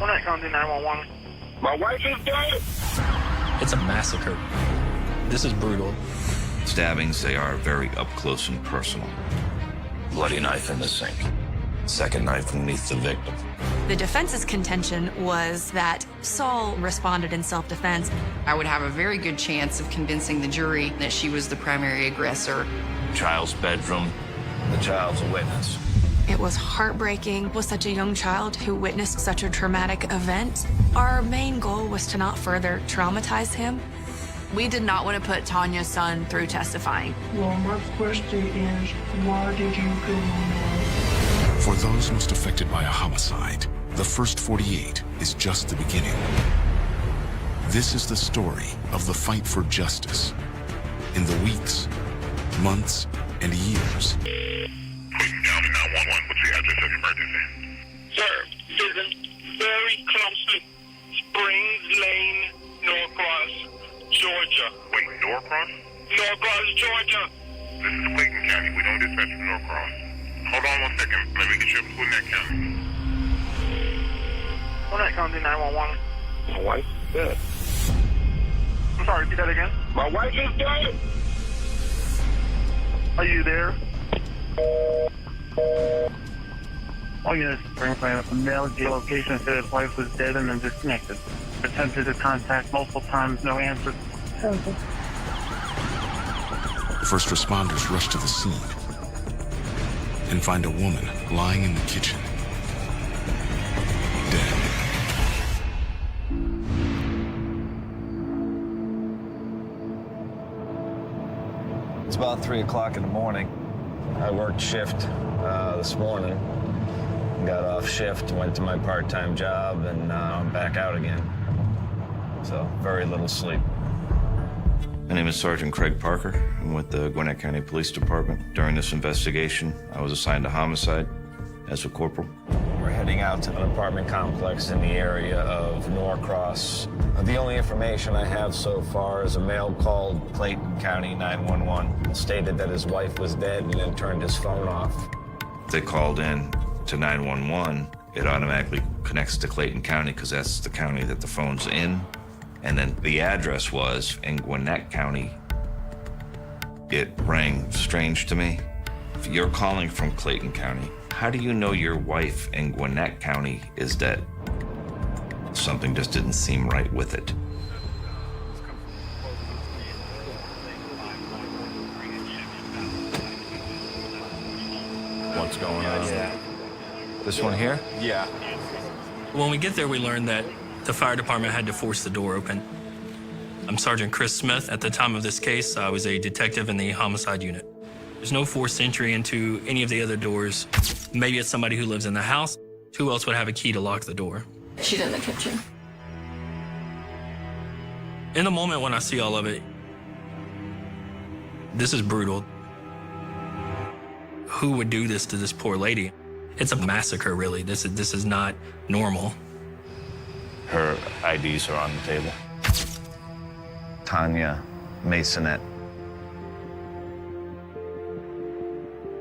When I come to 911. My wife is dead. It's a massacre. This is brutal. Stabbings, they are very up close and personal. Bloody knife in the sink. Second knife beneath the victim. The defense's contention was that Saul responded in self-defense. I would have a very good chance of convincing the jury that she was the primary aggressor. Child's bedroom. The child's a witness. It was heartbreaking with such a young child who witnessed such a traumatic event. Our main goal was to not further traumatize him. We did not want to put Tanya's son through testifying. Well, my question is, why did you kill him? For those most affected by a homicide, the first 48 is just the beginning. This is the story of the fight for justice in the weeks, months, and years. Clayton County 911. What's the address of emergency? Sir, Susan, very close to Springs Lane, Norcross, Georgia. Wait, Norcross? Norcross, Georgia. This is Clayton County. We don't dispatch from Norcross. Hold on 1 second. Let me get you up to Gwinnett County. Gwinnett County 911. My wife is dead. I'm sorry, repeat that again. My wife is dead. Are you there? All units bring from a male geolocation said his wife was dead and then disconnected. Attempted to contact multiple times, no answer. First responders rush to the scene and find a woman lying in the kitchen, dead. It's about 3 o'clock in the morning. I worked shift this morning. Got off shift, went to my part-time job, and now I'm back out again. So, very little sleep. My name is Sergeant Craig Parker. I'm with the Gwinnett County Police Department. During this investigation, I was assigned to homicide as a corporal. We're heading out to an apartment complex in the area of Norcross. The only information I have so far is a male called Clayton County 911, stated that his wife was dead and then turned his phone off. They called in to 911. It automatically connects to Clayton County because that's the county that the phone's in. And then the address was in Gwinnett County. It rang strange to me. If you're calling from Clayton County, how do you know your wife in Gwinnett County is dead? Something just didn't seem right with it. What's going on? Yeah. This one here? Yeah. When we get there, we learn that the fire department had to force the door open. I'm Sergeant Chris Smith. At the time of this case, I was a detective in the homicide unit. There's no forced entry into any of the other doors. Maybe it's somebody who lives in the house. Who else would have a key to lock the door? She's in the kitchen. In the moment when I see all of it, this is brutal. Who would do this to this poor lady? It's a massacre, really. This is not normal. Her IDs are on the table. Tanya Masonette.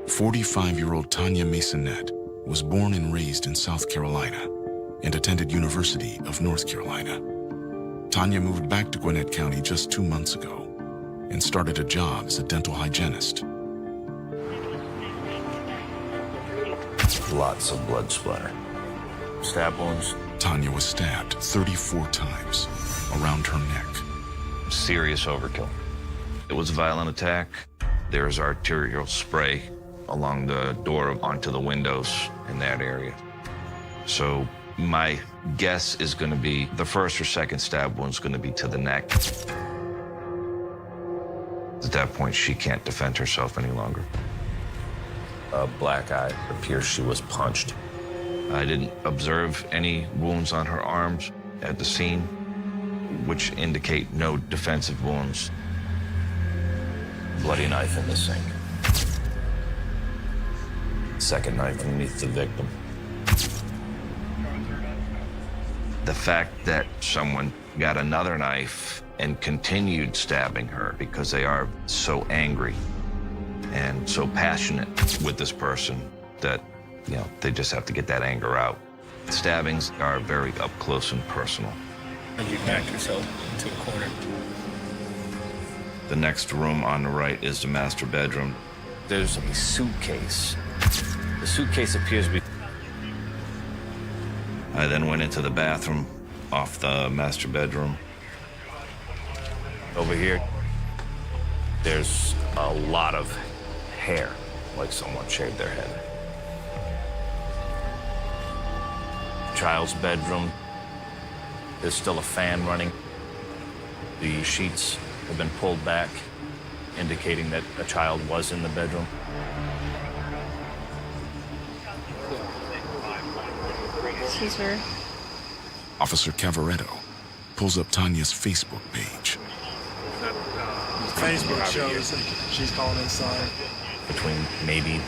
45-year-old Tanya Masonette was born and raised in South Carolina and attended University of North Carolina. Tanya moved back to Gwinnett County just 2 months ago and started a job as a dental hygienist. Lots of blood splatter. Stab wounds. Tanya was stabbed 34 times around her neck. Serious overkill. It was a violent attack. There's arterial spray along the door onto the windows in that area. So my guess is going to be the first or second stab wound is going to be to the neck. At that point, she can't defend herself any longer. A black eye appears she was punched. I didn't observe any wounds on her arms at the scene, which indicate no defensive wounds. Bloody knife in the sink. Second knife beneath the victim. The fact that someone got another knife and continued stabbing her because they are so angry and so passionate with this person that, you know, they just have to get that anger out. Stabbings are very up close and personal. And you backed yourself into a corner. The next room on the right is the master bedroom. There's a suitcase. The suitcase appears to be... I then went into the bathroom off the master bedroom. Over here, there's a lot of hair, like someone shaved their head. Child's bedroom, there's still a fan running. The sheets have been pulled back, indicating that a child was in the bedroom. This is her. Officer Cavaretto pulls up Tanya's Facebook page. Facebook shows that she's calling in son. Between maybe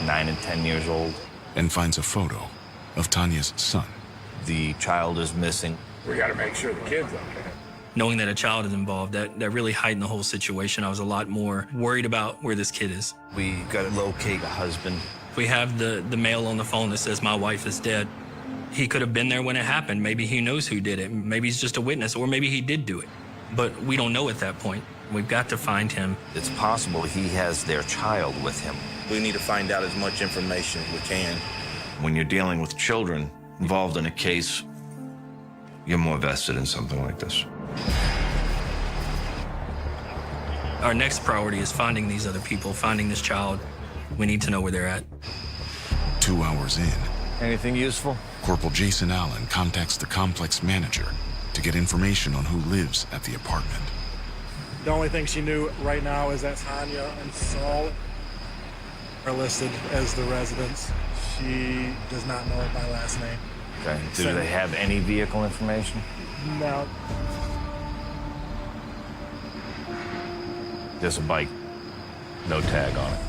9 and 10 years old. And finds a photo of Tanya's son. The child is missing. We got to make sure the kid's okay. Knowing that a child is involved, that really heightened the whole situation. I was a lot more worried about where this kid is. We got to locate the husband. We have the male on the phone that says, "My wife is dead." He could have been there when it happened. Maybe he knows who did it. Maybe he's just a witness, or maybe he did do it. But we don't know at that point. We've got to find him. It's possible he has their child with him. We need to find out as much information as we can. When you're dealing with children involved in a case, you're more vested in something like this. Our next priority is finding these other people, finding this child. We need to know where they're at. 2 hours in, Anything useful? Corporal Jason Allen contacts the complex manager to get information on who lives at the apartment. The only thing she knew right now is that Tanya and Saul are listed as the residents. She does not know it by last name. Okay. Do they have any vehicle information? No. There's a bike. No tag on it.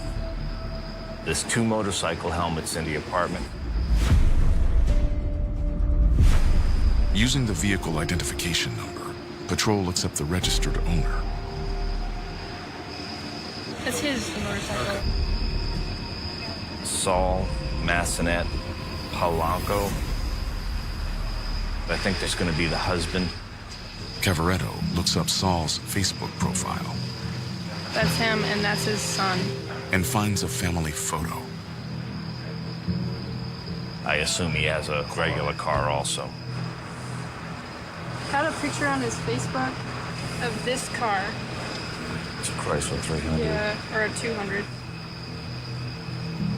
There's 2 motorcycle helmets in the apartment. Using the vehicle identification number, patrol looks up the registered owner. That's his motorcycle. Saul, Massonet, Polanco. I think there's going to be the husband. Cavaretto looks up Saul's Facebook profile That's him, and that's his son. and finds a family photo. I assume he has a regular car also. Got a picture on his Facebook of this car. It's a Chrysler 300. Yeah, or a 200.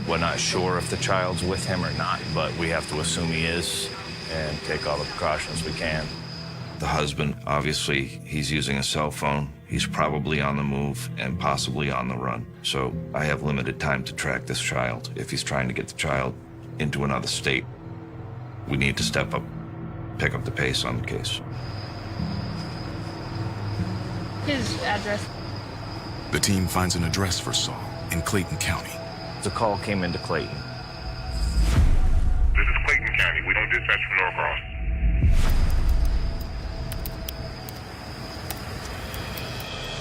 We're not sure if the child's with him or not, but we have to assume he is and take all the precautions we can. The husband, obviously, he's using a cell phone. He's probably on the move and possibly on the run. So I have limited time to track this child. If he's trying to get the child into another state, we need to step up, pick up the pace on the case. His address. The team finds an address for Saul in Clayton County. The call came into Clayton. This is Clayton County. We don't dispatch from Norcross.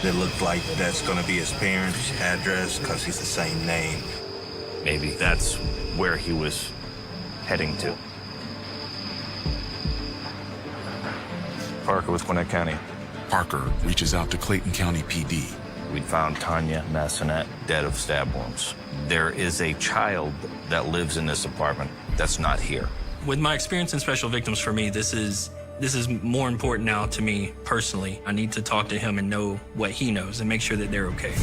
It looked like that's going to be his parents' address because he's the same name. Maybe that's where he was heading to. Parker with Gwinnett County. Parker reaches out to Clayton County PD. We found Tanya Massonet dead of stab wounds. There is a child that lives in this apartment that's not here. With my experience in special victims, for me, this is more important now to me personally. I need to talk to him and know what he knows and make sure that they're okay.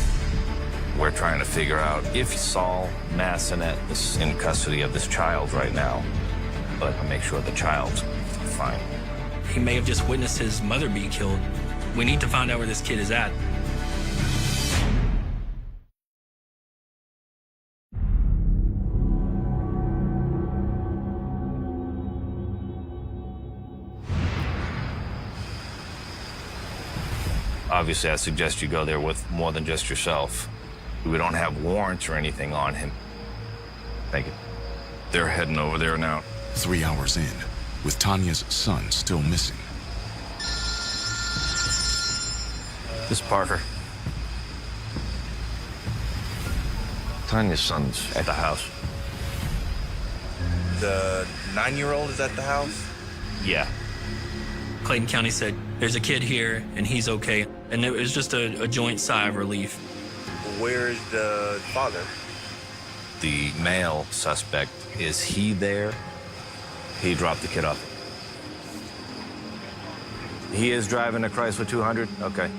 We're trying to figure out if Saul Massonet is in custody of this child right now, but make sure the child's fine. He may have just witnessed his mother be killed. We need to find out where this kid is at. Obviously, I suggest you go there with more than just yourself. We don't have warrants or anything on him. Thank you. They're heading over there now. 3 hours in, with Tanya's son still missing. This is Parker. Tanya's son's at the house. The 9-year-old is at the house? Yeah. Clayton County said, there's a kid here and he's okay. And it was just a joint sigh of relief. Where is the father? The male suspect, is he there? He dropped the kid off. He is driving a Chrysler 200? Okay.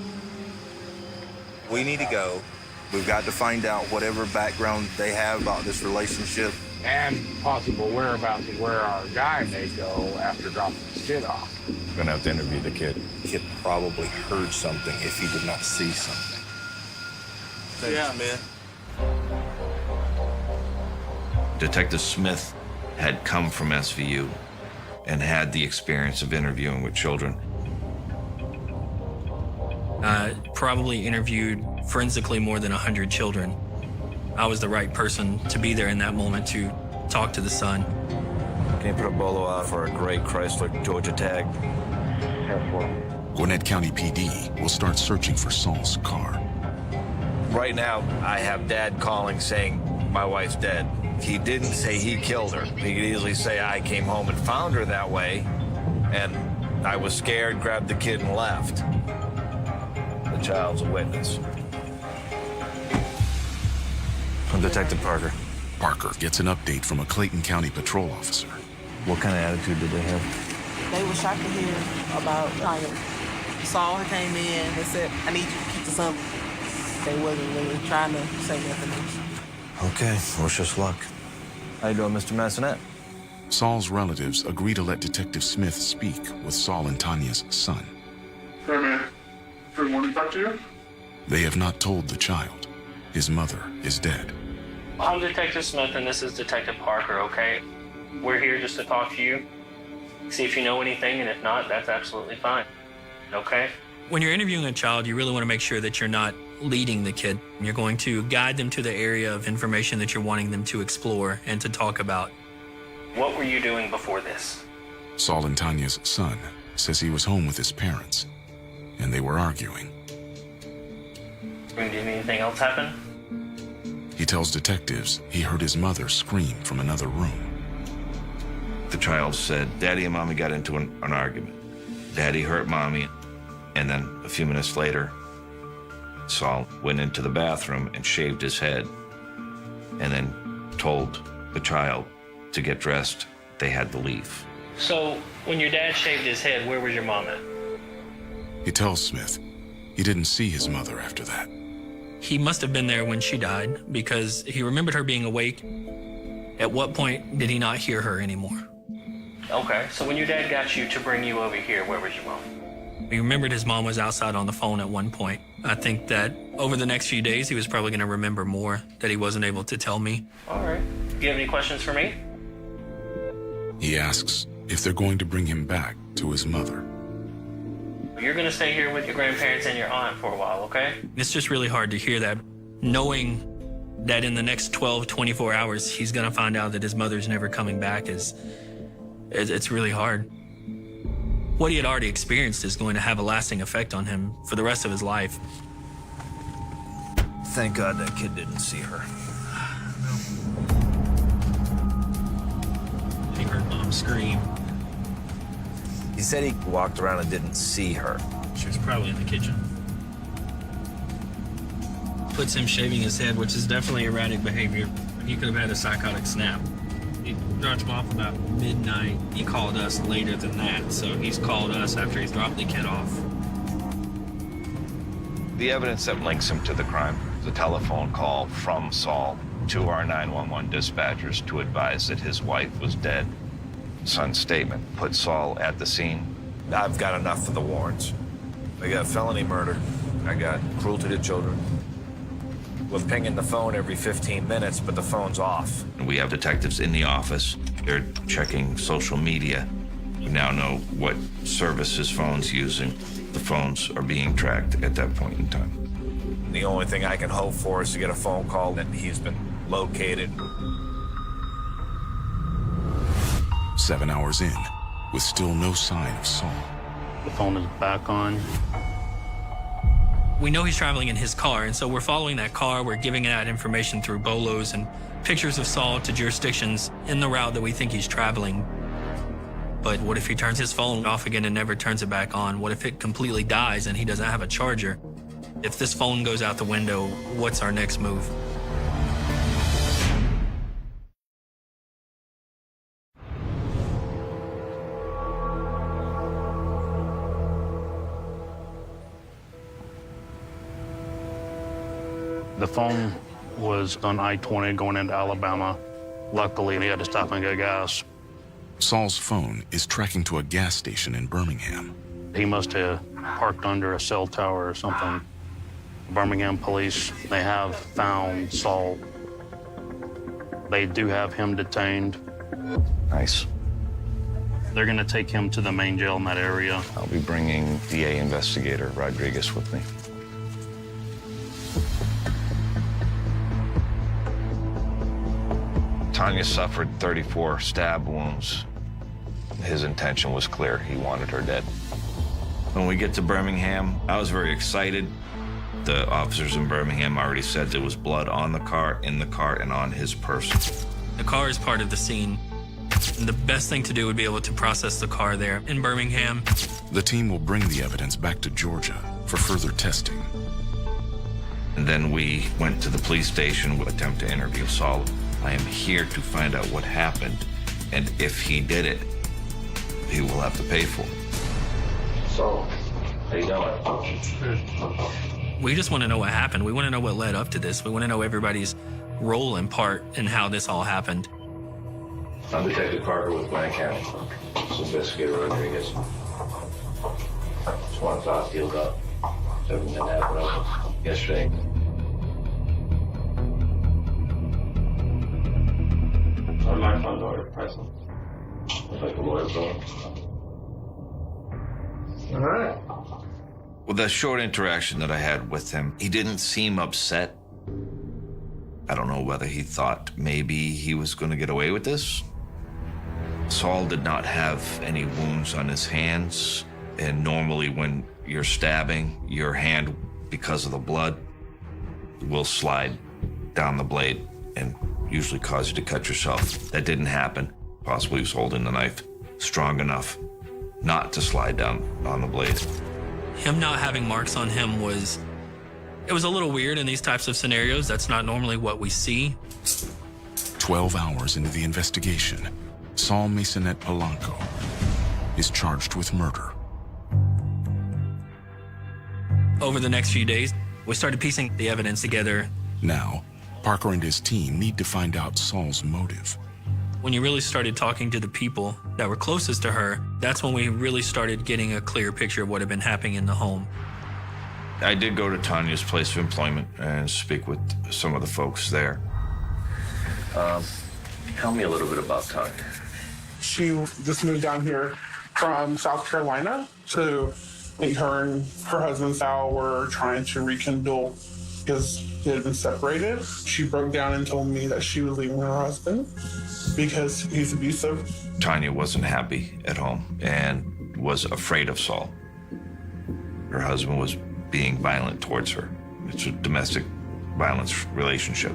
We need to go. We've got to find out whatever background they have about this relationship. And possible whereabouts of where our guy may go after dropping his kid off. We're gonna have to interview the kid. The kid probably heard something if he did not see something. Yeah, man. Detective Smith had come from SVU and had the experience of interviewing with children. Probably interviewed forensically more than 100 children. I was the right person to be there in that moment to talk to the son. Can you put a bolo out for a gray Chrysler Georgia tag? Gwinnett County PD will start searching for Saul's car. Right now, I have Dad calling saying my wife's dead. He didn't say he killed her. He could easily say I came home and found her that way, and I was scared, grabbed the kid, and left. The child's a witness. I'm Detective Parker. Parker gets an update from a Clayton County patrol officer. What kind of attitude did they have? They were shocked to hear about Tanya. Saul came in and said, I need you to keep the son. They wasn't really trying to say nothing else. Okay, wish us luck. How you doing, Mr. Massonet? Saul's relatives agree to let Detective Smith speak with Saul and Tanya's son. Hey, man. Good morning, talk to you? They have not told the child. His mother is dead. I'm Detective Smith and this is Detective Parker, okay? We're here just to talk to you, see if you know anything, and if not, that's absolutely fine, okay? When you're interviewing a child, you really want to make sure that you're not leading the kid. You're going to guide them to the area of information that you're wanting them to explore and to talk about. What were you doing before this? Saul and Tanya's son says he was home with his parents, and they were arguing. Did anything else happen? He tells detectives he heard his mother scream from another room. The child said, Daddy and Mommy got into an argument. Daddy hurt Mommy, and then a few minutes later, Saul went into the bathroom and shaved his head, and then told the child to get dressed. They had to leave. So, when your dad shaved his head, where was your mom at? He tells Smith he didn't see his mother after that. He must have been there when she died because he remembered her being awake. At what point did he not hear her anymore? Okay, so when your dad got you to bring you over here, where was your mom? He remembered his mom was outside on the phone at one point. I think that over the next few days, he was probably going to remember more that he wasn't able to tell me. All right. Do you have any questions for me? He asks if they're going to bring him back to his mother. You're going to stay here with your grandparents and your aunt for a while, okay? It's just really hard to hear that, knowing that in the next 12, 24 hours, he's going to find out that his mother's never coming back it's really hard. What he had already experienced is going to have a lasting effect on him for the rest of his life. Thank God that kid didn't see her. He heard Mom scream. He said he walked around and didn't see her. She was probably in the kitchen. Puts him shaving his head, which is definitely erratic behavior. He could have had a psychotic snap. He dropped him off about midnight. He called us later than that, so he's called us after he's dropped the kid off. The evidence that links him to the crime is a telephone call from Saul to our 911 dispatchers to advise that his wife was dead. Son's statement put Saul at the scene. I've got enough for the warrants. I got felony murder. I got cruelty to children. We're pinging the phone every 15 minutes, but the phone's off. We have detectives in the office. They're checking social media. We now know what service his phone's using. The phones are being tracked at that point in time. The only thing I can hope for is to get a phone call that he's been located. 7 hours in, with still no sign of Saul. The phone is back on. We know he's traveling in his car, and so we're following that car. We're giving out information through bolos and pictures of Saul to jurisdictions in the route that we think he's traveling. But what if he turns his phone off again and never turns it back on? What if it completely dies and he doesn't have a charger? If this phone goes out the window, what's our next move? The phone was on I-20 going into Alabama. Luckily, he had to stop and get gas. Saul's phone is tracking to a gas station in Birmingham. He must have parked under a cell tower or something. Birmingham police, they have found Saul. They do have him detained. Nice. They're gonna take him to the main jail in that area. I'll be bringing DA investigator Rodriguez with me. Tanya suffered 34 stab wounds. His intention was clear. He wanted her dead. When we get to Birmingham, I was very excited. The officers in Birmingham already said there was blood on the car, in the car, and on his person. The car is part of the scene. And the best thing to do would be able to process the car there in Birmingham. The team will bring the evidence back to Georgia for further testing. And then we went to the police station with an attempt to interview Saul. I am here to find out what happened, and if he did it, he will have to pay for it. So, how you doing? We just want to know what happened. We want to know what led up to this. We want to know everybody's role and part in how this all happened. I'm Detective Parker with Gwinnett County. This is Investigator Rodriguez. Just want to talk dealed up. Everything that happened yesterday. I'm my front door present. Like a lawyer, bro. All right. Well, the short interaction that I had with him, he didn't seem upset. I don't know whether he thought maybe he was going to get away with this. Saul did not have any wounds on his hands, and normally when you're stabbing, your hand, because of the blood, will slide down the blade and usually cause you to cut yourself. That didn't happen. Possibly he was holding the knife strong enough not to slide down on the blade. Him not having marks on him it was a little weird in these types of scenarios. That's not normally what we see. 12 hours into the investigation, Saul Masonette Polanco is charged with murder. Over the next few days, we started piecing the evidence together. Now, Parker and his team need to find out Saul's motive. When you really started talking to the people that were closest to her, that's when we really started getting a clear picture of what had been happening in the home. I did go to Tanya's place of employment and speak with some of the folks there. Tell me a little bit about Tanya. She just moved down here from South Carolina to meet her and her husband Sal were trying to rekindle because they had been separated. She broke down and told me that she was leaving her husband because he's abusive. Tanya wasn't happy at home and was afraid of Saul. Her husband was being violent towards her. It's a domestic violence relationship.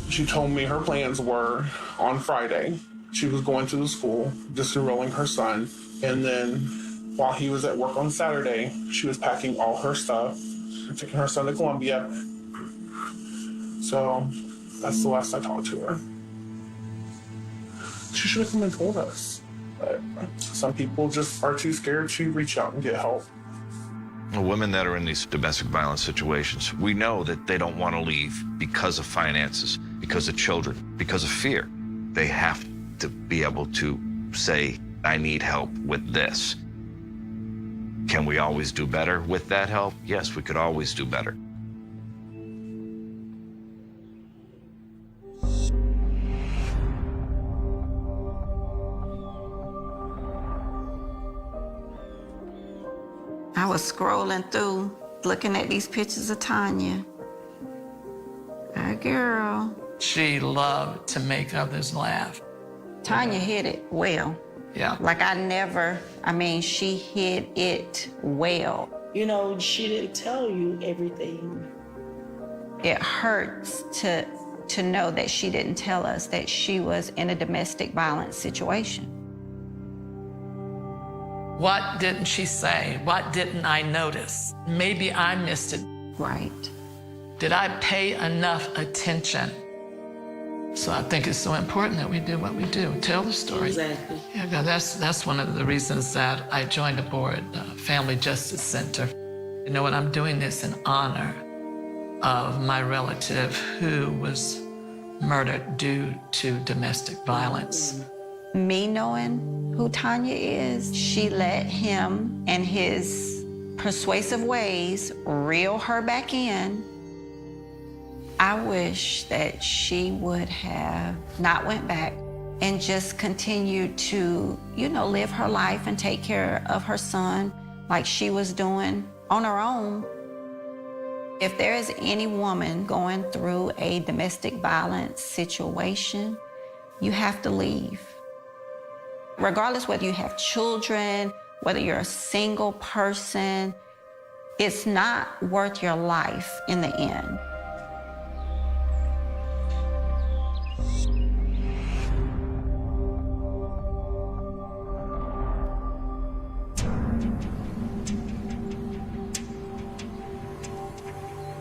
She told me her plans were on Friday. She was going to the school, just enrolling her son. And then while he was at work on Saturday, she was packing all her stuff and taking her son to Columbia. So that's the last I talked to her. She should have come and told us. But some people just are too scared to reach out and get help. Women that are in these domestic violence situations, we know that they don't want to leave because of finances, because of children, because of fear. They have to be able to say, I need help with this. Can we always do better with that help? Yes, we could always do better. I was scrolling through, looking at these pictures of Tanya. Our girl. She loved to make others laugh. Tanya hid it well. Yeah. Like she hid it well. You know, she didn't tell you everything. It hurts to to know that she didn't tell us that she was in a domestic violence situation. What didn't she say? What didn't I notice? Maybe I missed it. Right. Did I pay enough attention? So I think it's so important that we do what we do, tell the story. Exactly. Yeah, that's one of the reasons that I joined the board, Family Justice Center. You know what, I'm doing this in honor of my relative who was murdered due to domestic violence. Me knowing who Tanya is, she let him and his persuasive ways reel her back in. I wish that she would have not went back and just continued to, live her life and take care of her son like she was doing on her own. If there is any woman going through a domestic violence situation, you have to leave. Regardless whether you have children, whether you're a single person, it's not worth your life in the end.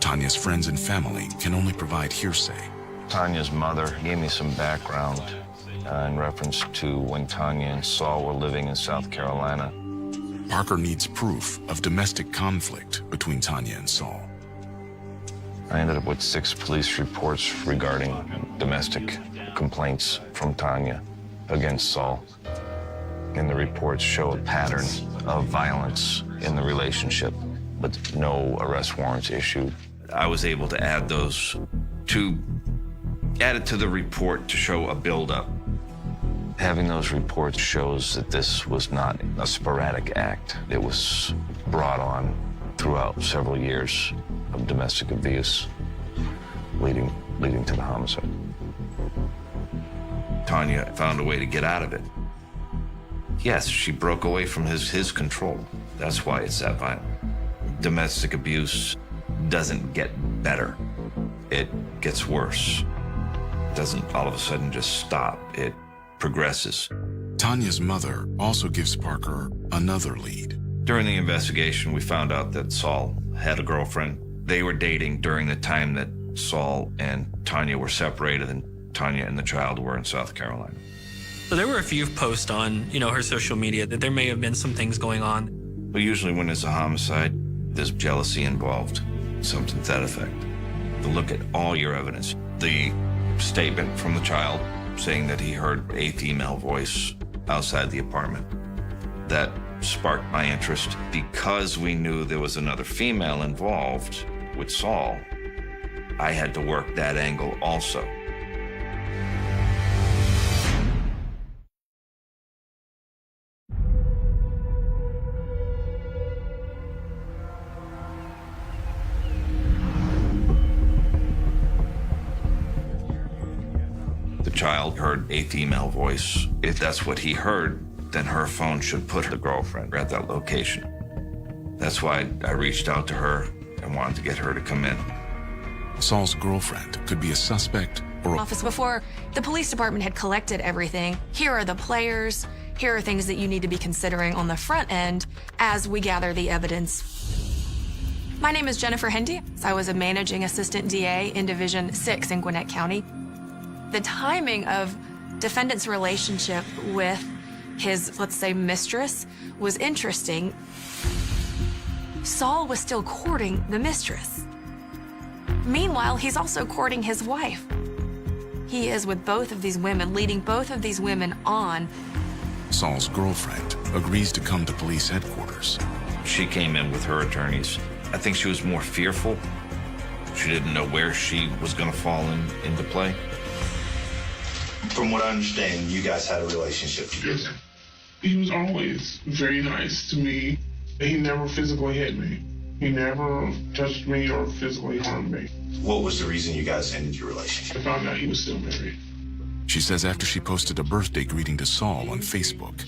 Tanya's friends and family can only provide hearsay. Tanya's mother gave me some background in reference to when Tanya and Saul were living in South Carolina. Parker needs proof of domestic conflict between Tanya and Saul. I ended up with 6 police reports regarding domestic complaints from Tanya against Saul. And the reports show a pattern of violence in the relationship, but no arrest warrants issued. I was able to add those add it to the report to show a buildup. Having those reports shows that this was not a sporadic act. It was brought on throughout several years of domestic abuse, leading to the homicide. Tanya found a way to get out of it. Yes, she broke away from his control. That's why it's that violent. Domestic abuse doesn't get better. It gets worse. It doesn't all of a sudden just stop. It progresses. Tanya's mother also gives Parker another lead. During the investigation, we found out that Saul had a girlfriend. They were dating during the time that Saul and Tanya were separated, and Tanya and the child were in South Carolina. So there were a few posts on, her social media that there may have been some things going on. But usually when it's a homicide, there's jealousy involved, something to that effect. To look at all your evidence. The statement from the child saying that he heard a female voice outside the apartment. That sparked my interest because we knew there was another female involved with Saul. I had to work that angle also. The child heard a female voice. If that's what he heard, then her phone should put the girlfriend at that location. That's why I reached out to her and wanted to get her to come in. Saul's girlfriend could be a suspect or a... Office before the police department had collected everything. Here are the players. Here are things that you need to be considering on the front end as we gather the evidence. My name is Jennifer Hendy. I was a managing assistant DA in Division 6 in Gwinnett County. The timing of defendant's relationship with his, let's say, mistress was interesting. Saul was still courting the mistress. Meanwhile, he's also courting his wife. He is with both of these women, leading both of these women on. Saul's girlfriend agrees to come to police headquarters. She came in with her attorneys. I think she was more fearful. She didn't know where she was going to fall into play. From what I understand, you guys had a relationship together. Yes. He was always very nice to me. He never physically hit me. He never touched me or physically harmed me. What was the reason you guys ended your relationship? I found out he was still married. She says after she posted a birthday greeting to Saul on Facebook,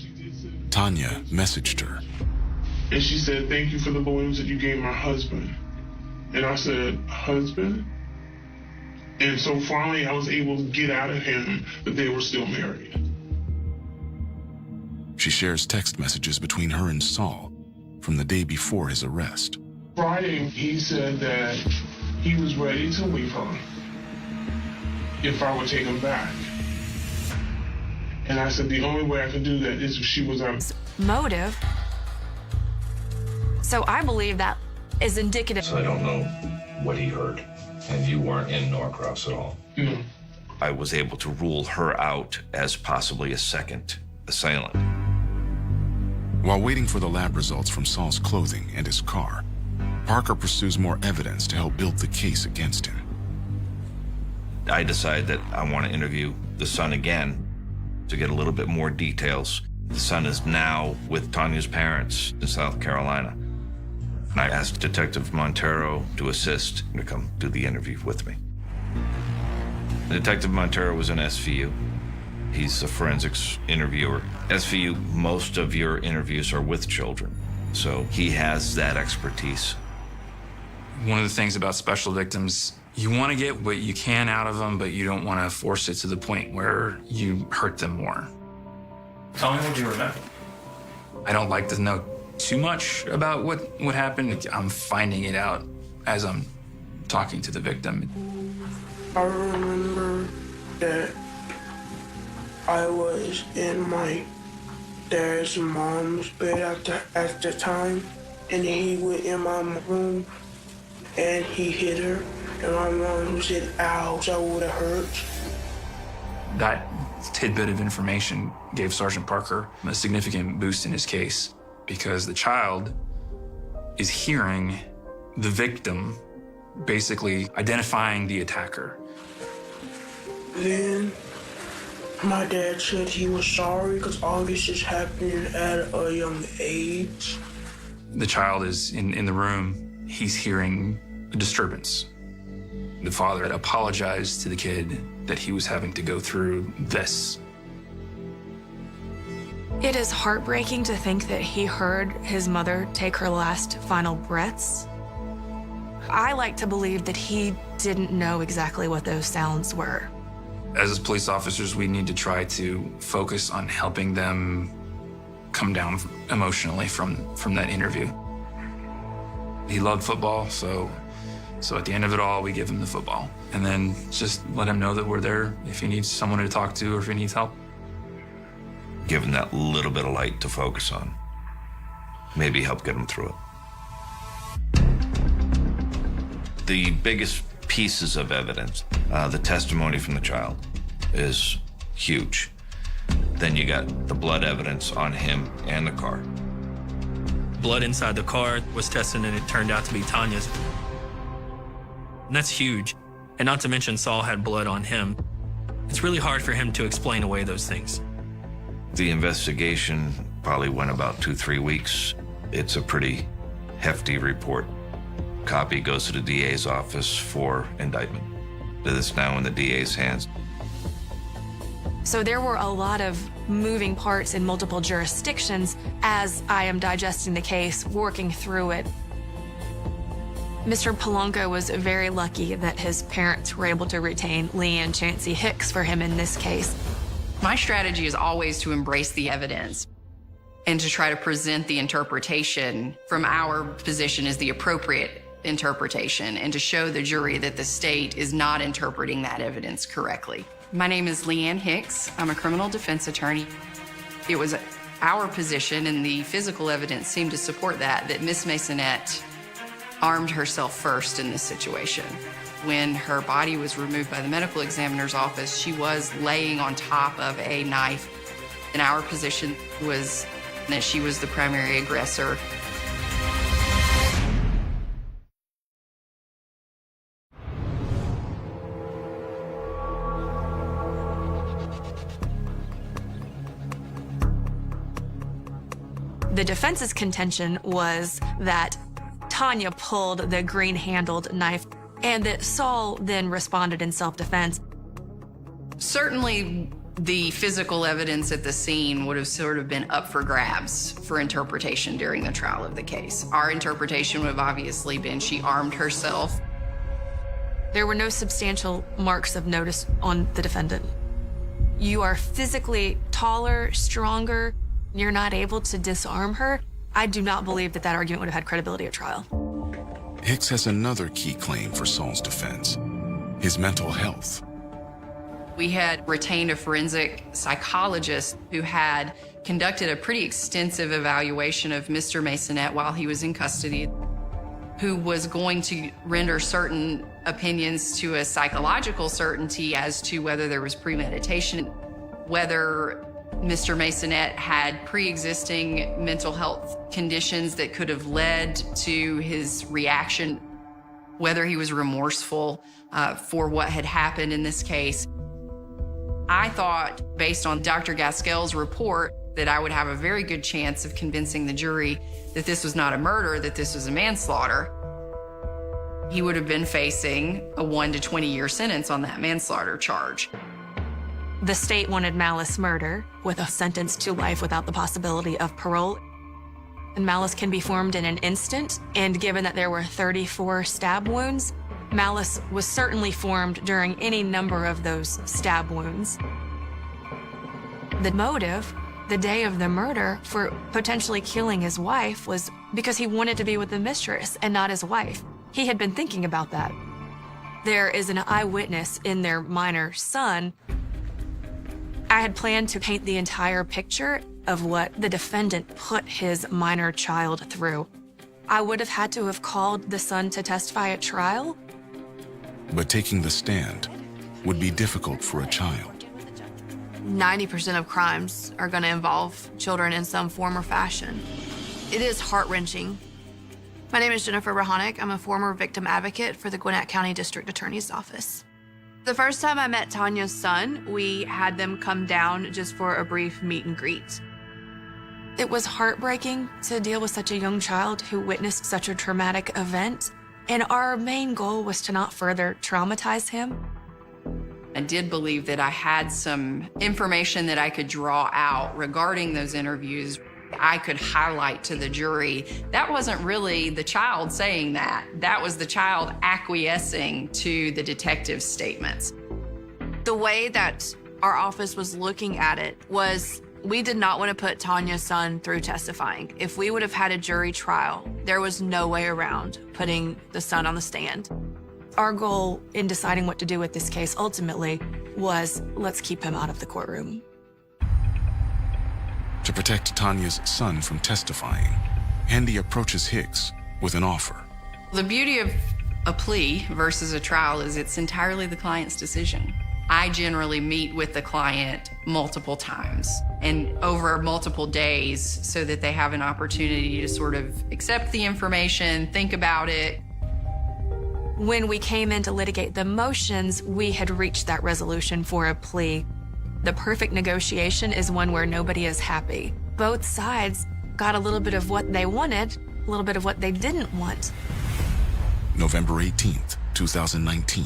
Tanya messaged her. And she said, "Thank you for the balloons that you gave my husband." And I said, "Husband?" And so finally, I was able to get out of him that they were still married. She shares text messages between her and Saul from the day before his arrest. Friday, he said that he was ready to leave her if I would take him back. And I said the only way I could do that is if she was out. Motive. So I believe that is indicative. So I don't know what he heard. And you weren't in Norcross at all? No. I was able to rule her out as possibly a second assailant. While waiting for the lab results from Saul's clothing and his car, Parker pursues more evidence to help build the case against him. I decided that I want to interview the son again to get a little bit more details. The son is now with Tanya's parents in South Carolina. And I asked Detective Montero to assist to come do the interview with me. Detective Montero was in SVU. He's a forensics interviewer. SVU, most of your interviews are with children, so he has that expertise. One of the things about special victims, you want to get what you can out of them, but you don't want to force it to the point where you hurt them more. Tell me what you remember. I don't like to know too much about what happened. I'm finding it out as I'm talking to the victim. I remember that I was in my dad's mom's bed at the time, and he went in my room and he hit her, and my mom said, "Ow, that would have hurt." That tidbit of information gave Sergeant Parker a significant boost in his case, because the child is hearing the victim basically identifying the attacker. Then my dad said he was sorry because all this is happening at a young age. The child is in the room. He's hearing a disturbance. The father had apologized to the kid that he was having to go through this. It is heartbreaking to think that he heard his mother take her last final breaths. I like to believe that he didn't know exactly what those sounds were. As police officers, we need to try to focus on helping them come down emotionally from that interview. He loved football, so at the end of it all, we give him the football. And then just let him know that we're there if he needs someone to talk to or if he needs help. Give him that little bit of light to focus on. Maybe help get him through it. The biggest pieces of evidence, the testimony from the child is huge. Then you got the blood evidence on him and the car. Blood inside the car was tested and it turned out to be Tanya's. And that's huge. And not to mention Saul had blood on him. It's really hard for him to explain away those things. The investigation probably went about 2-3 weeks. It's a pretty hefty report. Copy goes to the DA's office for indictment. It is now in the DA's hands. So there were a lot of moving parts in multiple jurisdictions as I am digesting the case, working through it. Mr. Polanco was very lucky that his parents were able to retain Leanne Chancey Hicks for him in this case. My strategy is always to embrace the evidence and to try to present the interpretation from our position as the appropriate interpretation and to show the jury that the state is not interpreting that evidence correctly. My name is Leanne Hicks. I'm a criminal defense attorney. It was our position, and the physical evidence seemed to support that Miss Masonette armed herself first in this situation. When her body was removed by the medical examiner's office, she was laying on top of a knife. And our position was that she was the primary aggressor. The defense's contention was that Tanya pulled the green-handled knife and that Saul then responded in self-defense. Certainly, the physical evidence at the scene would have sort of been up for grabs for interpretation during the trial of the case. Our interpretation would have obviously been she armed herself. There were no substantial marks of notice on the defendant. You are physically taller, stronger. You're not able to disarm her. I do not believe that that argument would have had credibility at trial. Hicks has another key claim for Saul's defense: his mental health. We had retained a forensic psychologist who had conducted a pretty extensive evaluation of Mr. Masonette while he was in custody, who was going to render certain opinions to a psychological certainty as to whether there was premeditation, whether Mr. Masonette had pre-existing mental health conditions that could have led to his reaction, whether he was remorseful for what had happened in this case. I thought, based on Dr. Gaskell's report, that I would have a very good chance of convincing the jury that this was not a murder, that this was a manslaughter. He would have been facing a 1 to 20-year sentence on that manslaughter charge. The state wanted malice murder with a sentence to life without the possibility of parole. And malice can be formed in an instant, and given that there were 34 stab wounds, malice was certainly formed during any number of those stab wounds. The motive, the day of the murder, for potentially killing his wife was because he wanted to be with the mistress and not his wife. He had been thinking about that. There is an eyewitness in their minor son. I had planned to paint the entire picture of what the defendant put his minor child through. I would have had to have called the son to testify at trial. But taking the stand would be difficult for a child. 90% of crimes are going to involve children in some form or fashion. It is heart-wrenching. My name is Jennifer Rahonic. I'm a former victim advocate for the Gwinnett County District Attorney's Office. The first time I met Tanya's son, we had them come down just for a brief meet and greet. It was heartbreaking to deal with such a young child who witnessed such a traumatic event, and our main goal was to not further traumatize him. I did believe that I had some information that I could draw out regarding those interviews. I could highlight to the jury that wasn't really the child saying that. That was the child acquiescing to the detective's statements. The way that our office was looking at it was we did not want to put Tanya's son through testifying. If we would have had a jury trial, there was no way around putting the son on the stand. Our goal in deciding what to do with this case ultimately was, let's keep him out of the courtroom. To protect Tanya's son from testifying, Andy approaches Hicks with an offer. The beauty of a plea versus a trial is it's entirely the client's decision. I generally meet with the client multiple times and over multiple days so that they have an opportunity to sort of accept the information, think about it. When we came in to litigate the motions, we had reached that resolution for a plea. The perfect negotiation is one where nobody is happy. Both sides got a little bit of what they wanted, a little bit of what they didn't want. November 18th, 2019.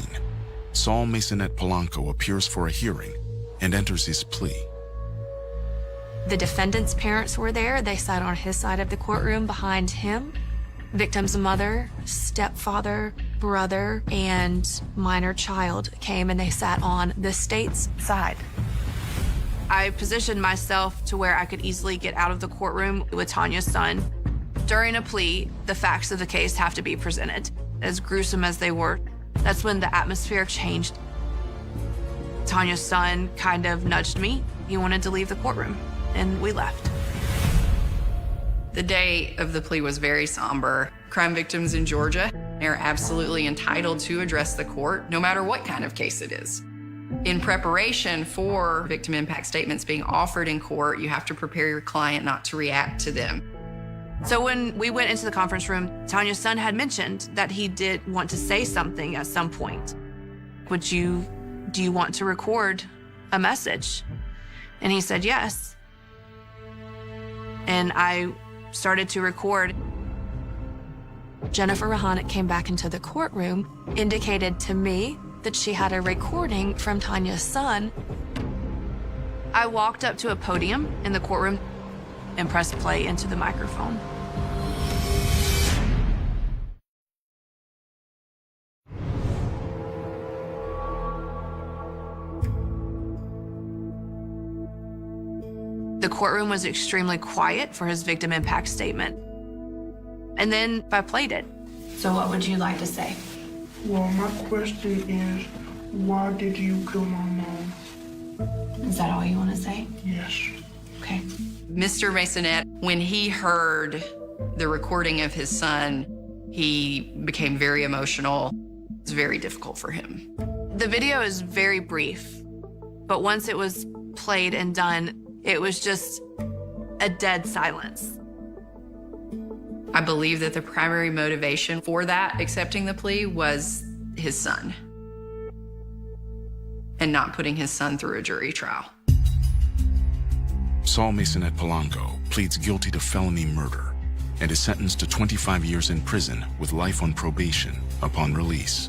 Saul Masonette Polanco appears for a hearing and enters his plea. The defendant's parents were there. They sat on his side of the courtroom behind him. Victim's mother, stepfather, brother, and minor child came and they sat on the state's side. I positioned myself to where I could easily get out of the courtroom with Tanya's son. During a plea, the facts of the case have to be presented, as gruesome as they were. That's when the atmosphere changed. Tanya's son kind of nudged me. He wanted to leave the courtroom, and we left. The day of the plea was very somber. Crime victims in Georgia are absolutely entitled to address the court, no matter what kind of case it is. In preparation for victim impact statements being offered in court, you have to prepare your client not to react to them. So when we went into the conference room, Tanya's son had mentioned that he did want to say something at some point. Do you want to record a message? And he said yes. And I started to record. Jennifer Rahonic came back into the courtroom, indicated to me that she had a recording from Tanya's son. I walked up to a podium in the courtroom and pressed play into the microphone. The courtroom was extremely quiet for his victim impact statement. And then I played it. So what would you like to say? Well, my question is, why did you kill my mom? Is that all you want to say? Yes. Okay. Mr. Masonette, when he heard the recording of his son, he became very emotional. It was very difficult for him. The video is very brief, but once it was played and done, it was just a dead silence. I believe that the primary motivation for that, accepting the plea, was his son and not putting his son through a jury trial. Saul Masonette Polanco pleads guilty to felony murder and is sentenced to 25 years in prison with life on probation upon release.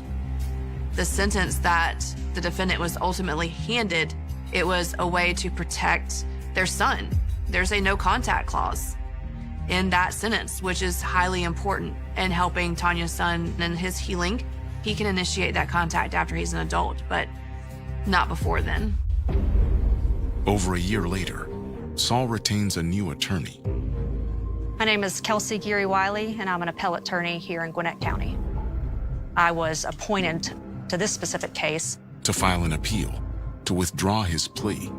The sentence that the defendant was ultimately handed, it was a way to protect their son. There's a no contact clause in that sentence, which is highly important in helping Tanya's son and his healing. He can initiate that contact after he's an adult, but not before then. Over a year later, Saul retains a new attorney. My name is Kelsey Geary Wiley, and I'm an appellate attorney here in Gwinnett County. I was appointed to this specific case to file an appeal to withdraw his plea.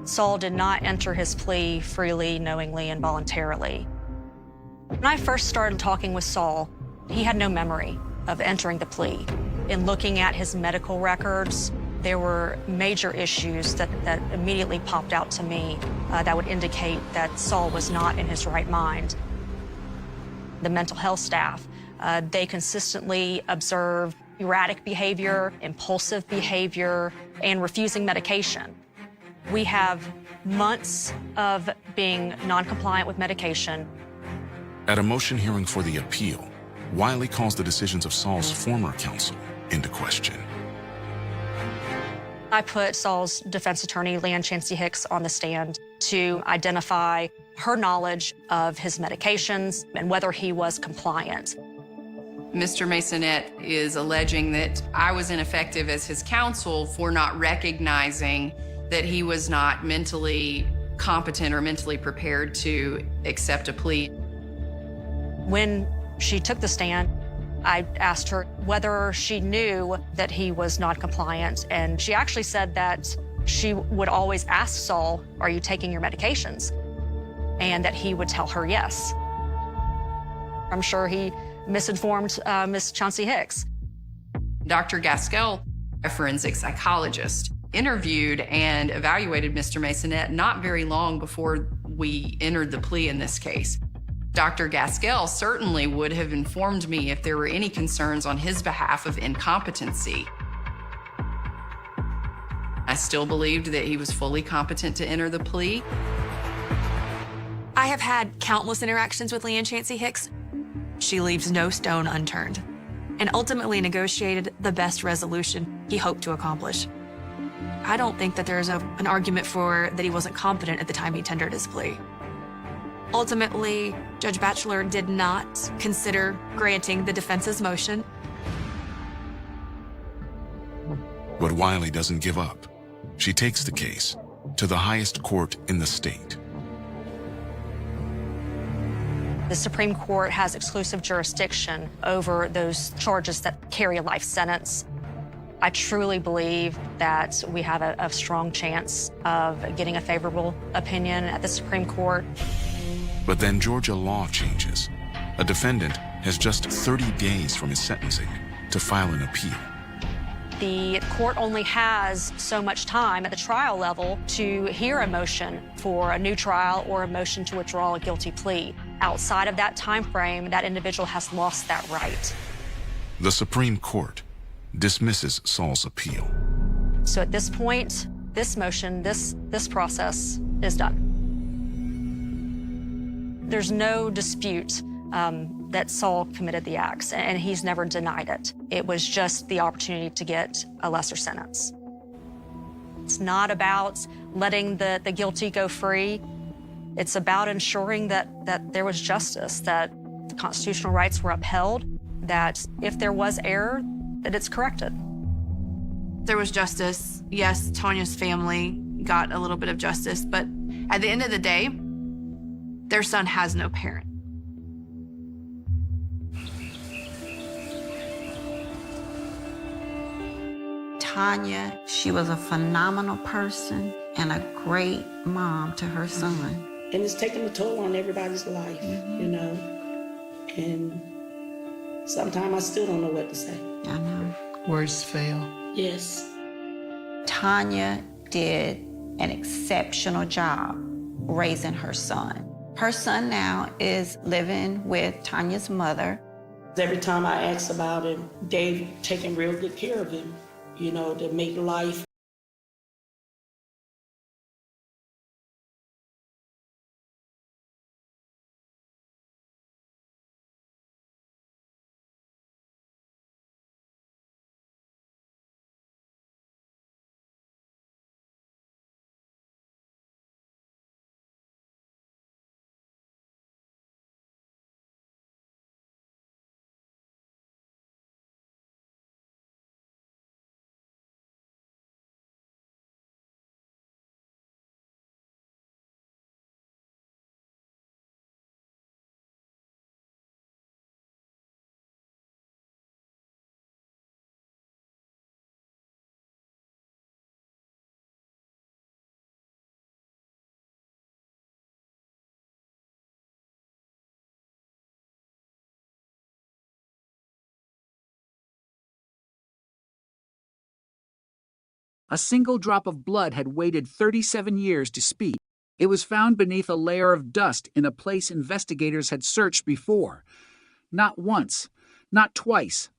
Saul did not enter his plea freely, knowingly, and voluntarily. When I first started talking with Saul, he had no memory of entering the plea. In looking at his medical records, there were major issues that immediately popped out to me that would indicate that Saul was not in his right mind. The mental health staff, they consistently observed erratic behavior, impulsive behavior, and refusing medication. We have months of being non-compliant with medication. At a motion hearing for the appeal, Wiley calls the decisions of Saul's former counsel into question. I put Saul's defense attorney, Leanne Chancey Hicks, on the stand to identify her knowledge of his medications and whether he was compliant. Mr. Masonette is alleging that I was ineffective as his counsel for not recognizing that he was not mentally competent or mentally prepared to accept a plea. When she took the stand, I asked her whether she knew that he was not compliant, and she actually said that she would always ask Saul, "Are you taking your medications?" and that he would tell her yes. I'm sure he misinformed Ms. Chauncey Hicks. Dr. Gaskell, a forensic psychologist, interviewed and evaluated Mr. Masonette not very long before we entered the plea in this case. Dr. Gaskell certainly would have informed me if there were any concerns on his behalf of incompetency. I still believed that he was fully competent to enter the plea. I have had countless interactions with Leanne Chancey Hicks. She leaves no stone unturned and ultimately negotiated the best resolution he hoped to accomplish. I don't think that there's an argument for that he wasn't competent at the time he tendered his plea. Ultimately, Judge Batchelor did not consider granting the defense's motion. But Wiley doesn't give up. She takes the case to the highest court in the state. The Supreme Court has exclusive jurisdiction over those charges that carry a life sentence. I truly believe that we have a strong chance of getting a favorable opinion at the Supreme Court. But then Georgia law changes. A defendant has just 30 days from his sentencing to file an appeal. The court only has so much time at the trial level to hear a motion for a new trial or a motion to withdraw a guilty plea. Outside of that time frame, that individual has lost that right. The Supreme Court dismisses Saul's appeal. So at this point, this motion, this process is done. There's no dispute that Saul committed the acts, and he's never denied it. It was just the opportunity to get a lesser sentence. It's not about letting the guilty go free. It's about ensuring that there was justice, that the constitutional rights were upheld, that if there was error, that it's corrected. There was justice. Yes, Tanya's family got a little bit of justice, but At the end of the day, their son has no parent. Tanya, she was a phenomenal person and a great mom to her son. And it's taking a toll on everybody's life, you know. And sometimes I still don't know what to say. I know. Words fail. Yes. Tanya did an exceptional job raising her son. Her son now is living with Tanya's mother. Every time I ask about him, they've taken real good care of him, you know, to make life. A single drop of blood had waited 37 years to speak. It was found beneath a layer of dust in a place investigators had searched before. Not once, not twice,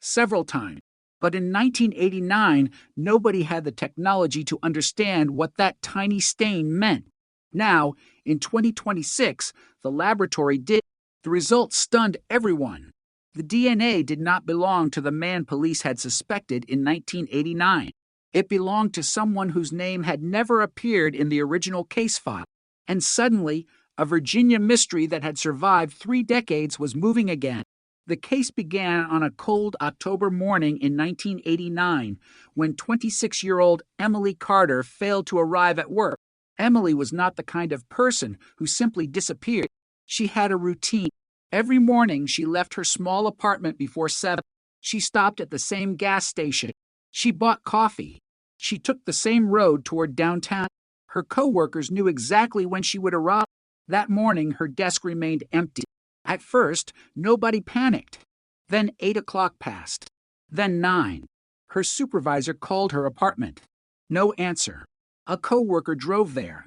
several times. But in 1989, nobody had the technology to understand what that tiny stain meant. Now, in 2026, the laboratory did. The results stunned everyone. The DNA did not belong to the man police had suspected in 1989. It belonged to someone whose name had never appeared in the original case file. And suddenly, a Virginia mystery that had survived 3 decades was moving again. The case began on a cold October morning in 1989 when 26-year-old Emily Carter failed to arrive at work. Emily was not the kind of person who simply disappeared. She had a routine. Every morning she left her small apartment before 7. She stopped at the same gas station. She bought coffee. She took the same road toward downtown. Her co-workers knew exactly when she would arrive. That morning, her desk remained empty. At first, nobody panicked. Then 8 o'clock passed. Then 9. Her supervisor called her apartment. No answer. A co-worker drove there.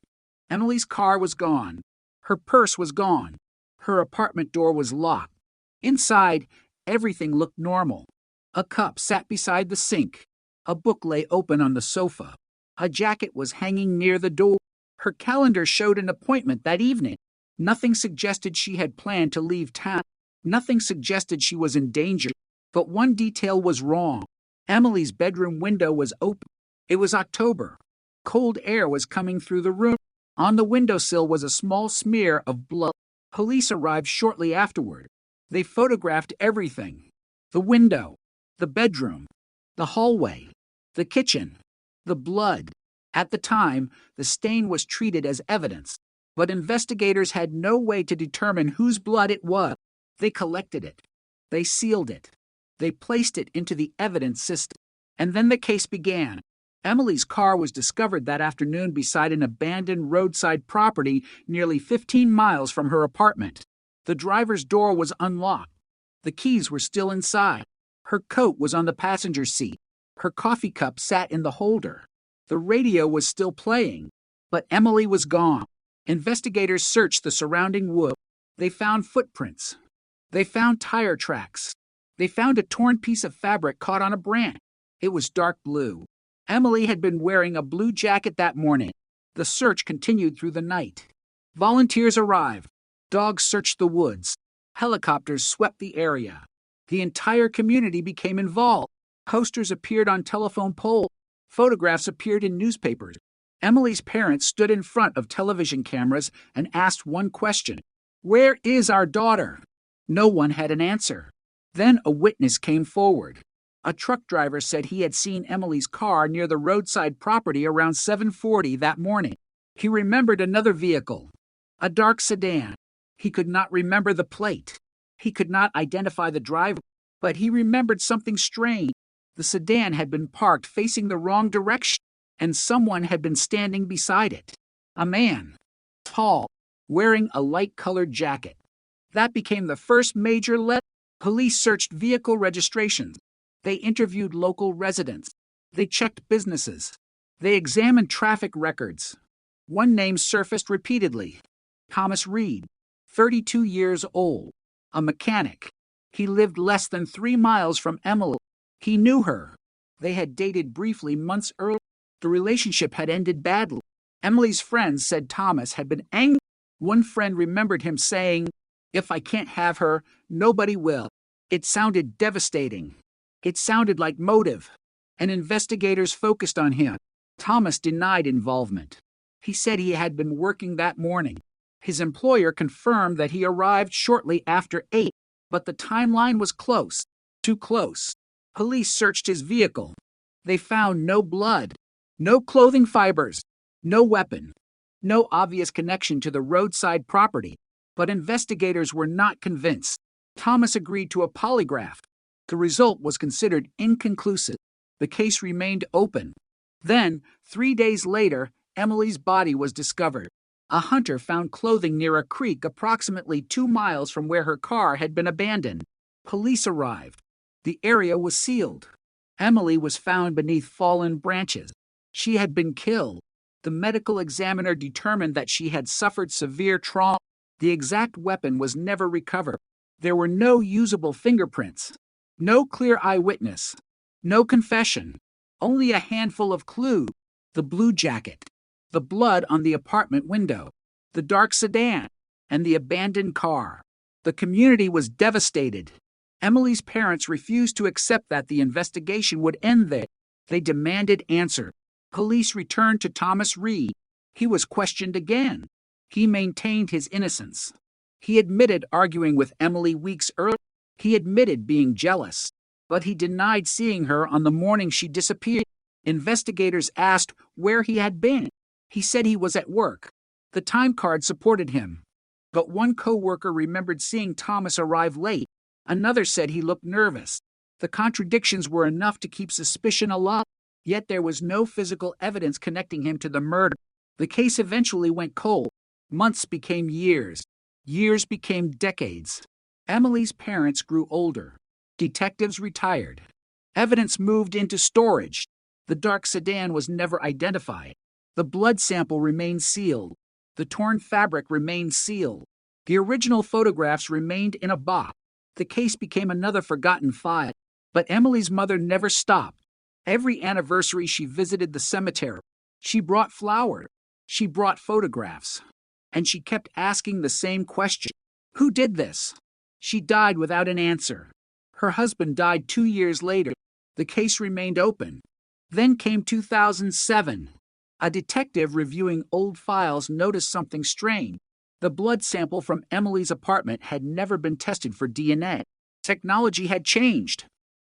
Emily's car was gone. Her purse was gone. Her apartment door was locked. Inside, everything looked normal. A cup sat beside the sink. A book lay open on the sofa. A jacket was hanging near the door. Her calendar showed an appointment that evening. Nothing suggested she had planned to leave town. Nothing suggested she was in danger. But one detail was wrong. Emily's bedroom window was open. It was October. Cold air was coming through the room. On the windowsill was a small smear of blood. Police arrived shortly afterward. They photographed everything. The window, the bedroom, the hallway, the kitchen, the blood. At the time, the stain was treated as evidence, but investigators had no way to determine whose blood it was. They collected it. They sealed it. They placed it into the evidence system. And then the case began. Emily's car was discovered that afternoon beside an abandoned roadside property nearly 15 miles from her apartment. The driver's door was unlocked. The keys were still inside. Her coat was on the passenger seat. Her coffee cup sat in the holder. The radio was still playing, but Emily was gone. Investigators searched the surrounding wood. They found footprints. They found tire tracks. They found a torn piece of fabric caught on a branch. It was dark blue. Emily had been wearing a blue jacket that morning. The search continued through the night. Volunteers arrived. Dogs searched the woods. Helicopters swept the area. The entire community became involved. Posters appeared on telephone poles. Photographs appeared in newspapers. Emily's parents stood in front of television cameras and asked one question: "Where is our daughter?" No one had an answer. Then a witness came forward. A truck driver said he had seen Emily's car near the roadside property around 7:40 that morning. He remembered another vehicle, a dark sedan. He could not remember the plate. He could not identify the driver, but he remembered something strange. The sedan had been parked facing the wrong direction, and someone had been standing beside it. A man, tall, wearing a light-colored jacket. That became the first major lead. Police searched vehicle registrations. They interviewed local residents. They checked businesses. They examined traffic records. One name surfaced repeatedly. Thomas Reed, 32 years old, a mechanic. He lived less than 3 miles from Emily. He knew her. They had dated briefly months earlier. The relationship had ended badly. Emily's friends said Thomas had been angry. One friend remembered him saying, "If I can't have her, nobody will." It sounded devastating. It sounded like motive. And investigators focused on him. Thomas denied involvement. He said he had been working that morning. His employer confirmed that he arrived shortly after 8, but the timeline was close, too close. Police searched his vehicle. They found no blood, no clothing fibers, no weapon, no obvious connection to the roadside property. But investigators were not convinced. Thomas agreed to a polygraph. The result was considered inconclusive. The case remained open. Then, 3 days later, Emily's body was discovered. A hunter found clothing near a creek approximately 2 miles from where her car had been abandoned. Police arrived. The area was sealed. Emily was found beneath fallen branches. She had been killed. The medical examiner determined that she had suffered severe trauma. The exact weapon was never recovered. There were no usable fingerprints, no clear eyewitness, no confession, only a handful of clues: the blue jacket, the blood on the apartment window, the dark sedan, and the abandoned car. The community was devastated. Emily's parents refused to accept that the investigation would end there. They demanded answers. Police returned to Thomas Reed. He was questioned again. He maintained his innocence. He admitted arguing with Emily weeks earlier. He admitted being jealous, but he denied seeing her on the morning she disappeared. Investigators asked where he had been. He said he was at work. The time card supported him. But one co-worker remembered seeing Thomas arrive late. Another said he looked nervous. The contradictions were enough to keep suspicion alive, yet there was no physical evidence connecting him to the murder. The case eventually went cold. Months became years. Years became decades. Emily's parents grew older. Detectives retired. Evidence moved into storage. The dark sedan was never identified. The blood sample remained sealed. The torn fabric remained sealed. The original photographs remained in a box. The case became another forgotten file. But Emily's mother never stopped. Every anniversary she visited the cemetery. She brought flowers. She brought photographs. And she kept asking the same question: who did this? She died without an answer. Her husband died 2 years later. The case remained open. Then came 2007. A detective reviewing old files noticed something strange. The blood sample from Emily's apartment had never been tested for DNA. Technology had changed.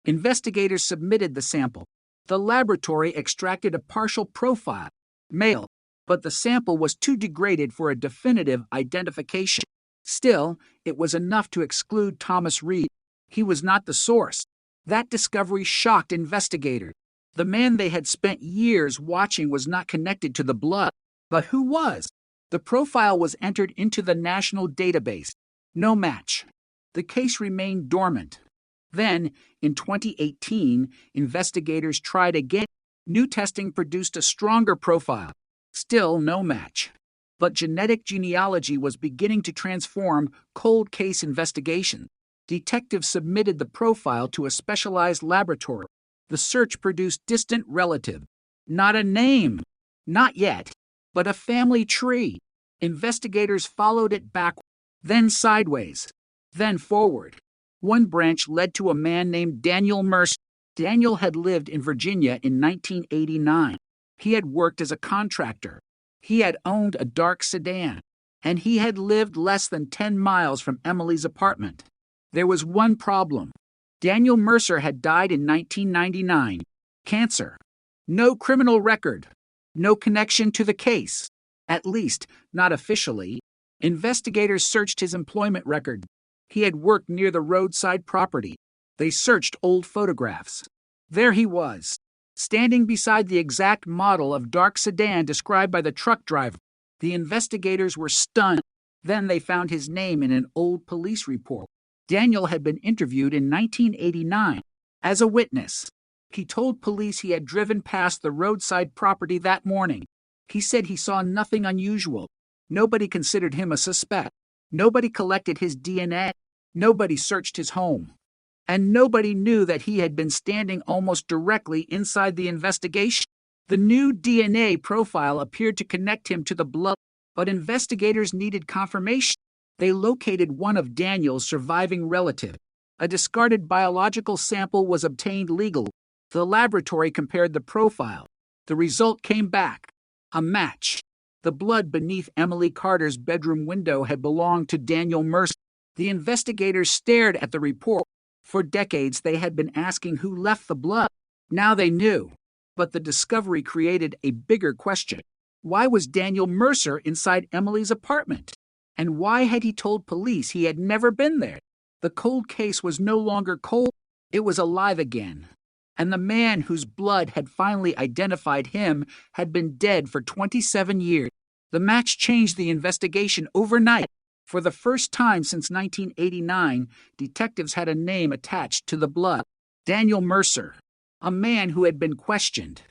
Investigators submitted the sample. The laboratory extracted a partial profile, male, but the sample was too degraded for a definitive identification. Still, it was enough to exclude Thomas Reed. He was not the source. That discovery shocked investigators. The man they had spent years watching was not connected to the blood. But who was? The profile was entered into the national database. No match. The case remained dormant. Then, in 2018, investigators tried again. New testing produced a stronger profile. Still no match. But genetic genealogy was beginning to transform cold case investigation. Detectives submitted the profile to a specialized laboratory. The search produced distant relative. Not a name. Not yet. But a family tree. Investigators followed it backward, then sideways, then forward. One branch led to a man named Daniel Mercer. Daniel had lived in Virginia in 1989. He had worked as a contractor. He had owned a dark sedan. And he had lived less than 10 miles from Emily's apartment. There was one problem. Daniel Mercer had died in 1999. Cancer. No criminal record. No connection to the case. At least, not officially. Investigators searched his employment record. He had worked near the roadside property. They searched old photographs. There he was, standing beside the exact model of dark sedan described by the truck driver. The investigators were stunned. Then they found his name in an old police report. Daniel had been interviewed in 1989 as a witness. He told police he had driven past the roadside property that morning. He said he saw nothing unusual. Nobody considered him a suspect. Nobody collected his DNA. Nobody searched his home. And nobody knew that he had been standing almost directly inside the investigation. The new DNA profile appeared to connect him to the blood, but investigators needed confirmation. They located one of Daniel's surviving relatives. A discarded biological sample was obtained legally. The laboratory compared the profile. The result came back. A match. The blood beneath Emily Carter's bedroom window had belonged to Daniel Mercer. The investigators stared at the report. For decades, they had been asking who left the blood. Now they knew. But the discovery created a bigger question. Why was Daniel Mercer inside Emily's apartment? And why had he told police he had never been there? The cold case was no longer cold. It was alive again. And the man whose blood had finally identified him had been dead for 27 years. The match changed the investigation overnight. For the first time since 1989, detectives had a name attached to the blood. Daniel Mercer, a man who had been questioned,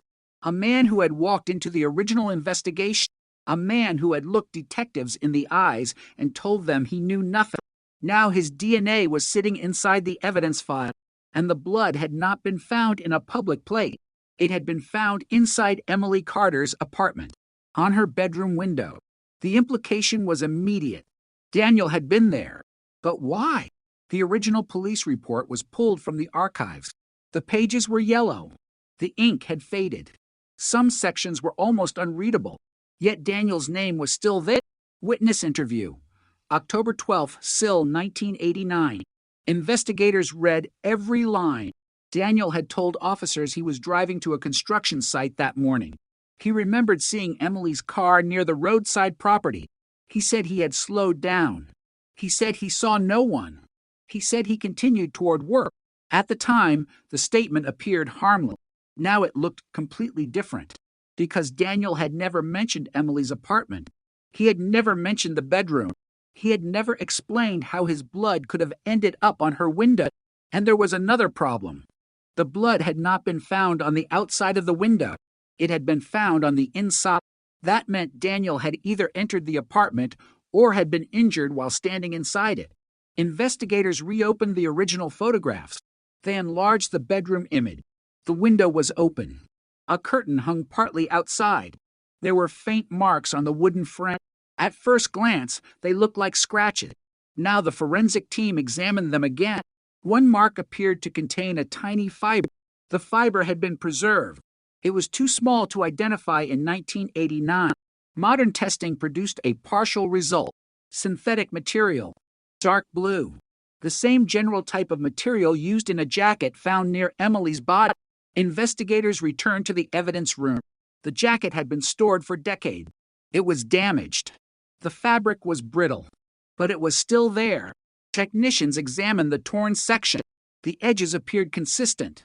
a man who had walked into the original investigation, a man who had looked detectives in the eyes and told them he knew nothing. Now his DNA was sitting inside the evidence file, and the blood had not been found in a public place. It had been found inside Emily Carter's apartment, on her bedroom window. The implication was immediate. Daniel had been there. But why? The original police report was pulled from the archives. The pages were yellow. The ink had faded. Some sections were almost unreadable. Yet Daniel's name was still there. Witness interview. October 12th, SIL 1989. Investigators read every line. Daniel had told officers he was driving to a construction site that morning. He remembered seeing Emily's car near the roadside property. He said he had slowed down. He said he saw no one. He said he continued toward work. At the time, the statement appeared harmless. Now it looked completely different, because Daniel had never mentioned Emily's apartment. He had never mentioned the bedroom. He had never explained how his blood could have ended up on her window. And there was another problem. The blood had not been found on the outside of the window. It had been found on the inside. That meant Daniel had either entered the apartment or had been injured while standing inside it. Investigators reopened the original photographs. They enlarged the bedroom image. The window was open. A curtain hung partly outside. There were faint marks on the wooden frame. At first glance, they looked like scratches. Now the forensic team examined them again. One mark appeared to contain a tiny fiber. The fiber had been preserved. It was too small to identify in 1989. Modern testing produced a partial result. Synthetic material. Dark blue. The same general type of material used in a jacket found near Emily's body. Investigators returned to the evidence room. The jacket had been stored for decades. It was damaged. The fabric was brittle, but it was still there. Technicians examined the torn section. The edges appeared consistent.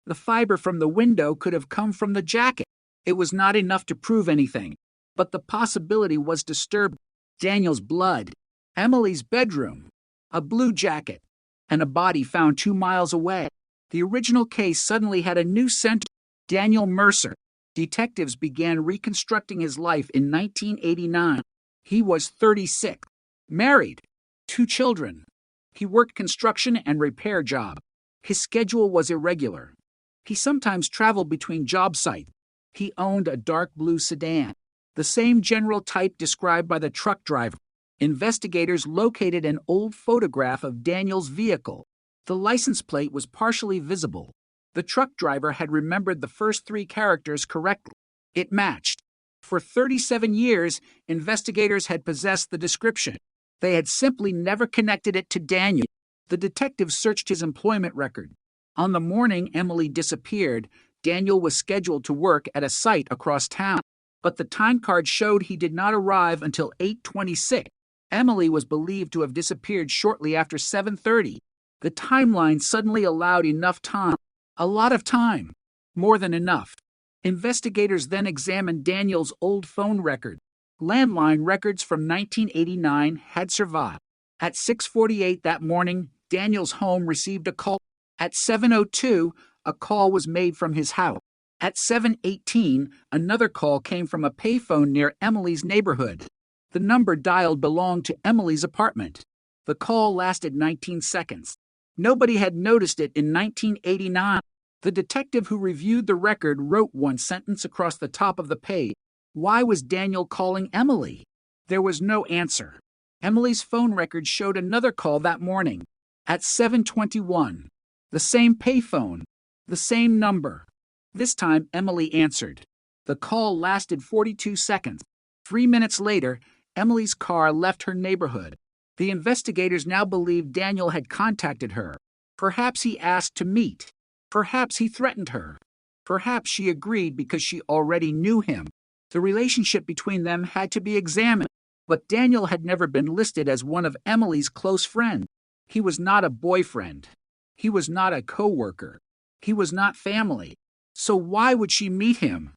The fiber from the window could have come from the jacket. It was not enough to prove anything, but the possibility was disturbing. Daniel's blood, Emily's bedroom, a blue jacket, and a body found 2 miles away. The original case suddenly had a new center. Daniel Mercer. Detectives began reconstructing his life in 1989. He was 36, married, 2 children. He worked construction and repair jobs. His schedule was irregular. He sometimes traveled between job sites. He owned a dark blue sedan, the same general type described by the truck driver. Investigators located an old photograph of Daniel's vehicle. The license plate was partially visible. The truck driver had remembered the first 3 characters correctly. It matched. For 37 years, investigators had possessed the description. They had simply never connected it to Daniel. The detectives searched his employment record. On the morning Emily disappeared, Daniel was scheduled to work at a site across town. but the time card showed he did not arrive until 8:26. Emily was believed to have disappeared shortly after 7:30. The timeline suddenly allowed enough time. A lot of time. More than enough. Investigators then examined Daniel's old phone record. Landline records from 1989 had survived. At 6:48 that morning, Daniel's home received a call. At 7:02, a call was made from his house. At 7:18, another call came from a payphone near Emily's neighborhood. The number dialed belonged to Emily's apartment. The call lasted 19 seconds. Nobody had noticed it in 1989. The detective who reviewed the record wrote one sentence across the top of the page. Why was Daniel calling Emily? There was no answer. Emily's phone record showed another call that morning. At 7:21. The same payphone. The same number. This time, Emily answered. The call lasted 42 seconds. 3 minutes later, Emily's car left her neighborhood. The investigators now believed Daniel had contacted her. Perhaps he asked to meet. Perhaps he threatened her. Perhaps she agreed because she already knew him. The relationship between them had to be examined. But Daniel had never been listed as one of Emily's close friends. He was not a boyfriend. He was not a co-worker. He was not family. So why would she meet him?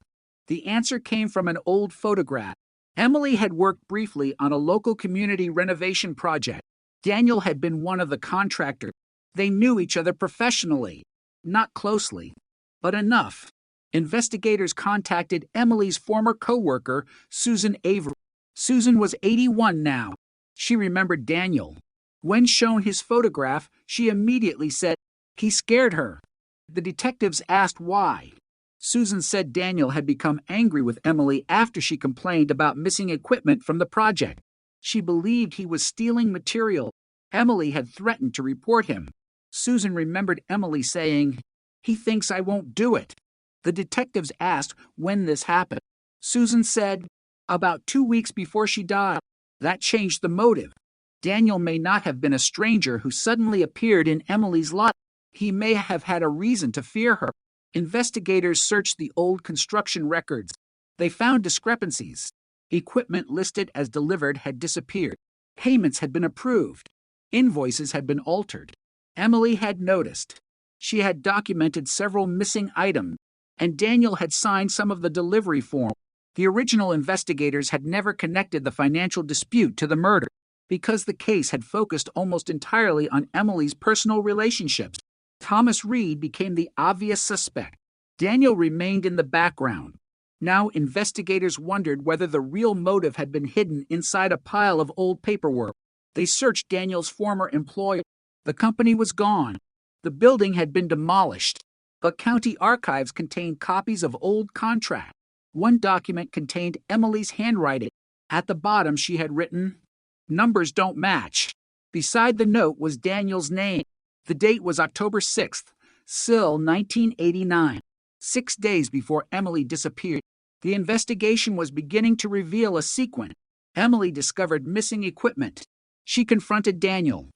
The answer came from an old photograph. Emily had worked briefly on a local community renovation project. Daniel had been one of the contractors. They knew each other professionally. Not closely, but enough. Investigators contacted Emily's former co-worker, Susan Avery. Susan was 81 now. She remembered Daniel. When shown his photograph, she immediately said, "He scared her." The detectives asked why. Susan said Daniel had become angry with Emily after she complained about missing equipment from the project. She believed he was stealing material. Emily had threatened to report him. Susan remembered Emily saying, "He thinks I won't do it." The detectives asked when this happened. Susan said, "About 2 weeks before she died." That changed the motive. Daniel may not have been a stranger who suddenly appeared in Emily's lot. He may have had a reason to fear her. Investigators searched the old construction records. They found discrepancies. Equipment listed as delivered had disappeared. Payments had been approved. Invoices had been altered. Emily had noticed. She had documented several missing items, and Daniel had signed some of the delivery form. The original investigators had never connected the financial dispute to the murder, because the case had focused almost entirely on Emily's personal relationships. Thomas Reed became the obvious suspect. Daniel remained in the background. Now investigators wondered whether the real motive had been hidden inside a pile of old paperwork. They searched Daniel's former employer. The company was gone. The building had been demolished, but county archives contained copies of old contracts. One document contained Emily's handwriting. At the bottom she had written, "Numbers don't match." Beside the note was Daniel's name. The date was October 6th, Sill 1989, 6 days before Emily disappeared. The investigation was beginning to reveal a sequence. Emily discovered missing equipment. She confronted Daniel.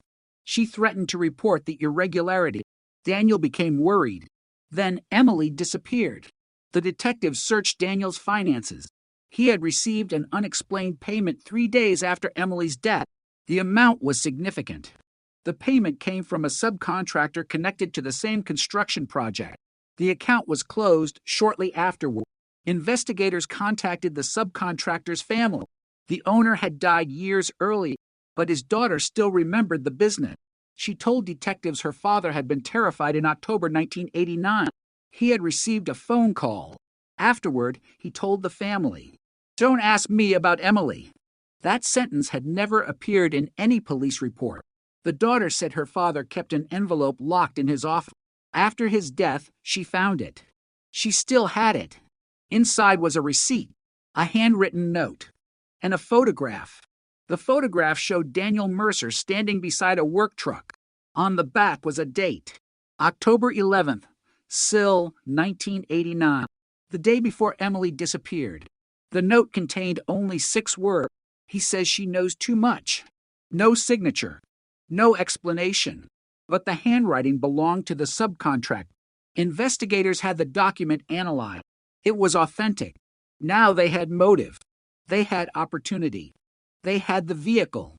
She threatened to report the irregularity. Daniel became worried. Then Emily disappeared. The detectives searched Daniel's finances. He had received an unexplained payment 3 days after Emily's death. The amount was significant. The payment came from a subcontractor connected to the same construction project. The account was closed shortly afterward. Investigators contacted the subcontractor's family. The owner had died years earlier, but his daughter still remembered the business. She told detectives her father had been terrified in October 1989. He had received a phone call. Afterward, he told the family, "Don't ask me about Emily." That sentence had never appeared in any police report. The daughter said her father kept an envelope locked in his office. After his death, she found it. She still had it. Inside was a receipt, a handwritten note, and a photograph. The photograph showed Daniel Mercer standing beside a work truck. On the back was a date, October 11th, Sill 1989, the day before Emily disappeared. The note contained only 6 words. He says she knows too much. No signature. No explanation. But the handwriting belonged to the subcontract. Investigators had the document analyzed. It was authentic. Now they had motive. They had opportunity. They had the vehicle.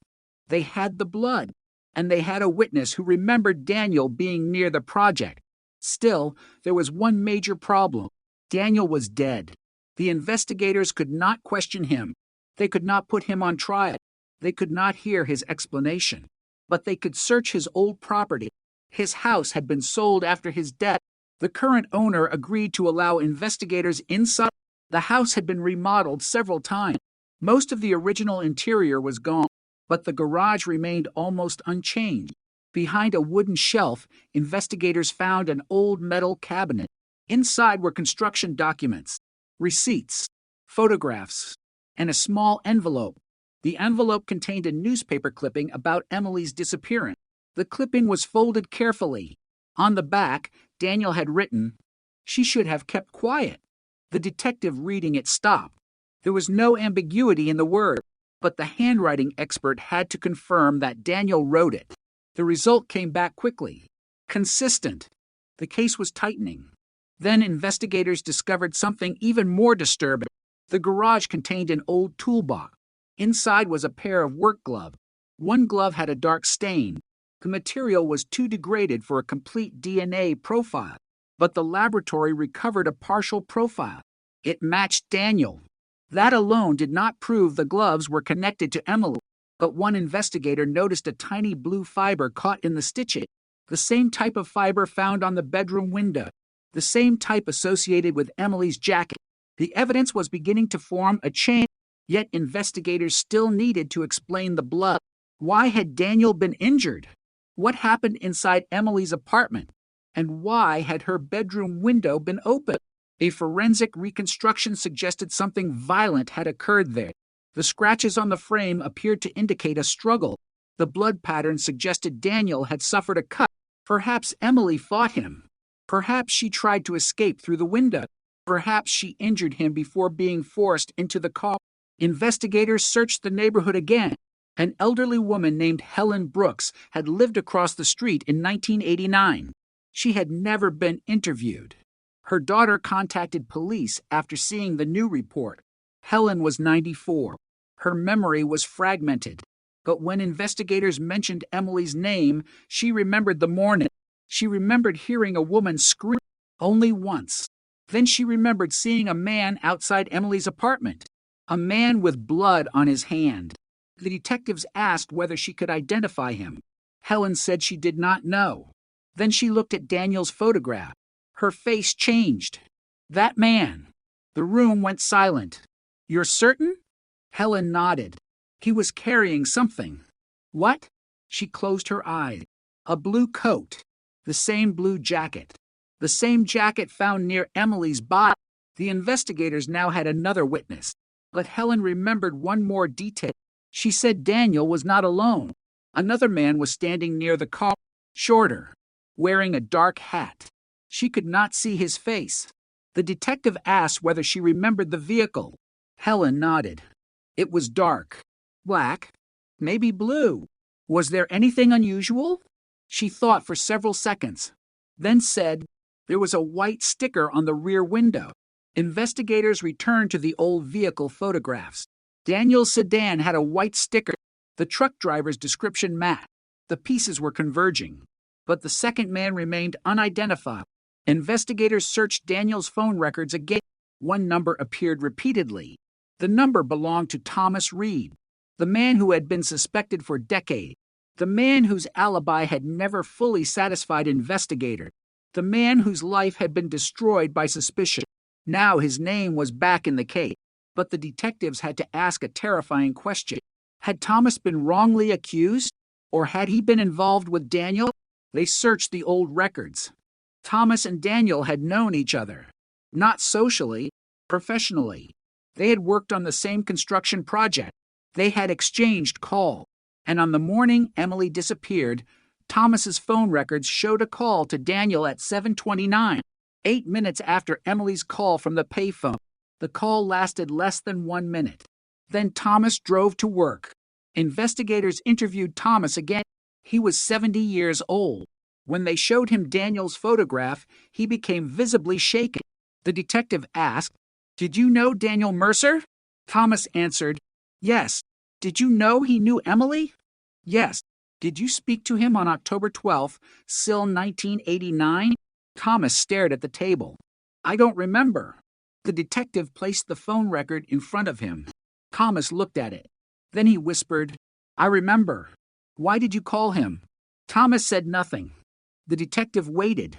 They had the blood. And they had a witness who remembered Daniel being near the project. Still, there was one major problem. Daniel was dead. The investigators could not question him. They could not put him on trial. They could not hear his explanation. But they could search his old property. His house had been sold after his death. The current owner agreed to allow investigators inside. The house had been remodeled several times. Most of the original interior was gone, but the garage remained almost unchanged. Behind a wooden shelf, investigators found an old metal cabinet. Inside were construction documents, receipts, photographs, and a small envelope. The envelope contained a newspaper clipping about Emily's disappearance. The clipping was folded carefully. On the back, Daniel had written, "She should have kept quiet." The detective reading it stopped. There was no ambiguity in the word, but the handwriting expert had to confirm that Daniel wrote it. The result came back quickly. Consistent. The case was tightening. Then investigators discovered something even more disturbing. The garage contained an old toolbox. Inside was a pair of work gloves. One glove had a dark stain. The material was too degraded for a complete DNA profile, but the laboratory recovered a partial profile. It matched Daniel. That alone did not prove the gloves were connected to Emily, but one investigator noticed a tiny blue fiber caught in the stitching, the same type of fiber found on the bedroom window, the same type associated with Emily's jacket. The evidence was beginning to form a chain, yet investigators still needed to explain the blood. Why had Daniel been injured? What happened inside Emily's apartment? And why had her bedroom window been open? A forensic reconstruction suggested something violent had occurred there. The scratches on the frame appeared to indicate a struggle. The blood pattern suggested Daniel had suffered a cut. Perhaps Emily fought him. Perhaps she tried to escape through the window. Perhaps she injured him before being forced into the car. Investigators searched the neighborhood again. An elderly woman named Helen Brooks had lived across the street in 1989. She had never been interviewed. Her daughter contacted police after seeing the new report. Helen was 94. Her memory was fragmented. But when investigators mentioned Emily's name, she remembered the morning. She remembered hearing a woman scream only once. Then she remembered seeing a man outside Emily's apartment. A man with blood on his hand. The detectives asked whether she could identify him. Helen said she did not know. Then she looked at Daniel's photograph. Her face changed. That man. The room went silent. "You're certain?" Helen nodded. "He was carrying something." "What?" She closed her eyes. "A blue coat. The same blue jacket. The same jacket found near Emily's body." The investigators now had another witness. But Helen remembered one more detail. She said Daniel was not alone. Another man was standing near the car, shorter, wearing a dark hat. She could not see his face. The detective asked whether she remembered the vehicle. Helen nodded. It was dark. Black. Maybe blue. Was there anything unusual? She thought for several seconds, then said, "There was a white sticker on the rear window." Investigators returned to the old vehicle photographs. Daniel's sedan had a white sticker. The truck driver's description matched. The pieces were converging. But the second man remained unidentified. Investigators searched Daniel's phone records again. One number appeared repeatedly. The number belonged to Thomas Reed, the man who had been suspected for decades, the man whose alibi had never fully satisfied investigators, the man whose life had been destroyed by suspicion. Now his name was back in the case. But the detectives had to ask a terrifying question. Had Thomas been wrongly accused? Or had he been involved with Daniel? They searched the old records. Thomas and Daniel had known each other. Not socially, professionally. They had worked on the same construction project. They had exchanged calls. And on the morning Emily disappeared, Thomas's phone records showed a call to Daniel at 7:29, 8 minutes after Emily's call from the payphone. The call lasted less than 1 minute. Then Thomas drove to work. Investigators interviewed Thomas again. He was 70 years old. When they showed him Daniel's photograph, he became visibly shaken. The detective asked, Did you know Daniel Mercer? Thomas answered, yes. Did you know he knew Emily? Yes. Did you speak to him on October 12th, Sill 1989? Thomas stared at the table. I don't remember. The detective placed the phone record in front of him. Thomas looked at it. Then he whispered, I remember. Why did you call him? Thomas said nothing. The detective waited.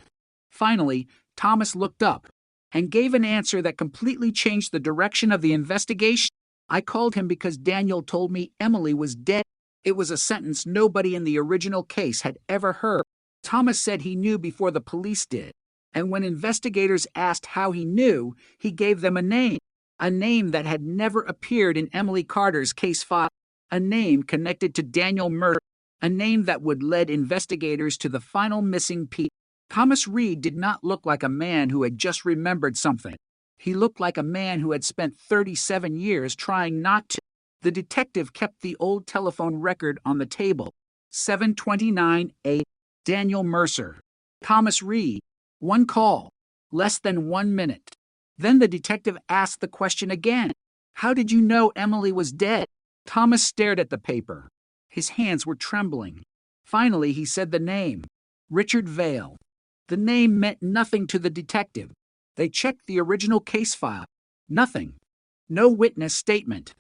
Finally, Thomas looked up and gave an answer that completely changed the direction of the investigation. I called him because Daniel told me Emily was dead. It was a sentence nobody in the original case had ever heard. Thomas said he knew before the police did, and when investigators asked how he knew, he gave them a name that had never appeared in Emily Carter's case file, a name connected to Daniel Mercer, a name that would lead investigators to the final missing piece. Thomas Reed did not look like a man who had just remembered something. He looked like a man who had spent 37 years trying not to. The detective kept the old telephone record on the table. 7:29 Daniel Mercer. Thomas Reed. One call. Less than 1 minute. Then the detective asked the question again. How did you know Emily was dead? Thomas stared at the paper. His hands were trembling. Finally, he said the name. Richard Vale. The name meant nothing to the detective. They checked the original case file. Nothing. No witness statement.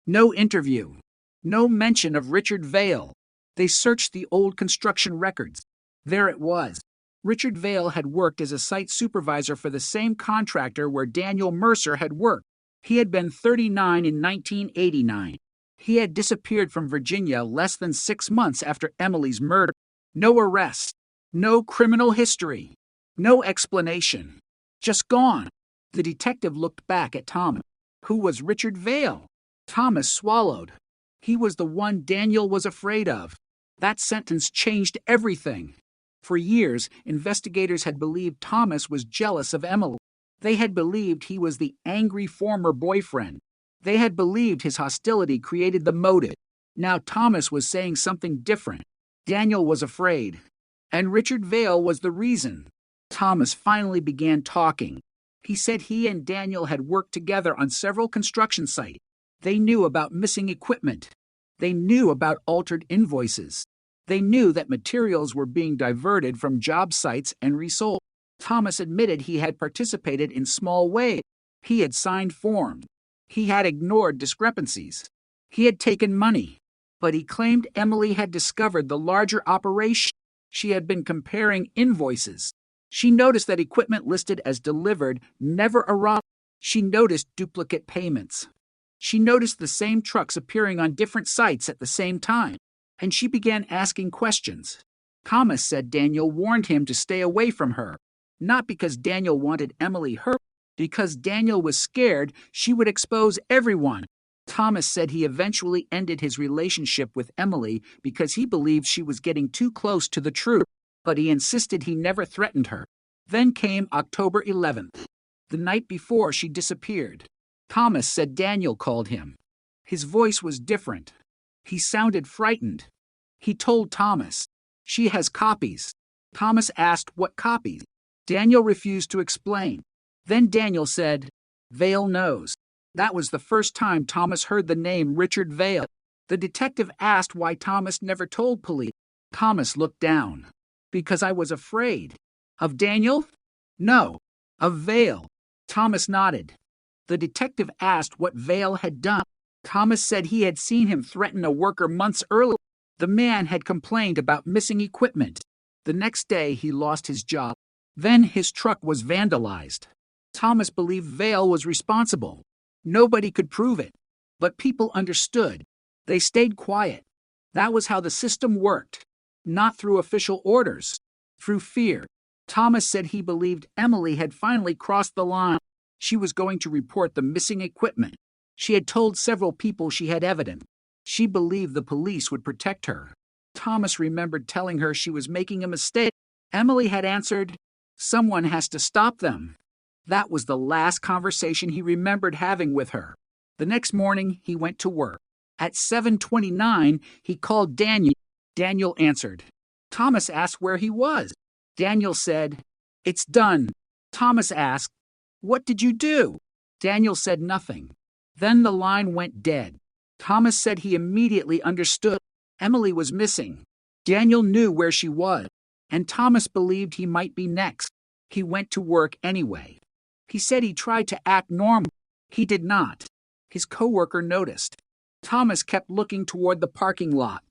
No interview. No mention of Richard Vale. They searched the old construction records. There it was. Richard Vale had worked as a site supervisor for the same contractor where Daniel Mercer had worked. He had been 39 in 1989. He had disappeared from Virginia less than 6 months after Emily's murder. No arrest. No criminal history. No explanation. Just gone. The detective looked back at Thomas. Who was Richard Vale? Thomas swallowed. He was the one Daniel was afraid of. That sentence changed everything. For years, investigators had believed Thomas was jealous of Emily. They had believed he was the angry former boyfriend. They had believed his hostility created the motive. Now Thomas was saying something different. Daniel was afraid. And Richard Vale was the reason. Thomas finally began talking. He said he and Daniel had worked together on several construction sites. They knew about missing equipment. They knew about altered invoices. They knew that materials were being diverted from job sites and resold. Thomas admitted he had participated in small ways. He had signed forms. He had ignored discrepancies. He had taken money. But he claimed Emily had discovered the larger operation. She had been comparing invoices. She noticed that equipment listed as delivered never arrived. She noticed duplicate payments. She noticed the same trucks appearing on different sites at the same time, and she began asking questions. Thomas said Daniel warned him to stay away from her, not because Daniel wanted Emily hurt, because Daniel was scared she would expose everyone. Thomas said he eventually ended his relationship with Emily because he believed she was getting too close to the truth, but he insisted he never threatened her. Then came October 11th, the night before she disappeared. Thomas said Daniel called him. His voice was different. He sounded frightened. He told Thomas, "She has copies." Thomas asked what copies. Daniel refused to explain. Then Daniel said, "Vale knows." That was the first time Thomas heard the name Richard Vale. The detective asked why Thomas never told police. Thomas looked down. Because I was afraid. Of Daniel? No. Of Vale. Thomas nodded. The detective asked what Vale had done. Thomas said he had seen him threaten a worker months earlier. The man had complained about missing equipment. The next day he lost his job. Then his truck was vandalized. Thomas believed Vale was responsible. Nobody could prove it. But people understood. They stayed quiet. That was how the system worked. Not through official orders. Through fear. Thomas said he believed Emily had finally crossed the line. She was going to report the missing equipment. She had told several people she had evidence. She believed the police would protect her. Thomas remembered telling her she was making a mistake. Emily had answered, "Someone has to stop them." That was the last conversation he remembered having with her. The next morning, he went to work. At 7:29, he called Daniel. Daniel answered. Thomas asked where he was. Daniel said, "It's done." Thomas asked, "What did you do?" Daniel said nothing. Then the line went dead. Thomas said he immediately understood. Emily was missing. Daniel knew where she was, and Thomas believed he might be next. He went to work anyway. He said he tried to act normal. He did not. His coworker noticed. Thomas kept looking toward the parking lot.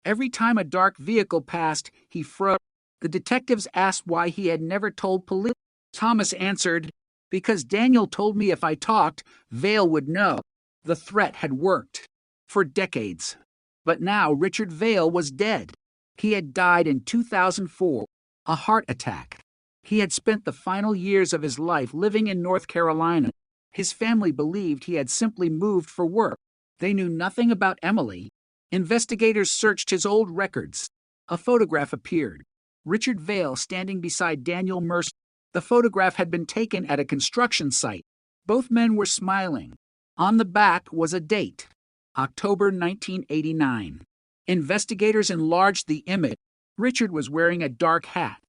Every time a dark vehicle passed, he froze. The detectives asked why he had never told police. Thomas answered, "Because Daniel told me if I talked, Vale would know." The threat had worked. For decades. But now Richard Vale was dead. He had died in 2004, a heart attack. He had spent the final years of his life living in North Carolina. His family believed he had simply moved for work. They knew nothing about Emily. Investigators searched his old records. A photograph appeared. Richard Vale standing beside Daniel Mercer. The photograph had been taken at a construction site. Both men were smiling. On the back was a date, October 1989. Investigators enlarged the image. Richard was wearing a dark hat,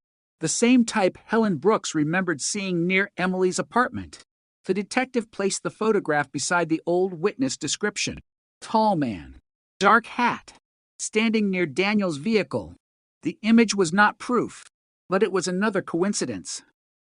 the same type Helen Brooks remembered seeing near Emily's apartment. The detective placed the photograph beside the old witness description. Tall man, dark hat, standing near Daniel's vehicle. The image was not proof, but it was another coincidence.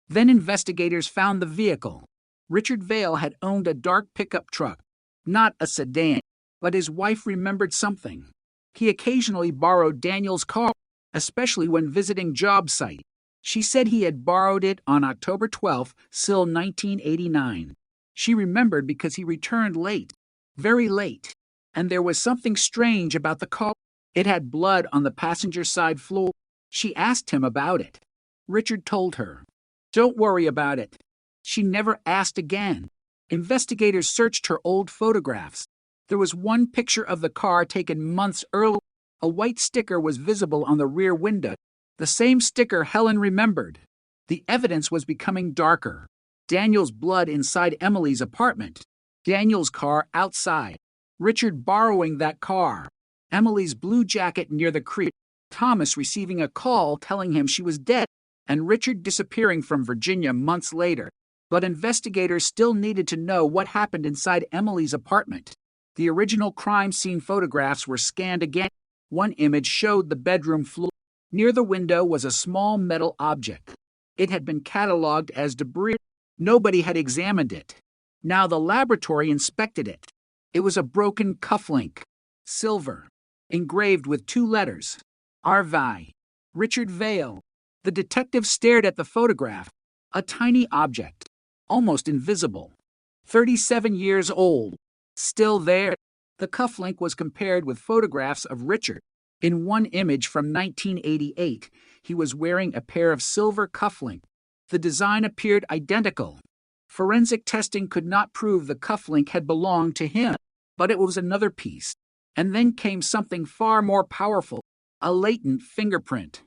Then investigators found the vehicle. Richard Vale had owned a dark pickup truck, not a sedan, but his wife remembered something. He occasionally borrowed Daniel's car, especially when visiting job sites. She said he had borrowed it on October 12, still 1989. She remembered because he returned late, very late, and there was something strange about the car. It had blood on the passenger side floor. She asked him about it. Richard told her, "Don't worry about it." She never asked again. Investigators searched her old photographs. There was one picture of the car taken months earlier. A white sticker was visible on the rear window, the same sticker Helen remembered. The evidence was becoming darker. Daniel's blood inside Emily's apartment. Daniel's car outside. Richard borrowing that car. Emily's blue jacket near the creek. Thomas receiving a call telling him she was dead, and Richard disappearing from Virginia months later. But investigators still needed to know what happened inside Emily's apartment. The original crime scene photographs were scanned again. One image showed the bedroom floor. Near the window was a small metal object. It had been cataloged as debris. Nobody had examined it. Now the laboratory inspected it. It was a broken cufflink, silver, engraved with 2 letters, RV, Richard Vale. The detective stared at the photograph, a tiny object, almost invisible. 37 years old, still there. The cufflink was compared with photographs of Richard. In one image from 1988, he was wearing a pair of silver cufflinks. The design appeared identical. Forensic testing could not prove the cufflink had belonged to him, but it was another piece. And then came something far more powerful, a latent fingerprint.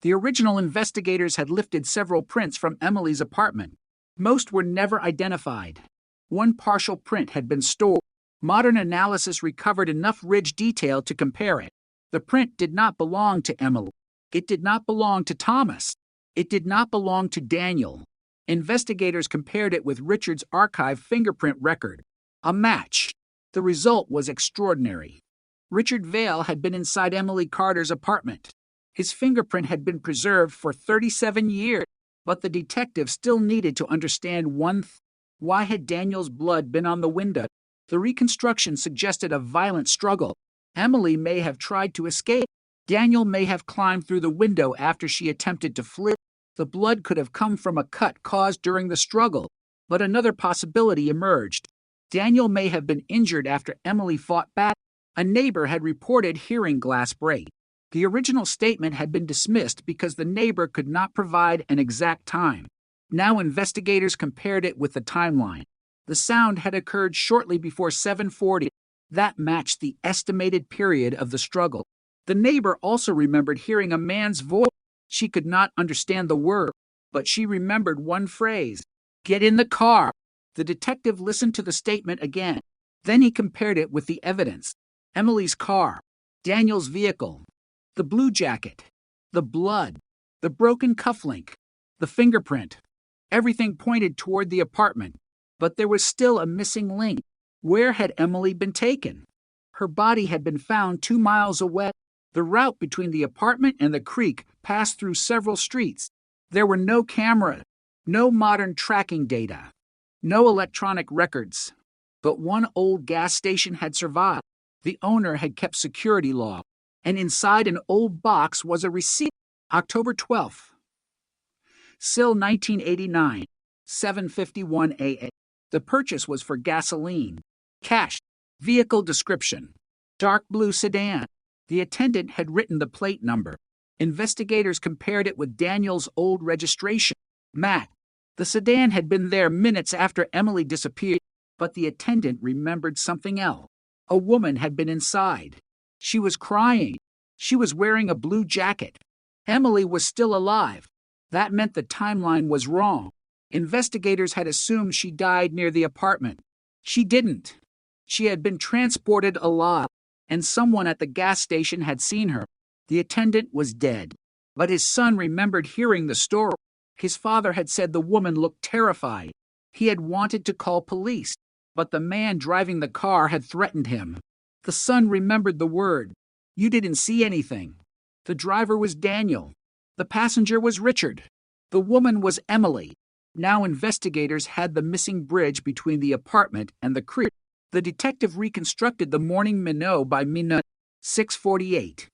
The original investigators had lifted several prints from Emily's apartment. Most were never identified. One partial print had been stored. Modern analysis recovered enough ridge detail to compare it. The print did not belong to Emily. It did not belong to Thomas. It did not belong to Daniel. Investigators compared it with Richard's archive fingerprint record. A match. The result was extraordinary. Richard Vale had been inside Emily Carter's apartment. His fingerprint had been preserved for 37 years, but the detective still needed to understand one thing. Why had Daniel's blood been on the window? The reconstruction suggested a violent struggle. Emily may have tried to escape. Daniel may have climbed through the window after she attempted to flee. The blood could have come from a cut caused during the struggle, but another possibility emerged. Daniel may have been injured after Emily fought back. A neighbor had reported hearing glass break. The original statement had been dismissed because the neighbor could not provide an exact time. Now investigators compared it with the timeline. The sound had occurred shortly before 7:40. That matched the estimated period of the struggle. The neighbor also remembered hearing a man's voice. She could not understand the word, but she remembered one phrase, "Get in the car." The detective listened to the statement again. Then he compared it with the evidence. Emily's car, Daniel's vehicle, the blue jacket, the blood, the broken cufflink, the fingerprint. Everything pointed toward the apartment. But there was still a missing link. Where had Emily been taken? Her body had been found 2 miles away. The route between the apartment and the creek passed through several streets. There were no cameras, no modern tracking data, no electronic records. But one old gas station had survived. The owner had kept security log, and inside an old box was a receipt. October 12th. Sill 1989, 7:51 a.m. The purchase was for gasoline. Cash. Vehicle description: dark blue sedan. The attendant had written the plate number. Investigators compared it with Daniel's old registration. Matt. The sedan had been there minutes after Emily disappeared, but the attendant remembered something else. A woman had been inside. She was crying. She was wearing a blue jacket. Emily was still alive. That meant the timeline was wrong. Investigators had assumed she died near the apartment. She didn't. She had been transported alive, and someone at the gas station had seen her. The attendant was dead. But his son remembered hearing the story. His father had said the woman looked terrified. He had wanted to call police, but the man driving the car had threatened him. The son remembered the word. You didn't see anything. The driver was Daniel. The passenger was Richard. The woman was Emily. Now investigators had the missing bridge between the apartment and the creek. The detective reconstructed the morning minnow by minute 6:48.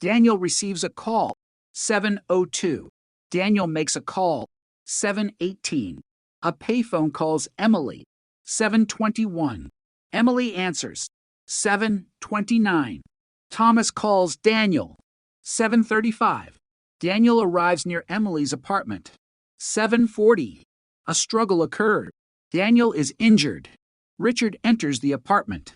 Daniel receives a call, 7:02. Daniel makes a call, 7:18. A payphone calls Emily, 7:21. Emily answers, 7:29. Thomas calls Daniel, 7:35. Daniel arrives near Emily's apartment, 7:40. A struggle occurred. Daniel is injured. Richard enters the apartment.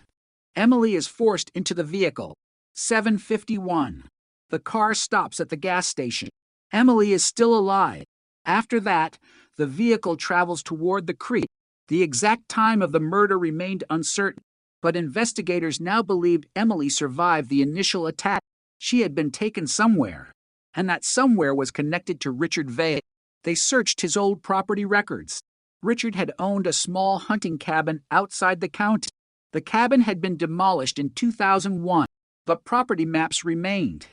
Emily is forced into the vehicle, 7:51. The car stops at the gas station. Emily is still alive. After that, the vehicle travels toward the creek. The exact time of the murder remained uncertain, but investigators now believed Emily survived the initial attack. She had been taken somewhere, and that somewhere was connected to Richard Vale. They searched his old property records. Richard had owned a small hunting cabin outside the county. The cabin had been demolished in 2001, but property maps remained.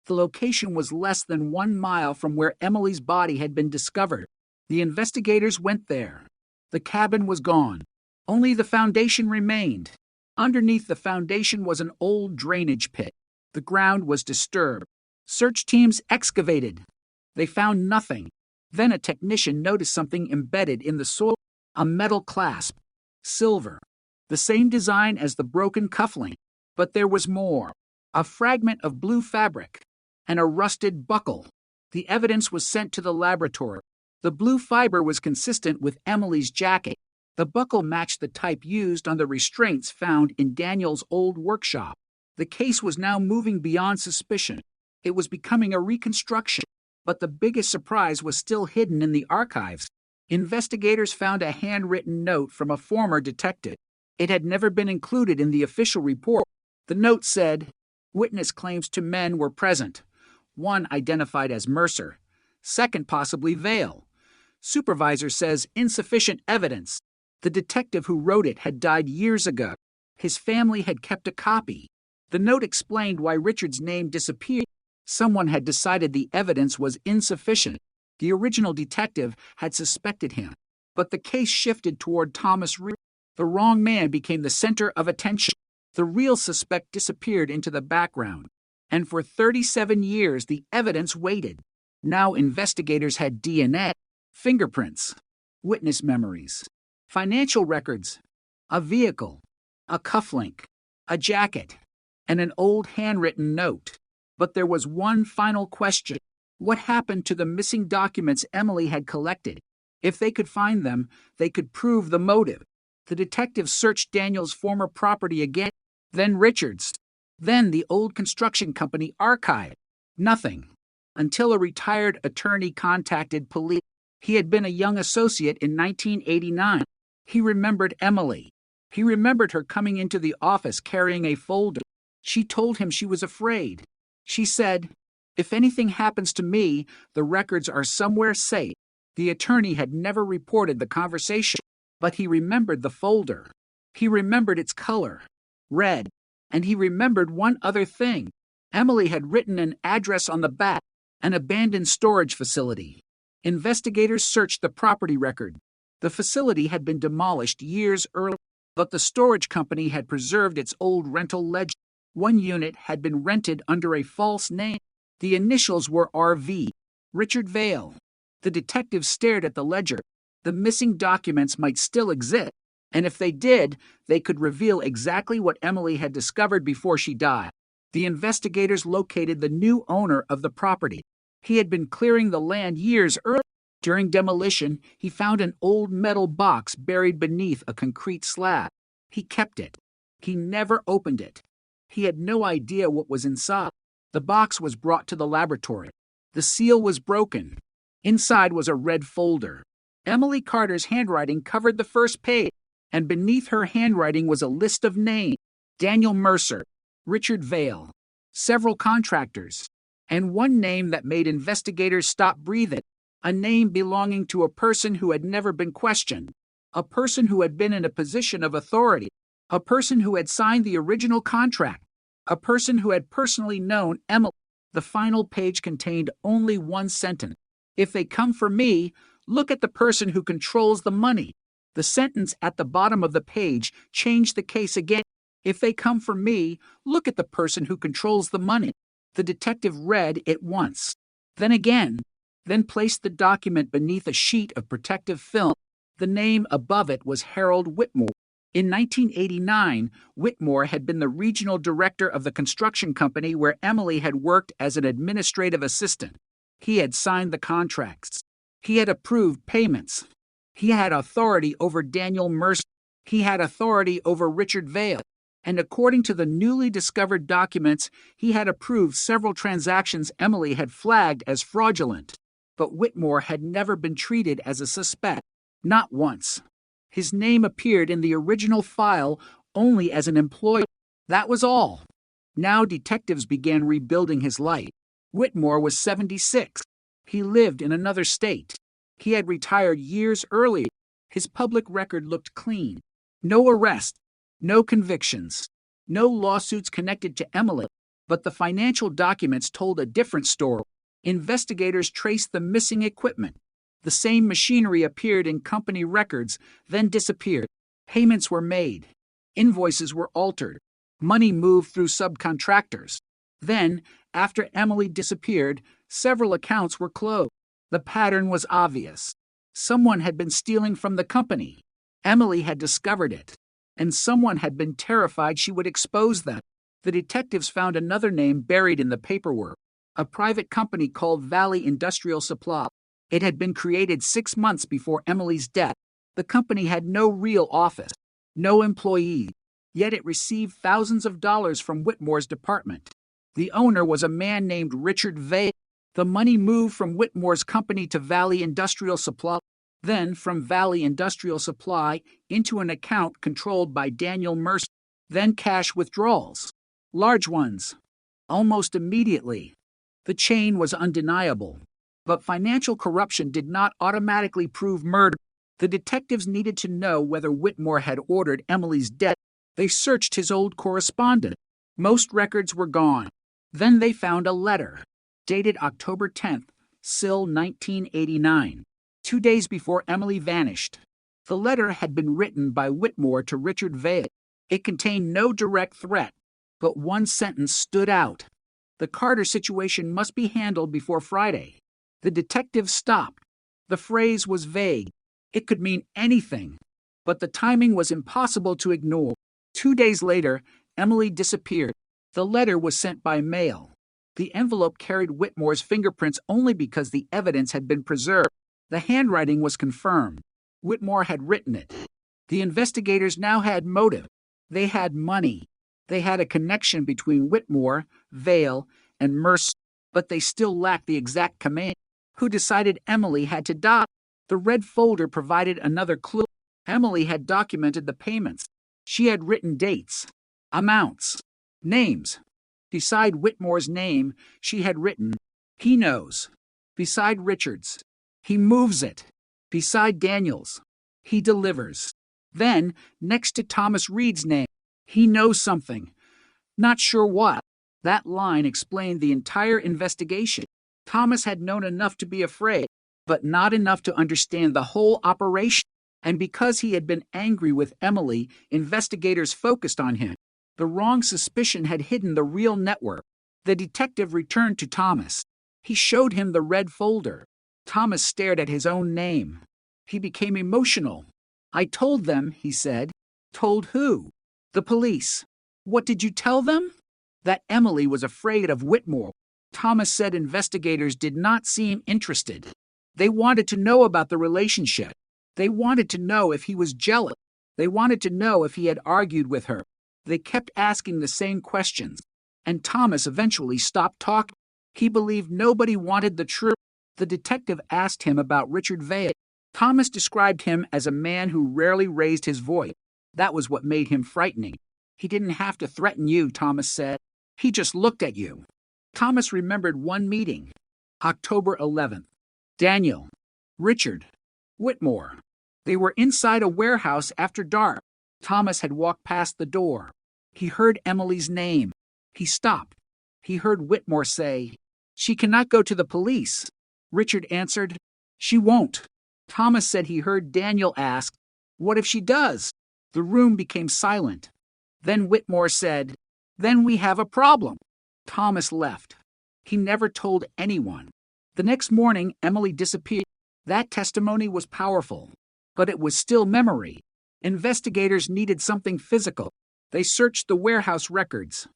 The location was less than 1 mile from where Emily's body had been discovered. The investigators went there. The cabin was gone. Only the foundation remained. Underneath the foundation was an old drainage pit. The ground was disturbed. Search teams excavated. They found nothing. Then a technician noticed something embedded in the soil, a metal clasp, silver, the same design as the broken cufflink. But there was more, a fragment of blue fabric, and a rusted buckle. The evidence was sent to the laboratory. The blue fiber was consistent with Emily's jacket. The buckle matched the type used on the restraints found in Daniel's old workshop. The case was now moving beyond suspicion. It was becoming a reconstruction. But the biggest surprise was still hidden in the archives. Investigators found a handwritten note from a former detective. It had never been included in the official report. The note said, witness claims 2 men were present. One identified as Mercer, second possibly Vale. Supervisor says insufficient evidence. The detective who wrote it had died years ago. His family had kept a copy. The note explained why Richard's name disappeared. Someone had decided the evidence was insufficient. The original detective had suspected him, but the case shifted toward Thomas Reed. The wrong man became the center of attention. The real suspect disappeared into the background, and for 37 years the evidence waited. Now investigators had DNA, fingerprints, witness memories, financial records, a vehicle, a cufflink, a jacket, and an old handwritten note. But there was one final question. What happened to the missing documents Emily had collected? If they could find them, they could prove the motive. The detectives searched Daniel's former property again, then Richard's, then the old construction company archive. Nothing. Until a retired attorney contacted police. He had been a young associate in 1989. He remembered Emily. He remembered her coming into the office carrying a folder. She told him she was afraid. She said, if anything happens to me, the records are somewhere safe. The attorney had never reported the conversation, But he remembered the folder. He remembered its color, red, and he remembered one other thing. Emily had written an address on the back, an abandoned storage facility. Investigators searched the property record. The facility had been demolished years earlier, but the storage company had preserved its old rental ledger. One unit had been rented under a false name. The initials were RV, Richard Vale. The detectives stared at the ledger. The missing documents might still exist, and if they did, they could reveal exactly what Emily had discovered before she died. The investigators located the new owner of the property. He had been clearing the land years earlier. During demolition, he found an old metal box buried beneath a concrete slab. He kept it. He never opened it. He had no idea what was inside. The box was brought to the laboratory. The seal was broken. Inside was a red folder. Emily Carter's handwriting covered the first page, and beneath her handwriting was a list of names: Daniel Mercer, Richard Vale, several contractors, and one name that made investigators stop breathing, a name belonging to a person who had never been questioned, a person who had been in a position of authority, a person who had signed the original contract, a person who had personally known Emily. The final page contained only one sentence: "If they come for me, look at the person who controls the money." The sentence at the bottom of the page changed the case again. "If they come for me, look at the person who controls the money." The detective read it once, then again, then placed the document beneath a sheet of protective film. The name above it was Harold Whitmore. In 1989, Whitmore had been the regional director of the construction company where Emily had worked as an administrative assistant. He had signed the contracts. He had approved payments. He had authority over Daniel Mercer. He had authority over Richard Vale. And according to the newly discovered documents, he had approved several transactions Emily had flagged as fraudulent. But Whitmore had never been treated as a suspect, not once. His name appeared in the original file only as an employee. That was all. Now detectives began rebuilding his life. Whitmore was 76. He lived in another state. He had retired years earlier. His public record looked clean. No arrest, no convictions, no lawsuits connected to Emily. But the financial documents told a different story. Investigators traced the missing equipment. The same machinery appeared in company records, then disappeared. Payments were made. Invoices were altered. Money moved through subcontractors. Then, after Emily disappeared, several accounts were closed. The pattern was obvious. Someone had been stealing from the company. Emily had discovered it. And someone had been terrified she would expose them. The detectives found another name buried in the paperwork: a private company called Valley Industrial Supply. It had been created 6 months before Emily's death. The company had no real office, no employees, yet it received thousands of dollars from Whitmore's department. The owner was a man named Richard Vale. The money moved from Whitmore's company to Valley Industrial Supply, then from Valley Industrial Supply into an account controlled by Daniel Mercer, then cash withdrawals, large ones, almost immediately. The chain was undeniable. But financial corruption did not automatically prove murder. The detectives needed to know whether Whitmore had ordered Emily's death. They searched his old correspondence. Most records were gone. Then they found a letter, dated October 10th, Sill 1989, 2 days before Emily vanished. The letter had been written by Whitmore to Richard Vale. It contained no direct threat, but one sentence stood out: "The Carter situation must be handled before Friday." The detective stopped. The phrase was vague. It could mean anything, but the timing was impossible to ignore. 2 days later, Emily disappeared. The letter was sent by mail. The envelope carried Whitmore's fingerprints only because the evidence had been preserved. The handwriting was confirmed. Whitmore had written it. The investigators now had motive. They had money. They had a connection between Whitmore, Vale, and Mercer, but they still lacked the exact command. Who decided Emily had to die? The red folder provided another clue. Emily had documented the payments. She had written dates, amounts, names. Beside Whitmore's name, she had written, "He knows." Beside Richard's, "He moves it." Beside Daniel's, He delivers. Then, next to Thomas Reed's name, he knows something. Not sure what. That line explained the entire investigation. Thomas had known enough to be afraid, but not enough to understand the whole operation. And because he had been angry with Emily, investigators focused on him. The wrong suspicion had hidden the real network. The detective returned to Thomas. He showed him the red folder. Thomas stared at his own name. He became emotional. I told them, he said. Told who? The police. What did you tell them? That Emily was afraid of Whitmore. Thomas said investigators did not seem interested. They wanted to know about the relationship. They wanted to know if he was jealous. They wanted to know if he had argued with her. They kept asking the same questions. And Thomas eventually stopped talking. He believed nobody wanted the truth. The detective asked him about Richard Vale. Thomas described him as a man who rarely raised his voice. That was what made him frightening. He didn't have to threaten you, Thomas said. He just looked at you. Thomas remembered one meeting. October 11th. Daniel, Richard, Whitmore. They were inside a warehouse after dark. Thomas had walked past the door. He heard Emily's name. He stopped. He heard Whitmore say, "She cannot go to the police." Richard answered, "She won't." Thomas said he heard Daniel ask, "What if she does?" The room became silent. Then Whitmore said, "Then we have a problem." Thomas left. He never told anyone. The next morning, Emily disappeared. That testimony was powerful, but it was still memory. Investigators needed something physical. They searched the warehouse records.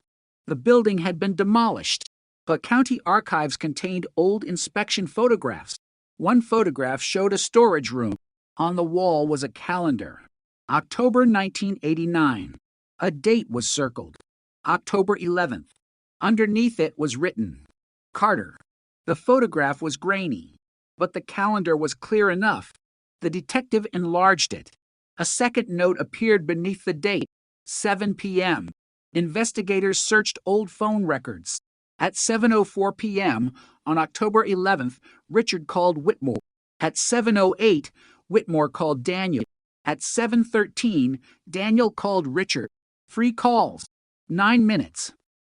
The building had been demolished, but county archives contained old inspection photographs. One photograph showed a storage room. On the wall was a calendar. October 1989. A date was circled. October 11th. Underneath it was written, Carter. The photograph was grainy, but the calendar was clear enough. The detective enlarged it. A second note appeared beneath the date, 7 p.m. Investigators searched old phone records. At 7:04 p.m. on October 11th, Richard called Whitmore. At 7:08, Whitmore called Daniel. At 7:13, Daniel called Richard. 3 calls. 9 minutes.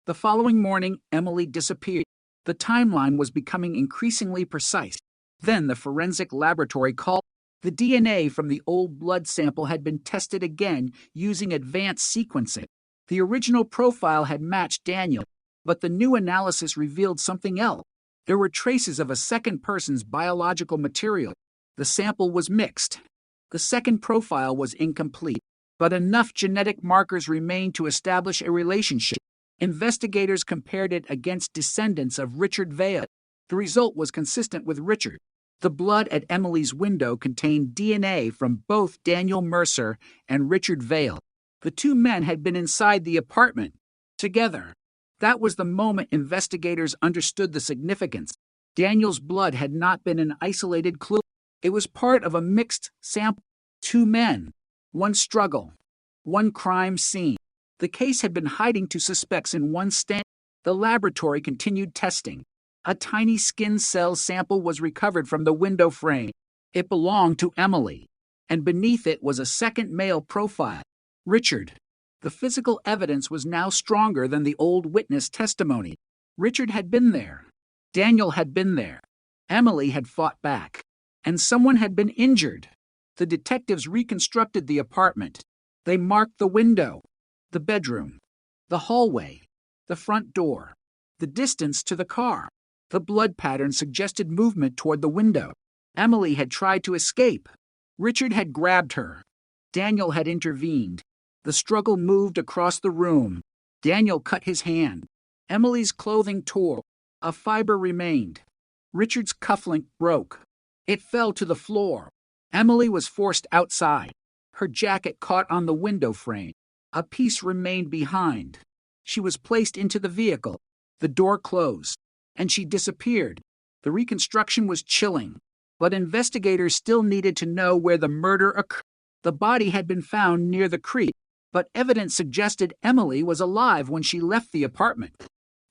The following morning, Emily disappeared. The timeline was becoming increasingly precise. Then the forensic laboratory called. The DNA from the old blood sample had been tested again using advanced sequencing. The original profile had matched Daniel, but the new analysis revealed something else. There were traces of a second person's biological material. The sample was mixed. The second profile was incomplete, but enough genetic markers remained to establish a relationship. Investigators compared it against descendants of Richard Vale. The result was consistent with Richard. The blood at Emily's window contained DNA from both Daniel Mercer and Richard Vale. The two men had been inside the apartment together. That was the moment investigators understood the significance. Daniel's blood had not been an isolated clue. It was part of a mixed sample. Two men, one struggle, one crime scene. The case had been hiding two suspects in one stand. The laboratory continued testing. A tiny skin cell sample was recovered from the window frame. It belonged to Emily, and beneath it was a second male profile, Richard. The physical evidence was now stronger than the old witness testimony. Richard had been there. Daniel had been there. Emily had fought back. And someone had been injured. The detectives reconstructed the apartment. They marked the window, the bedroom, the hallway, the front door, the distance to the car. The blood pattern suggested movement toward the window. Emily had tried to escape. Richard had grabbed her. Daniel had intervened. The struggle moved across the room. Daniel cut his hand. Emily's clothing tore. A fiber remained. Richard's cufflink broke. It fell to the floor. Emily was forced outside. Her jacket caught on the window frame. A piece remained behind. She was placed into the vehicle. The door closed, and she disappeared. The reconstruction was chilling, but investigators still needed to know where the murder occurred. The body had been found near the creek, but evidence suggested Emily was alive when she left the apartment.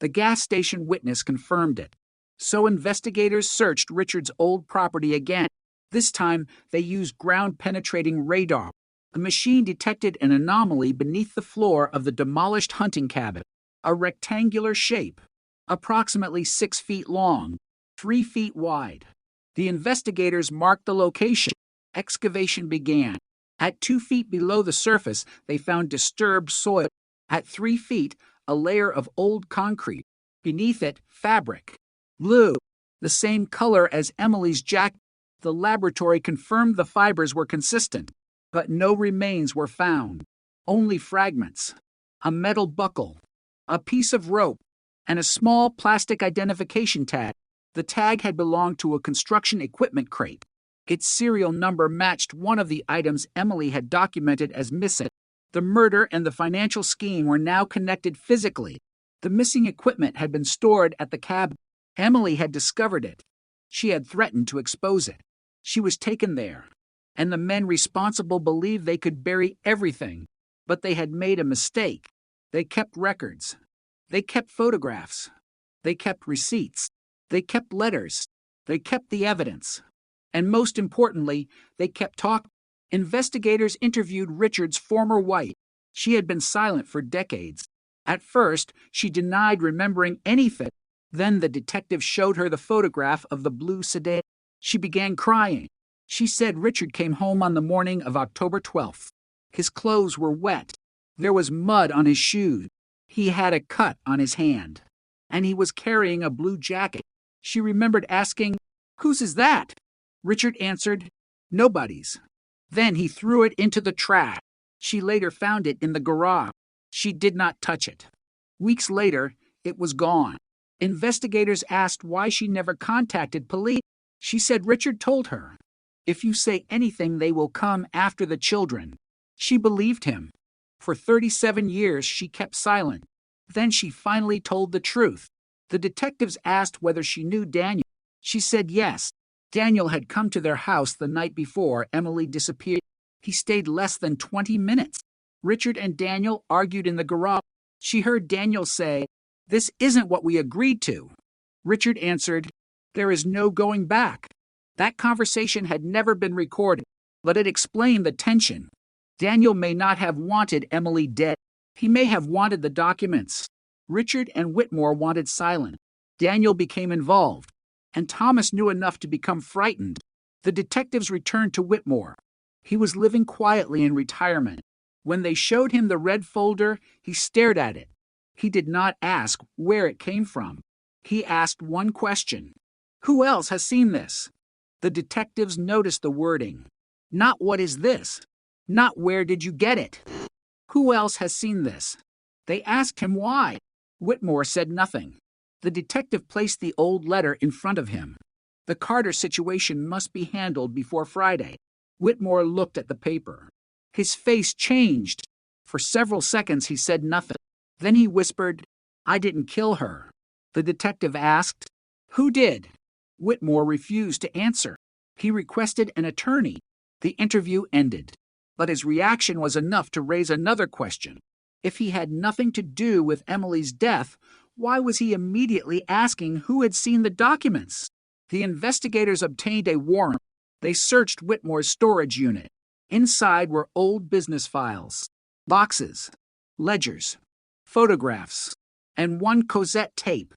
The gas station witness confirmed it. So investigators searched Richard's old property again. This time, they used ground-penetrating radar. The machine detected an anomaly beneath the floor of the demolished hunting cabin, a rectangular shape, approximately 6 feet long, 3 feet wide. The investigators marked the location. Excavation began. At 2 feet below the surface, they found disturbed soil. At 3 feet, a layer of old concrete. Beneath it, fabric. Blue, the same color as Emily's jacket. The laboratory confirmed the fibers were consistent, but no remains were found. Only fragments. A metal buckle, a piece of rope, and a small plastic identification tag. The tag had belonged to a construction equipment crate. Its serial number matched one of the items Emily had documented as missing. The murder and the financial scheme were now connected physically. The missing equipment had been stored at the cabin. Emily had discovered it. She had threatened to expose it. She was taken there, and the men responsible believed they could bury everything. But they had made a mistake. They kept records. They kept photographs. They kept receipts. They kept letters. They kept the evidence. And most importantly, they kept talking. Investigators interviewed Richard's former wife. She had been silent for decades. At first, she denied remembering anything. Then the detective showed her the photograph of the blue sedan. She began crying. She said Richard came home on the morning of October 12th. His clothes were wet. There was mud on his shoes. He had a cut on his hand. And he was carrying a blue jacket. She remembered asking, "Whose is that?" Richard answered, "Nobody's." Then he threw it into the trash. She later found it in the garage. She did not touch it. Weeks later, it was gone. Investigators asked why she never contacted police. She said Richard told her, "If you say anything, they will come after the children." She believed him. For 37 years, she kept silent. Then she finally told the truth. The detectives asked whether she knew Daniel. She said yes. Daniel had come to their house the night before Emily disappeared. He stayed less than 20 minutes. Richard and Daniel argued in the garage. She heard Daniel say, "This isn't what we agreed to." Richard answered, "There is no going back." That conversation had never been recorded, but it explained the tension. Daniel may not have wanted Emily dead. He may have wanted the documents. Richard and Whitmore wanted silence. Daniel became involved, and Thomas knew enough to become frightened. The detectives returned to Whitmore. He was living quietly in retirement. When they showed him the red folder, he stared at it. He did not ask where it came from. He asked one question: "Who else has seen this?" The detectives noticed the wording. Not "what is this?" Not "where did you get it?" Who else has seen this? They asked him why. Whitmore said nothing. The detective placed the old letter in front of him. The Carter situation must be handled before Friday. Whitmore looked at the paper. His face changed. For several seconds he said nothing. Then he whispered, "I didn't kill her." The detective asked, "Who did?" Whitmore refused to answer. He requested an attorney. The interview ended. But his reaction was enough to raise another question. If he had nothing to do with Emily's death, why was he immediately asking who had seen the documents? The investigators obtained a warrant. They searched Whitmore's storage unit. Inside were old business files, boxes, ledgers, photographs, and one cassette tape.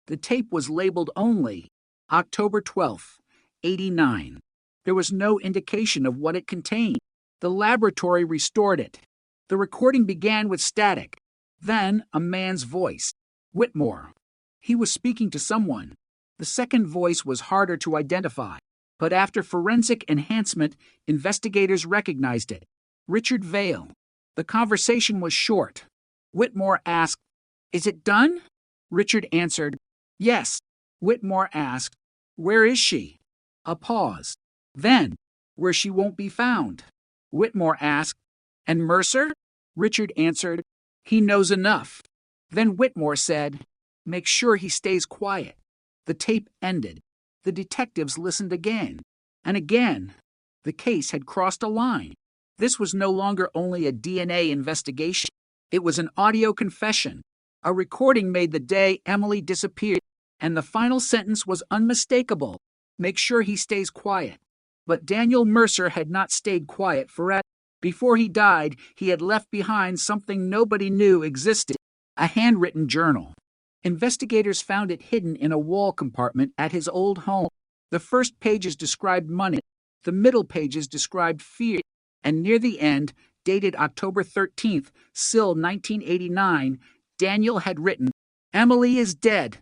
The tape was labeled only October 12th, '89. There was no indication of what it contained. The laboratory restored it. The recording began with static. Then a man's voice. Whitmore. He was speaking to someone. The second voice was harder to identify, but after forensic enhancement, investigators recognized it. Richard Vale. The conversation was short. Whitmore asked, "Is it done?" Richard answered, "Yes." Whitmore asked, "Where is she?" A pause. Then, "Where she won't be found." Whitmore asked, "And Mercer?" Richard answered, "He knows enough." Then Whitmore said, "Make sure he stays quiet." The tape ended. The detectives listened again, and again. The case had crossed a line. This was no longer only a DNA investigation. It was an audio confession, a recording made the day Emily disappeared, and the final sentence was unmistakable: "Make sure he stays quiet." But Daniel Mercer had not stayed quiet forever. Before he died, he had left behind something nobody knew existed, a handwritten journal. Investigators found it hidden in a wall compartment at his old home. The first pages described money, the middle pages described fear, and near the end, dated October 13th, still 1989, Daniel had written, "Emily is dead.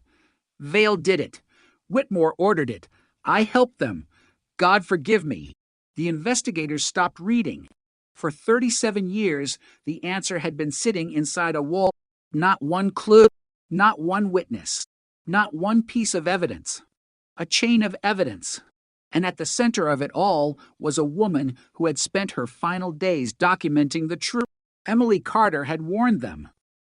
Vale did it. Whitmore ordered it. I helped them. God forgive me." The investigators stopped reading. For 37 years, the answer had been sitting inside a wall. Not one clue, not one witness, not one piece of evidence. A chain of evidence. And at the center of it all was a woman who had spent her final days documenting the truth. Emily Carter had warned them.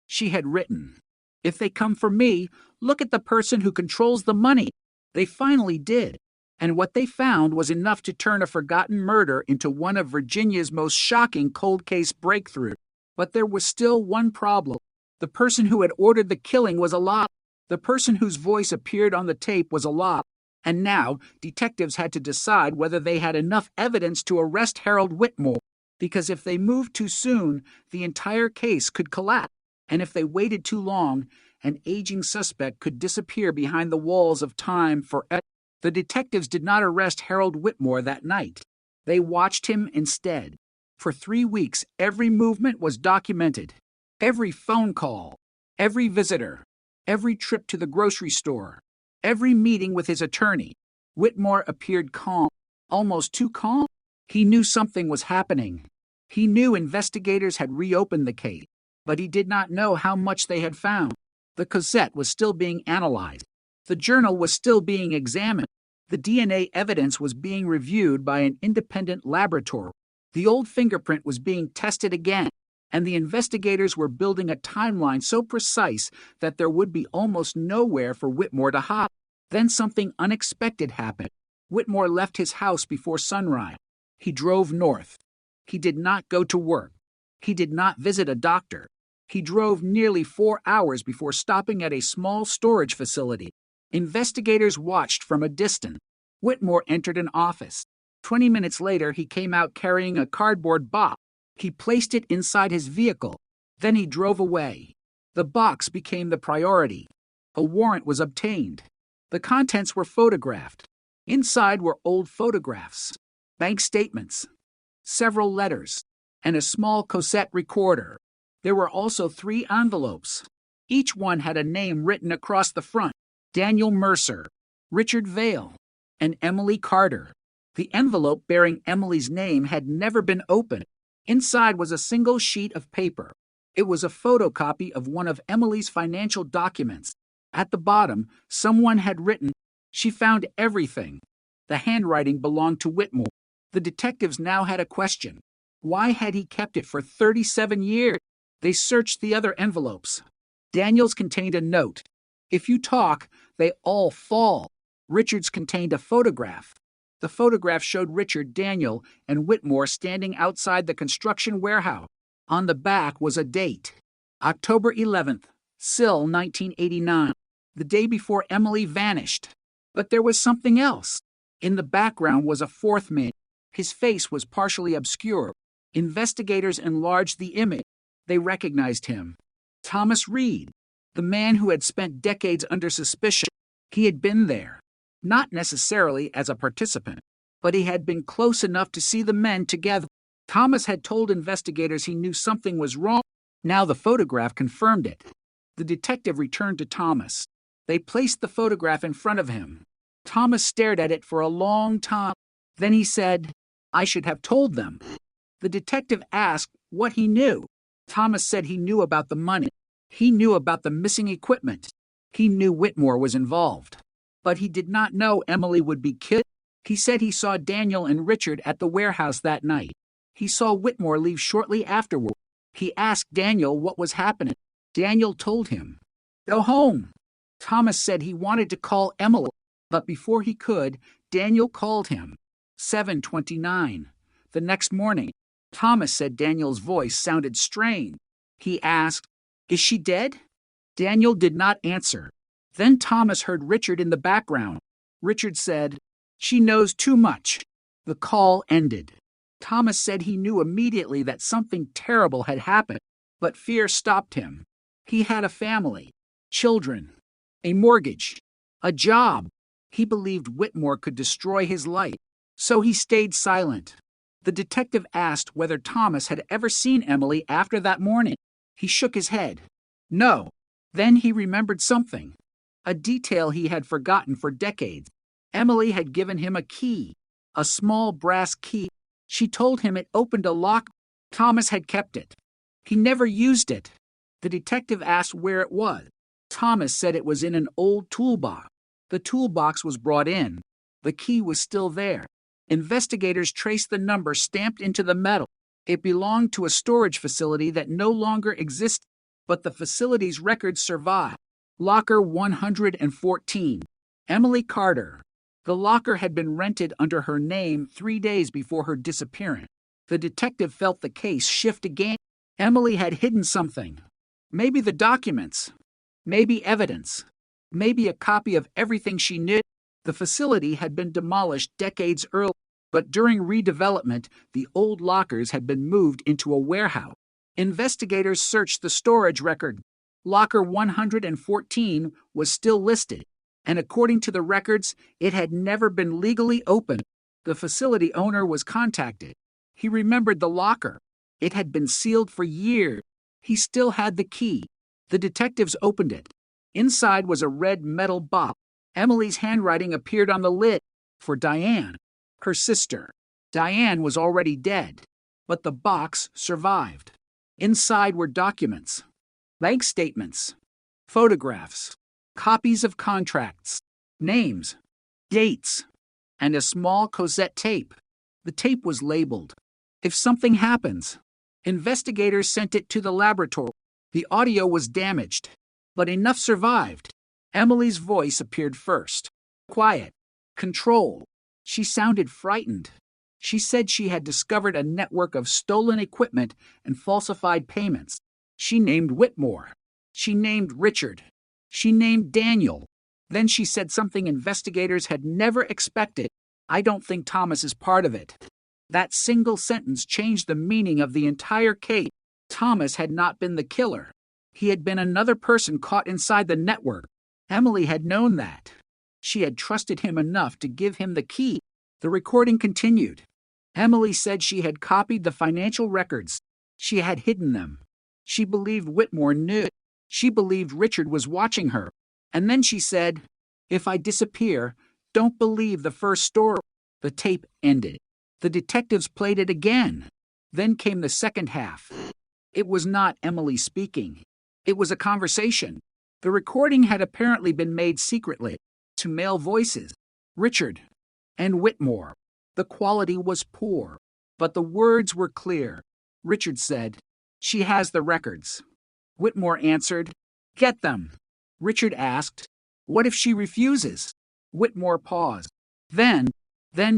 She had written, "If they come for me, look at the person who controls the money." They finally did. And what they found was enough to turn a forgotten murder into one of Virginia's most shocking cold case breakthroughs. But there was still one problem. The person who had ordered the killing was alive. The person whose voice appeared on the tape was alive. And now, detectives had to decide whether they had enough evidence to arrest Harold Whitmore, because if they moved too soon, the entire case could collapse. And if they waited too long, an aging suspect could disappear behind the walls of time forever. The detectives did not arrest Harold Whitmore that night. They watched him instead. For 3 weeks, every movement was documented. Every phone call, every visitor, every trip to the grocery store, every meeting with his attorney. Whitmore appeared calm, almost too calm. He knew something was happening. He knew investigators had reopened the case, but he did not know how much they had found. The cassette was still being analyzed. The journal was still being examined. The DNA evidence was being reviewed by an independent laboratory. The old fingerprint was being tested again, and the investigators were building a timeline so precise that there would be almost nowhere for Whitmore to hide. Then something unexpected happened. Whitmore left his house before sunrise. He drove north. He did not go to work. He did not visit a doctor. He drove nearly 4 hours before stopping at a small storage facility. Investigators watched from a distance. Whitmore entered an office. 20 minutes later, he came out carrying a cardboard box. He placed it inside his vehicle. Then he drove away. The box became the priority. A warrant was obtained. The contents were photographed. Inside were old photographs, bank statements, several letters, and a small cassette recorder. There were also 3 envelopes. Each one had a name written across the front: Daniel Mercer, Richard Vale, and Emily Carter. The envelope bearing Emily's name had never been opened. Inside was a single sheet of paper. It was a photocopy of one of Emily's financial documents. At the bottom, someone had written, "She found everything." The handwriting belonged to Whitmore. The detectives now had a question. Why had he kept it for 37 years? They searched the other envelopes. Daniel's contained a note. "If you talk, they all fall." Richard's contained a photograph. The photograph showed Richard, Daniel, and Whitmore standing outside the construction warehouse. On the back was a date: October 11th, still 1989, the day before Emily vanished. But there was something else. In the background was a 4th man. His face was partially obscured. Investigators enlarged the image. They recognized him. Thomas Reed, the man who had spent decades under suspicion. He had been there, not necessarily as a participant, but he had been close enough to see the men together. Thomas had told investigators he knew something was wrong. Now the photograph confirmed it. The detective returned to Thomas. They placed the photograph in front of him. Thomas stared at it for a long time. Then he said, "I should have told them." The detective asked what he knew. Thomas said he knew about the money. He knew about the missing equipment. He knew Whitmore was involved. But he did not know Emily would be killed. He said he saw Daniel and Richard at the warehouse that night. He saw Whitmore leave shortly afterward. He asked Daniel what was happening. Daniel told him, "Go home." Thomas said he wanted to call Emily, but before he could, Daniel called him. 7:29. The next morning, Thomas said Daniel's voice sounded strange. He asked, "Is she dead?" Daniel did not answer. Then Thomas heard Richard in the background. Richard said, "She knows too much." The call ended. Thomas said he knew immediately that something terrible had happened, but fear stopped him. He had a family, children, a mortgage, a job. He believed Whitmore could destroy his life, so he stayed silent. The detective asked whether Thomas had ever seen Emily after that morning. He shook his head. No. Then he remembered something, a detail he had forgotten for decades. Emily had given him a key, a small brass key. She told him it opened a lock. Thomas had kept it. He never used it. The detective asked where it was. Thomas said it was in an old toolbox. The toolbox was brought in. The key was still there. Investigators traced the number stamped into the metal. It belonged to a storage facility that no longer existed, but the facility's records survived. Locker 114. Emily Carter. The locker had been rented under her name 3 days before her disappearance. The detective felt the case shift again. Emily had hidden something. Maybe the documents. Maybe evidence. Maybe a copy of everything she knew. The facility had been demolished decades earlier, but during redevelopment, the old lockers had been moved into a warehouse. Investigators searched the storage record. Locker 114 was still listed, and according to the records, it had never been legally opened. The facility owner was contacted. He remembered the locker. It had been sealed for years. He still had the key. The detectives opened it. Inside was a red metal box. Emily's handwriting appeared on the lid. For Diane, her sister. Diane was already dead, but the box survived. Inside were documents, bank statements, photographs, copies of contracts, names, dates, and a small cassette tape. The tape was labeled, "If something happens." Investigators sent it to the laboratory. The audio was damaged, but enough survived. Emily's voice appeared first. Quiet. Control. She sounded frightened. She said she had discovered a network of stolen equipment and falsified payments. She named Whitmore. She named Richard. She named Daniel. Then she said something investigators had never expected. "I don't think Thomas is part of it." That single sentence changed the meaning of the entire case. Thomas had not been the killer. He had been another person caught inside the network. Emily had known that. She had trusted him enough to give him the key. The recording continued. Emily said she had copied the financial records. She had hidden them. She believed Whitmore knew. She believed Richard was watching her. And then she said, "If I disappear, don't believe the first story." The tape ended. The detectives played it again. Then came the second half. It was not Emily speaking. It was a conversation. The recording had apparently been made secretly to male voices, Richard and Whitmore. The quality was poor, but the words were clear. Richard said, "She has the records." Whitmore answered, "Get them." Richard asked, "What if she refuses?" Whitmore paused. Then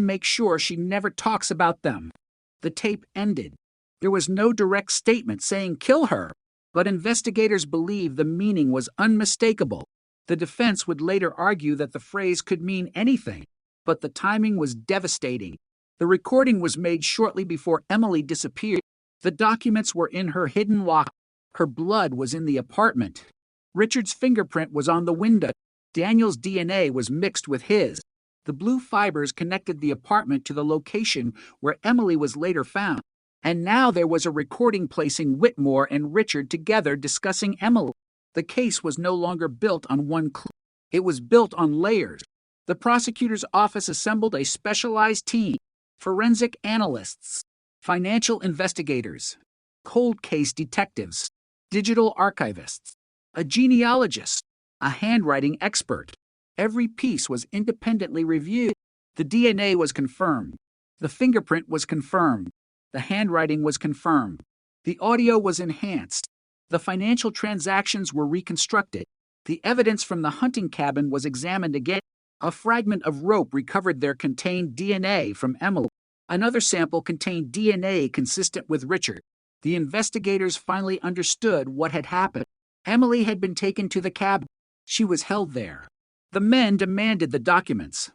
make sure she never talks about them." The tape ended. There was no direct statement saying kill her, but investigators believed the meaning was unmistakable. The defense would later argue that the phrase could mean anything, but the timing was devastating. The recording was made shortly before Emily disappeared. The documents were in her hidden locker. Her blood was in the apartment. Richard's fingerprint was on the window. Daniel's DNA was mixed with his. The blue fibers connected the apartment to the location where Emily was later found. And now there was a recording placing Whitmore and Richard together discussing Emily. The case was no longer built on one clue. It was built on layers. The prosecutor's office assembled a specialized team: forensic analysts, financial investigators, cold case detectives, digital archivists, a genealogist, a handwriting expert. Every piece was independently reviewed. The DNA was confirmed. The fingerprint was confirmed. The handwriting was confirmed. The audio was enhanced. The financial transactions were reconstructed. The evidence from the hunting cabin was examined again. A fragment of rope recovered there contained DNA from Emily. Another sample contained DNA consistent with Richard. The investigators finally understood what had happened. Emily had been taken to the cabin. She was held there. The men demanded the documents.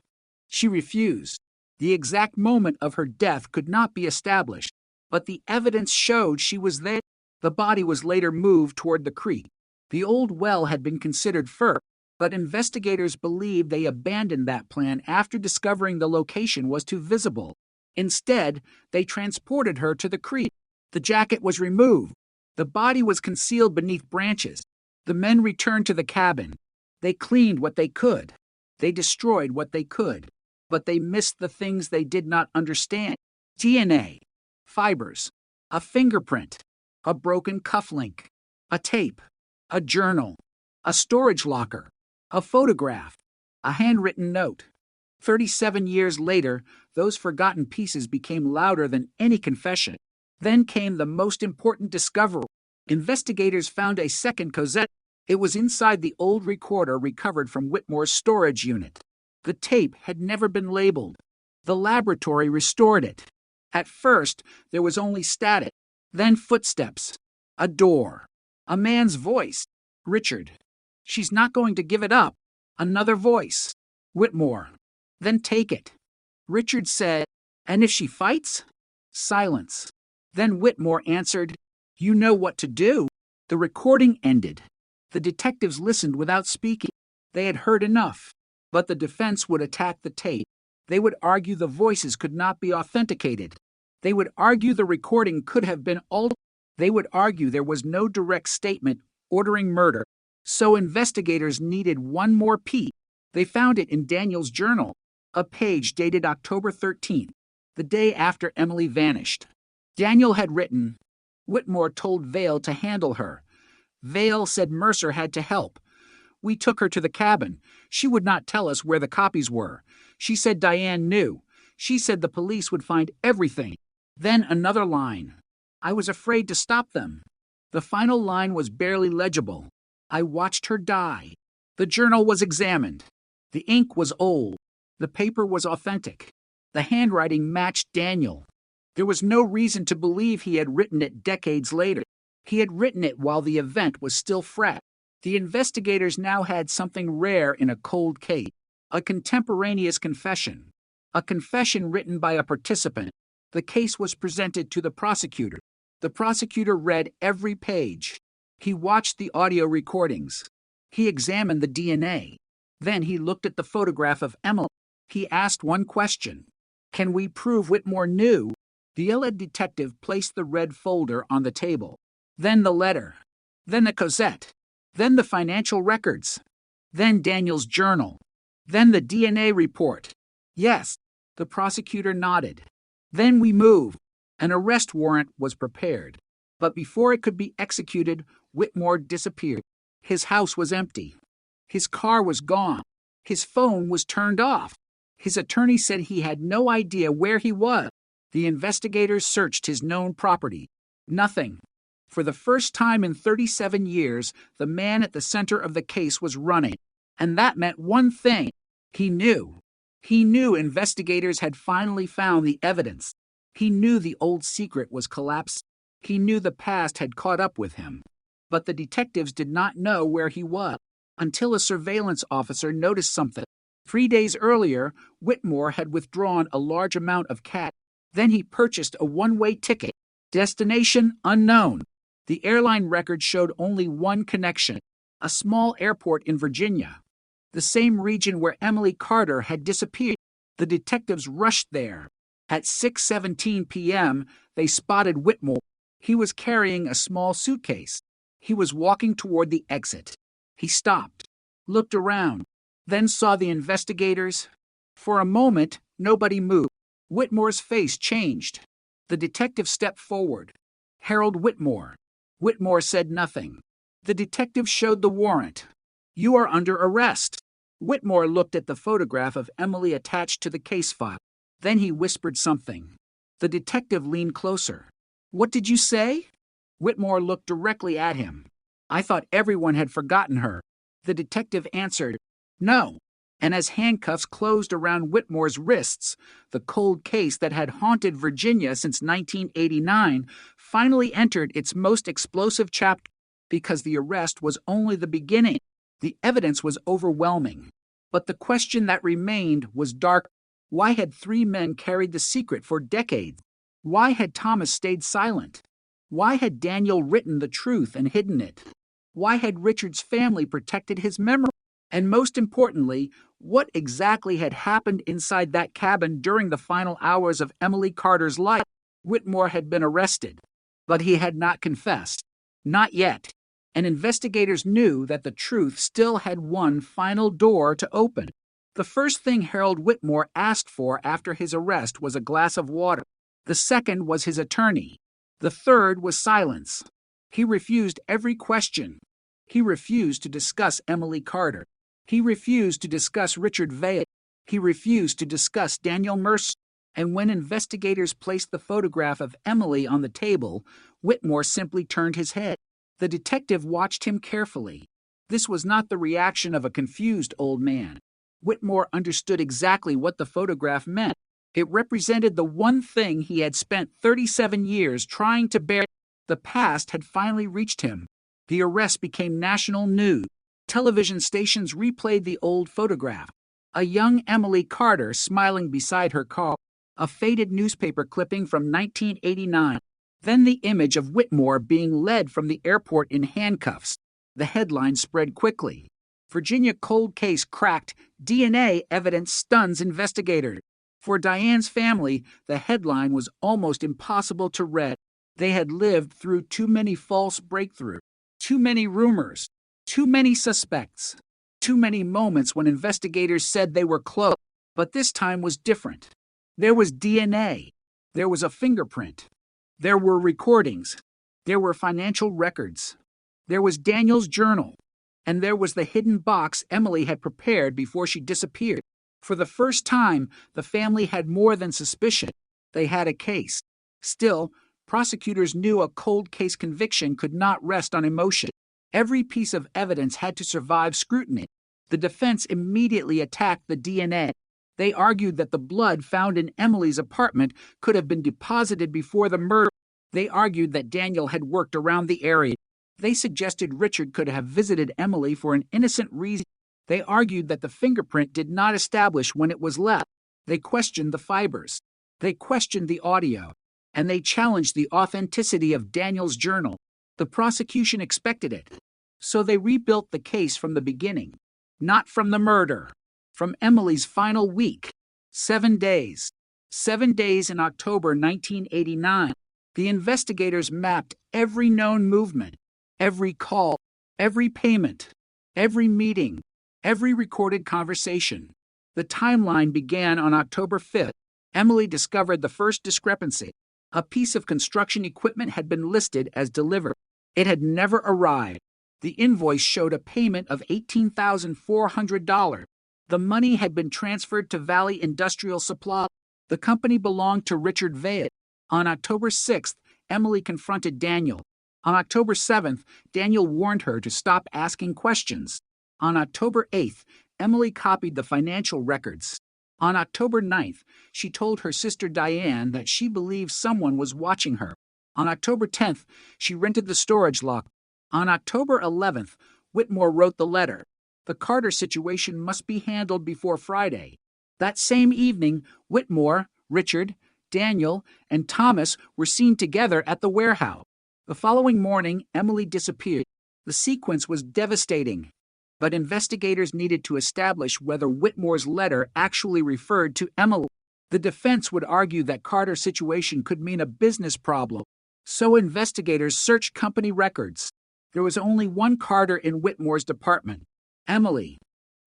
She refused. The exact moment of her death could not be established, but the evidence showed she was there. The body was later moved toward the creek. The old well had been considered first, but investigators believe they abandoned that plan after discovering the location was too visible. Instead, they transported her to the creek. The jacket was removed. The body was concealed beneath branches. The men returned to the cabin. They cleaned what they could. They destroyed what they could. But they missed the things they did not understand. DNA, fibers, a fingerprint, a broken cufflink, a tape, a journal, a storage locker, a photograph, a handwritten note. 37 years later, those forgotten pieces became louder than any confession. Then came the most important discovery. Investigators found a second cassette. It was inside the old recorder recovered from Whitmore's storage unit. The tape had never been labeled. The laboratory restored it. At first, there was only static, then footsteps, a door, a man's voice. Richard. She's not going to give it up. Another voice. Whitmore. Then take it. Richard said, and if she fights? Silence. Then Whitmore answered, you know what to do. The recording ended. The detectives listened without speaking. They had heard enough. But the defense would attack the tape. They would argue the voices could not be authenticated. They would argue the recording could have been altered. They would argue there was no direct statement ordering murder. So investigators needed one more piece. They found it in Daniel's journal, a page dated October 13th, the day after Emily vanished. Daniel had written, Whitmore told Vale to handle her. Vale said Mercer had to help. We took her to the cabin. She would not tell us where the copies were. She said Diane knew. She said the police would find everything. Then another line. I was afraid to stop them. The final line was barely legible. I watched her die. The journal was examined. The ink was old. The paper was authentic. The handwriting matched Daniel. There was no reason to believe he had written it decades later. He had written it while the event was still fresh. The investigators now had something rare in a cold case, a contemporaneous confession, a confession written by a participant. The case was presented to the prosecutor. The prosecutor read every page. He watched the audio recordings. He examined the DNA. Then he looked at the photograph of Emily. He asked one question. Can we prove Whitmore knew? The alleged detective placed the red folder on the table. Then the letter. Then the cassette. Then the financial records. Then Daniel's journal. Then the DNA report. Yes, the prosecutor nodded. Then we moved. An arrest warrant was prepared. But before it could be executed, Whitmore disappeared. His house was empty. His car was gone. His phone was turned off. His attorney said he had no idea where he was. The investigators searched his known property. Nothing. For the first time in 37 years, the man at the center of the case was running. And that meant one thing. He knew. He knew investigators had finally found the evidence. He knew the old secret was collapsed. He knew the past had caught up with him. But the detectives did not know where he was until a surveillance officer noticed something. 3 days earlier, Whitmore had withdrawn a large amount of cash. Then he purchased a one-way ticket. Destination unknown. The airline record showed only one connection, a small airport in Virginia, the same region where Emily Carter had disappeared. The detectives rushed there. At 6:17 p.m., they spotted Whitmore. He was carrying a small suitcase. He was walking toward the exit. He stopped, looked around, then saw the investigators. For a moment, nobody moved. Whitmore's face changed. The detective stepped forward. Harold Whitmore. Whitmore said nothing. The detective showed the warrant. You are under arrest. Whitmore looked at the photograph of Emily attached to the case file. Then he whispered something. The detective leaned closer. What did you say? Whitmore looked directly at him. I thought everyone had forgotten her. The detective answered, No. And as handcuffs closed around Whitmore's wrists, the cold case that had haunted Virginia since 1989 finally entered its most explosive chapter. Because the arrest was only the beginning. The evidence was overwhelming. But the question that remained was dark. Why had 3 men carried the secret for decades? Why had Thomas stayed silent? Why had Daniel written the truth and hidden it? Why had Richard's family protected his memory? And most importantly, what exactly had happened inside that cabin during the final hours of Emily Carter's life? Whitmore had been arrested, but he had not confessed. Not yet. And investigators knew that the truth still had one final door to open. The first thing Harold Whitmore asked for after his arrest was a glass of water. The second was his attorney. The third was silence. He refused every question. He refused to discuss Emily Carter. He refused to discuss Richard Veidt. He refused to discuss Daniel Mercer. And when investigators placed the photograph of Emily on the table, Whitmore simply turned his head. The detective watched him carefully. This was not the reaction of a confused old man. Whitmore understood exactly what the photograph meant. It represented the one thing he had spent 37 years trying to bear. The past had finally reached him. The arrest became national news. Television stations replayed the old photograph. A young Emily Carter smiling beside her car. A faded newspaper clipping from 1989. Then the image of Whitmore being led from the airport in handcuffs. The headline spread quickly. Virginia cold case cracked. DNA evidence stuns investigators. For Diane's family, the headline was almost impossible to read. They had lived through too many false breakthroughs, too many rumors, too many suspects, too many moments when investigators said they were close. But this time was different. There was DNA. There was a fingerprint. There were recordings. There were financial records. There was Daniel's journal. And there was the hidden box Emily had prepared before she disappeared. For the first time, the family had more than suspicion. They had a case. Still, prosecutors knew a cold case conviction could not rest on emotion. Every piece of evidence had to survive scrutiny. The defense immediately attacked the DNA. They argued that the blood found in Emily's apartment could have been deposited before the murder. They argued that Daniel had worked around the area. They suggested Richard could have visited Emily for an innocent reason. They argued that the fingerprint did not establish when it was left. They questioned the fibers. They questioned the audio. And they challenged the authenticity of Daniel's journal. The prosecution expected it. So they rebuilt the case from the beginning. Not from the murder. From Emily's final week. 7 days. 7 days in October 1989. The investigators mapped every known movement, every call, every payment, every meeting, every recorded conversation. The timeline began on October 5th. Emily discovered the first discrepancy. A piece of construction equipment had been listed as delivered. It had never arrived. The invoice showed a payment of $18,400. The money had been transferred to Valley Industrial Supply. The company belonged to Richard Veidt. On October 6th, Emily confronted Daniel. On October 7th, Daniel warned her to stop asking questions. On October 8th, Emily copied the financial records. On October 9th, she told her sister Diane that she believed someone was watching her. On October 10th, she rented the storage locker. On October 11th, Whitmore wrote the letter. The Carter situation must be handled before Friday. That same evening, Whitmore, Richard, Daniel, and Thomas were seen together at the warehouse. The following morning, Emily disappeared. The sequence was devastating. But investigators needed to establish whether Whitmore's letter actually referred to Emily. The defense would argue that Carter's situation could mean a business problem. So investigators searched company records. There was only one Carter in Whitmore's department, Emily.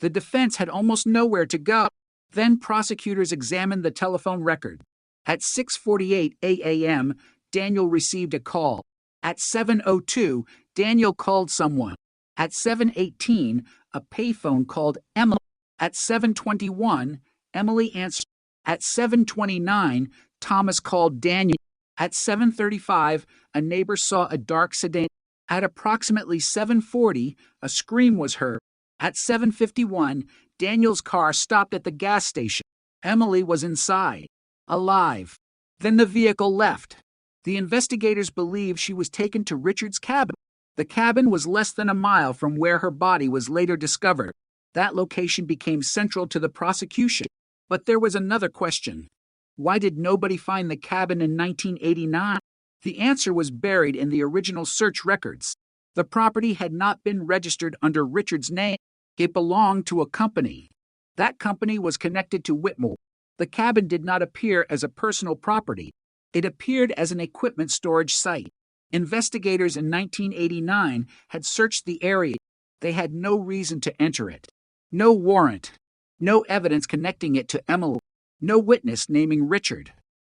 The defense had almost nowhere to go. Then prosecutors examined the telephone record. At 6:48 a.m., Daniel received a call. At 7:02, Daniel called someone. At 7:18, a payphone called Emily. At 7:21, Emily answered. At 7:29, Thomas called Daniel. At 7:35, a neighbor saw a dark sedan. At approximately 7:40, a scream was heard. At 7:51, Daniel's car stopped at the gas station. Emily was inside, alive. Then the vehicle left. The investigators believed she was taken to Richard's cabin. The cabin was less than a mile from where her body was later discovered. That location became central to the prosecution. But there was another question. Why did nobody find the cabin in 1989? The answer was buried in the original search records. The property had not been registered under Richard's name. It belonged to a company. That company was connected to Whitmore. The cabin did not appear as a personal property. It appeared as an equipment storage site. Investigators in 1989 had searched the area. They had no reason to enter it. No warrant. No evidence connecting it to Emily. No witness naming Richard.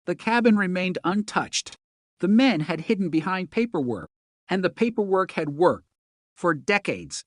The cabin remained untouched. The men had hidden behind paperwork, and the paperwork had worked for decades.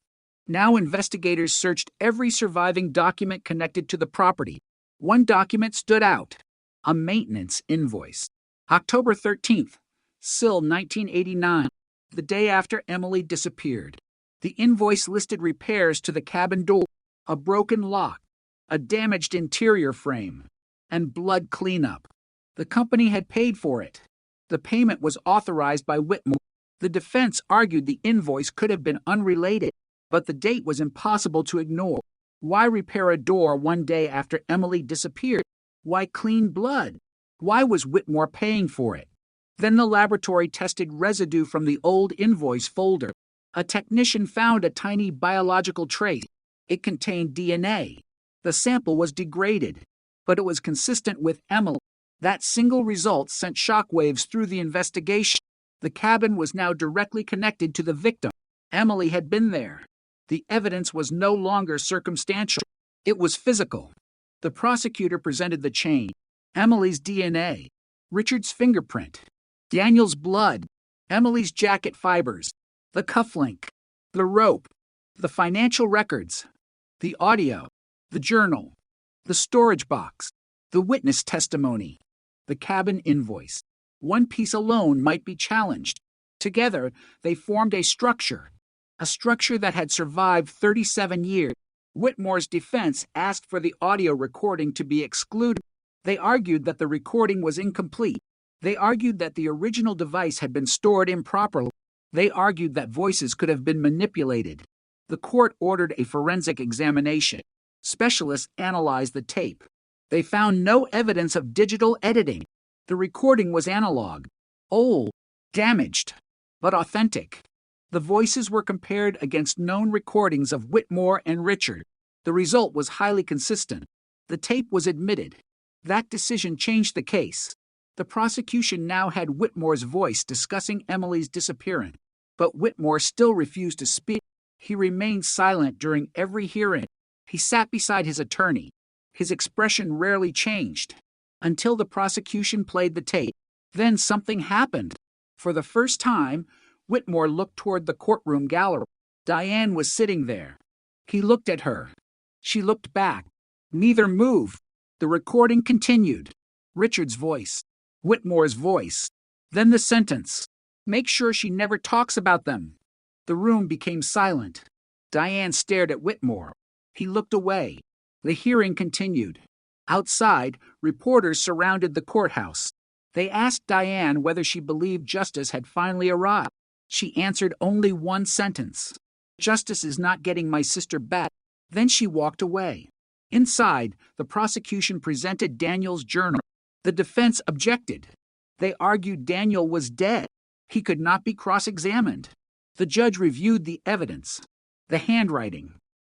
Now investigators searched every surviving document connected to the property. One document stood out, a maintenance invoice. October 13th, Sill 1989, the day after Emily disappeared. The invoice listed repairs to the cabin door, a broken lock, a damaged interior frame, and blood cleanup. The company had paid for it. The payment was authorized by Whitmore. The defense argued the invoice could have been unrelated, but the date was impossible to ignore. Why repair a door one day after Emily disappeared? Why clean blood? Why was Whitmore paying for it? Then the laboratory tested residue from the old invoice folder. A technician found a tiny biological trace. It contained DNA. The sample was degraded, but it was consistent with Emily. That single result sent shockwaves through the investigation. The cabin was now directly connected to the victim. Emily had been there. The evidence was no longer circumstantial. It was physical. The prosecutor presented the chain. Emily's DNA, Richard's fingerprint, Daniel's blood, Emily's jacket fibers, the cufflink, the rope, the financial records, the audio, the journal, the storage box, the witness testimony, the cabin invoice. One piece alone might be challenged. Together, they formed a structure that had survived 37 years. Whitmore's defense asked for the audio recording to be excluded. They argued that the recording was incomplete. They argued that the original device had been stored improperly. They argued that voices could have been manipulated. The court ordered a forensic examination. Specialists analyzed the tape. They found no evidence of digital editing. The recording was analog, old, damaged, but authentic. The voices were compared against known recordings of Whitmore and Richard. The result was highly consistent. The tape was admitted. That decision changed the case. The prosecution now had Whitmore's voice discussing Emily's disappearance, but Whitmore still refused to speak. He remained silent during every hearing. He sat beside his attorney. His expression rarely changed until the prosecution played the tape. Then something happened. For the first time, Whitmore looked toward the courtroom gallery. Diane was sitting there. He looked at her. She looked back. Neither moved. The recording continued. Richard's voice. Whitmore's voice. Then the sentence. Make sure she never talks about them. The room became silent. Diane stared at Whitmore. He looked away. The hearing continued. Outside, reporters surrounded the courthouse. They asked Diane whether she believed justice had finally arrived. She answered only one sentence. Justice is not getting my sister back. Then she walked away. Inside, the prosecution presented Daniel's journal. The defense objected. They argued Daniel was dead. He could not be cross-examined. The judge reviewed the evidence, the handwriting,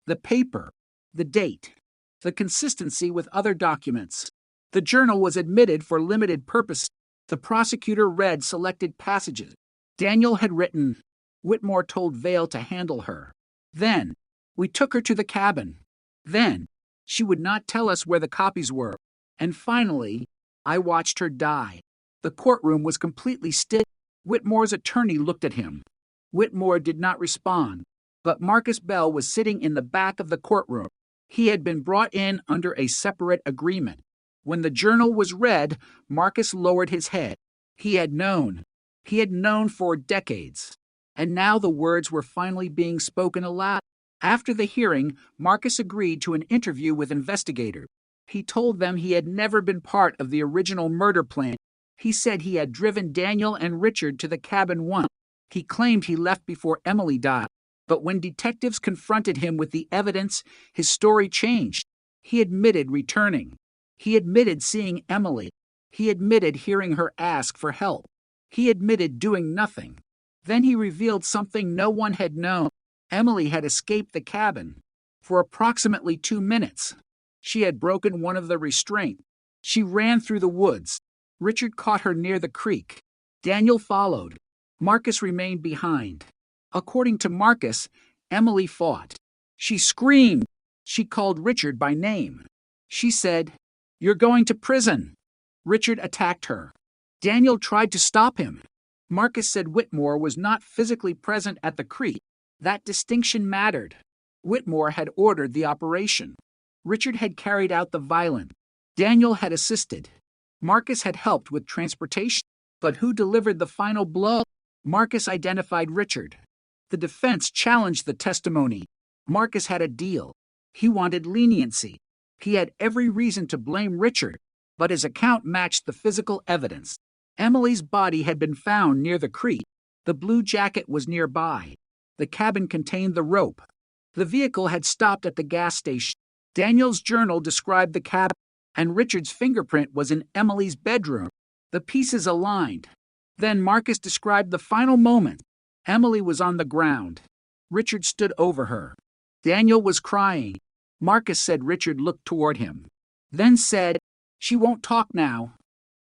the paper, the date, the consistency with other documents. The journal was admitted for limited purpose. The prosecutor read selected passages. Daniel had written, Whitmore told Vale to handle her. Then, we took her to the cabin. Then, she would not tell us where the copies were. And finally, I watched her die. The courtroom was completely still. Whitmore's attorney looked at him. Whitmore did not respond, but Marcus Bell was sitting in the back of the courtroom. He had been brought in under a separate agreement. When the journal was read, Marcus lowered his head. He had known. He had known for decades. And now the words were finally being spoken aloud. After the hearing, Marcus agreed to an interview with investigators. He told them he had never been part of the original murder plan. He said he had driven Daniel and Richard to the cabin once. He claimed he left before Emily died. But when detectives confronted him with the evidence, his story changed. He admitted returning. He admitted seeing Emily. He admitted hearing her ask for help. He admitted doing nothing. Then he revealed something no one had known. Emily had escaped the cabin. For approximately 2 minutes, she had broken one of the restraints. She ran through the woods. Richard caught her near the creek. Daniel followed. Marcus remained behind. According to Marcus, Emily fought. She screamed. She called Richard by name. She said, "You're going to prison." Richard attacked her. Daniel tried to stop him. Marcus said Whitmore was not physically present at the creek. That distinction mattered. Whitmore had ordered the operation. Richard had carried out the violence. Daniel had assisted. Marcus had helped with transportation. But who delivered the final blow? Marcus identified Richard. The defense challenged the testimony. Marcus had a deal. He wanted leniency. He had every reason to blame Richard, but his account matched the physical evidence. Emily's body had been found near the creek. The blue jacket was nearby. The cabin contained the rope. The vehicle had stopped at the gas station. Daniel's journal described the cabin, and Richard's fingerprint was in Emily's bedroom. The pieces aligned. Then Marcus described the final moment. Emily was on the ground. Richard stood over her. Daniel was crying. Marcus said Richard looked toward him. Then said, "She won't talk now."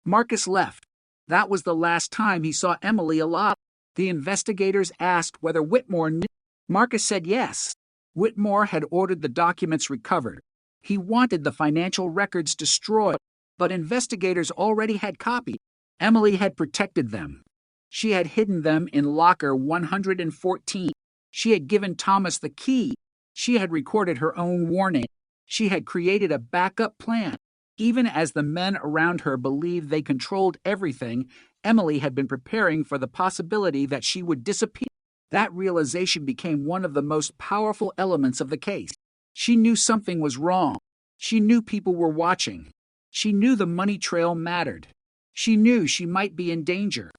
Marcus left. That was the last time he saw Emily alive. The investigators asked whether Whitmore knew. Marcus said yes. Whitmore had ordered the documents recovered. He wanted the financial records destroyed, but investigators already had copies. Emily had protected them. She had hidden them in locker 114. She had given Thomas the key. She had recorded her own warning. She had created a backup plan. Even as the men around her believed they controlled everything, Emily had been preparing for the possibility that she would disappear. That realization became one of the most powerful elements of the case. She knew something was wrong. She knew people were watching. She knew the money trail mattered. She knew she might be in danger.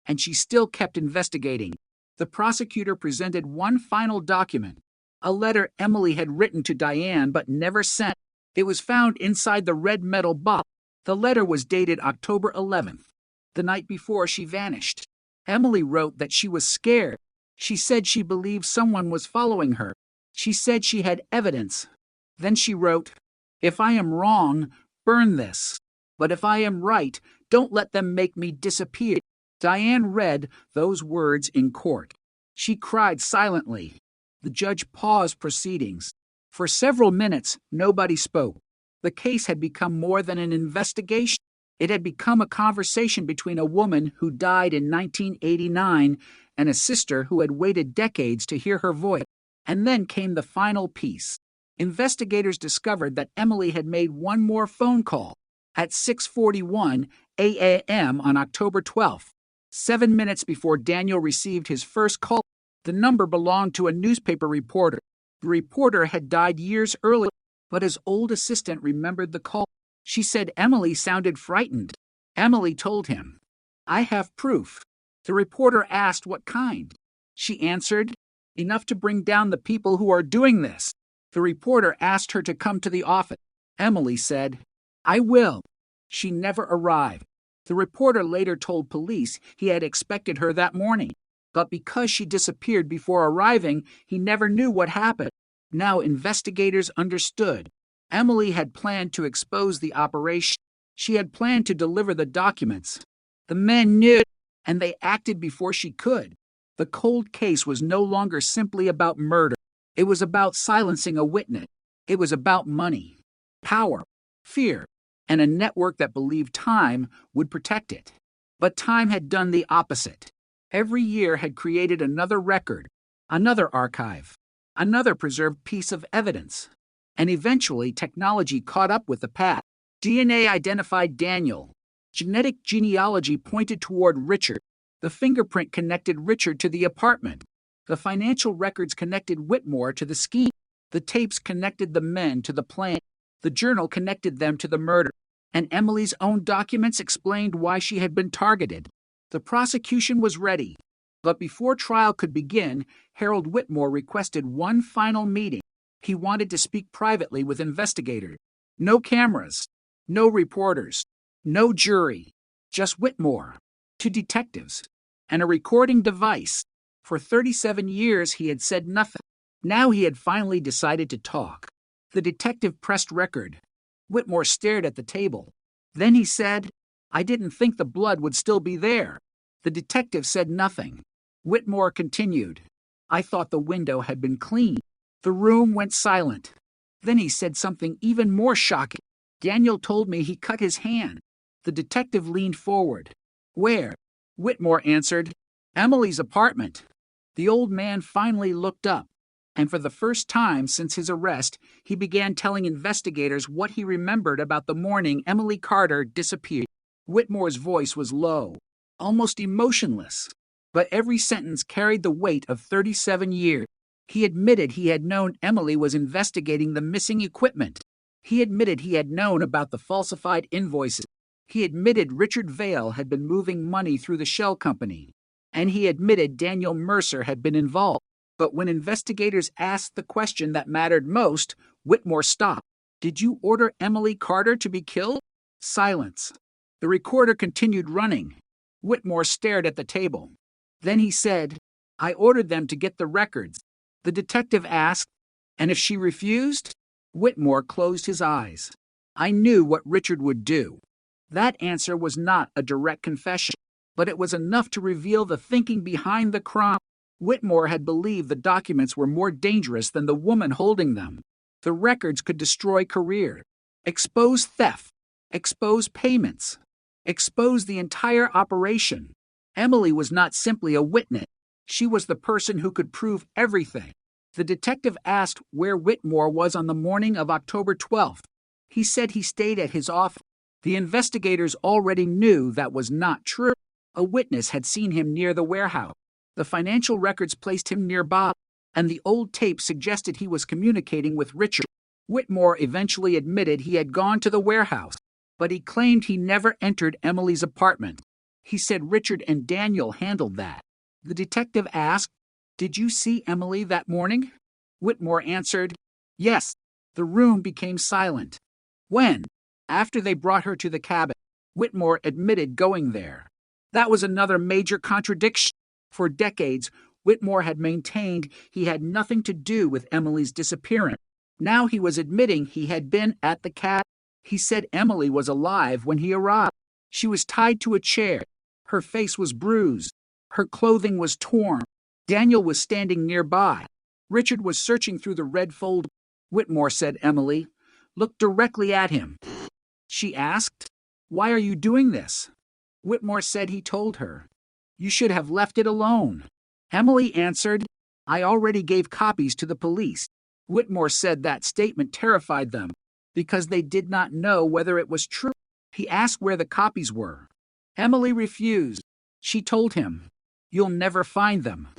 And she still kept investigating. The prosecutor presented one final document, a letter Emily had written to Diane but never sent. It was found inside the red metal box. The letter was dated October 11th, the night before she vanished. Emily wrote that she was scared. She said she believed someone was following her. She said she had evidence. Then she wrote, "If I am wrong, burn this. But if I am right, don't let them make me disappear." Diane read those words in court. She cried silently. The judge paused proceedings. For several minutes, nobody spoke. The case had become more than an investigation. It had become a conversation between a woman who died in 1989 and a sister who had waited decades to hear her voice. And then came the final piece. Investigators discovered that Emily had made one more phone call at 6:41 a.m. on October 12th, 7 minutes before Daniel received his first call. The number belonged to a newspaper reporter. The reporter had died years earlier, but his old assistant remembered the call. She said Emily sounded frightened. Emily told him, "I have proof." The reporter asked what kind. She answered, "Enough to bring down the people who are doing this." The reporter asked her to come to the office. Emily said, "I will." She never arrived. The reporter later told police he had expected her that morning, but because she disappeared before arriving, he never knew what happened. Now investigators understood. Emily had planned to expose the operation. She had planned to deliver the documents. The men knew, and they acted before she could. The cold case was no longer simply about murder. It was about silencing a witness. It was about money, power, fear, and a network that believed time would protect it. But time had done the opposite. Every year had created another record, another archive, another preserved piece of evidence. And eventually technology caught up with the past. DNA identified Daniel. Genetic genealogy pointed toward Richard. The fingerprint connected Richard to the apartment. The financial records connected Whitmore to the scheme. The tapes connected the men to the plan. The journal connected them to the murder. And Emily's own documents explained why she had been targeted. The prosecution was ready. But before trial could begin, Harold Whitmore requested one final meeting. He wanted to speak privately with investigators. No cameras. No reporters, no jury, just Whitmore, two detectives, and a recording device. For 37 years, he had said nothing. Now he had finally decided to talk. The detective pressed record. Whitmore stared at the table. Then he said, "I didn't think the blood would still be there." The detective said nothing. Whitmore continued, "I thought the window had been cleaned." The room went silent. Then he said something even more shocking. "Daniel told me he cut his hand." The detective leaned forward. "Where?" Whitmore answered, "Emily's apartment." The old man finally looked up, and for the first time since his arrest, he began telling investigators what he remembered about the morning Emily Carter disappeared. Whitmore's voice was low, almost emotionless, but every sentence carried the weight of 37 years. He admitted he had known Emily was investigating the missing equipment. He admitted he had known about the falsified invoices. He admitted Richard Vale had been moving money through the shell company. And he admitted Daniel Mercer had been involved. But when investigators asked the question that mattered most, Whitmore stopped. "Did you order Emily Carter to be killed?" Silence. The recorder continued running. Whitmore stared at the table. Then he said, "I ordered them to get the records." The detective asked, "And if she refused?" Whitmore closed his eyes. "I knew what Richard would do." That answer was not a direct confession, but it was enough to reveal the thinking behind the crime. Whitmore had believed the documents were more dangerous than the woman holding them. The records could destroy careers, expose theft, expose payments, expose the entire operation. Emily was not simply a witness. She was the person who could prove everything. The detective asked where Whitmore was on the morning of October 12th. He said he stayed at his office. The investigators already knew that was not true. A witness had seen him near the warehouse. The financial records placed him nearby, and the old tape suggested he was communicating with Richard. Whitmore eventually admitted he had gone to the warehouse, but he claimed he never entered Emily's apartment. He said Richard and Daniel handled that. The detective asked, "Did you see Emily that morning?" Whitmore answered, "Yes." The room became silent. "When?" "After they brought her to the cabin." Whitmore admitted going there. That was another major contradiction. For decades, Whitmore had maintained he had nothing to do with Emily's disappearance. Now he was admitting he had been at the cabin. He said Emily was alive when he arrived. She was tied to a chair. Her face was bruised. Her clothing was torn. Daniel was standing nearby. Richard was searching through the red folder. Whitmore said Emily, "Look directly at him." She asked, "Why are you doing this?" Whitmore said he told her. "You should have left it alone." Emily answered, "I already gave copies to the police." Whitmore said that statement terrified them because they did not know whether it was true. He asked where the copies were. Emily refused. She told him, "You'll never find them."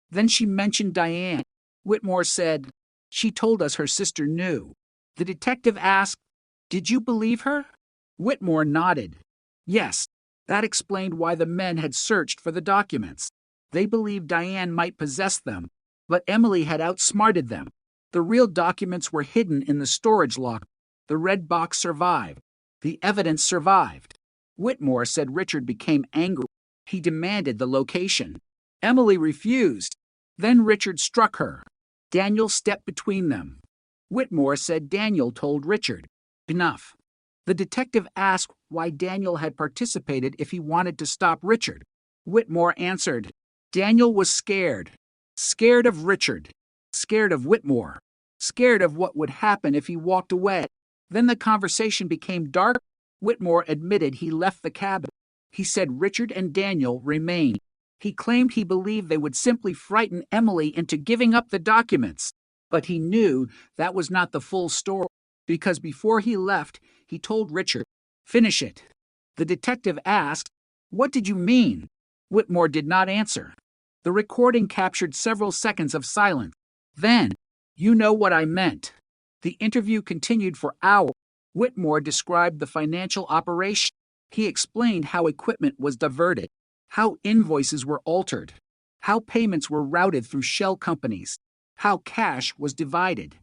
Then she mentioned Diane. Whitmore said, "She told us her sister knew." The detective asked, "Did you believe her?" Whitmore nodded. Yes, that explained why the men had searched for the documents. They believed Diane might possess them, but Emily had outsmarted them. The real documents were hidden in the storage locker. The red box survived. The evidence survived. Whitmore said Richard became angry. He demanded the location. Emily refused. Then Richard struck her. Daniel stepped between them. Whitmore said Daniel told Richard. Enough. The detective asked why Daniel had participated if he wanted to stop Richard. Whitmore answered, "Daniel was scared. Scared of Richard. Scared of Whitmore. Scared of what would happen if he walked away." Then the conversation became dark. Whitmore admitted he left the cabin. He said Richard and Daniel remained. He claimed he believed they would simply frighten Emily into giving up the documents. But he knew that was not the full story, because before he left, he told Richard, "Finish it." The detective asked, "What did you mean?" Whitmore did not answer. The recording captured several seconds of silence. Then, "You know what I meant." The interview continued for hours. Whitmore described the financial operation. He explained how equipment was diverted, how invoices were altered, how payments were routed through shell companies, how cash was divided.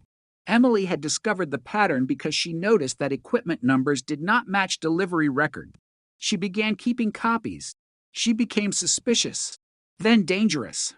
Emily had discovered the pattern because she noticed that equipment numbers did not match delivery record. She began keeping copies. She became suspicious, then dangerous.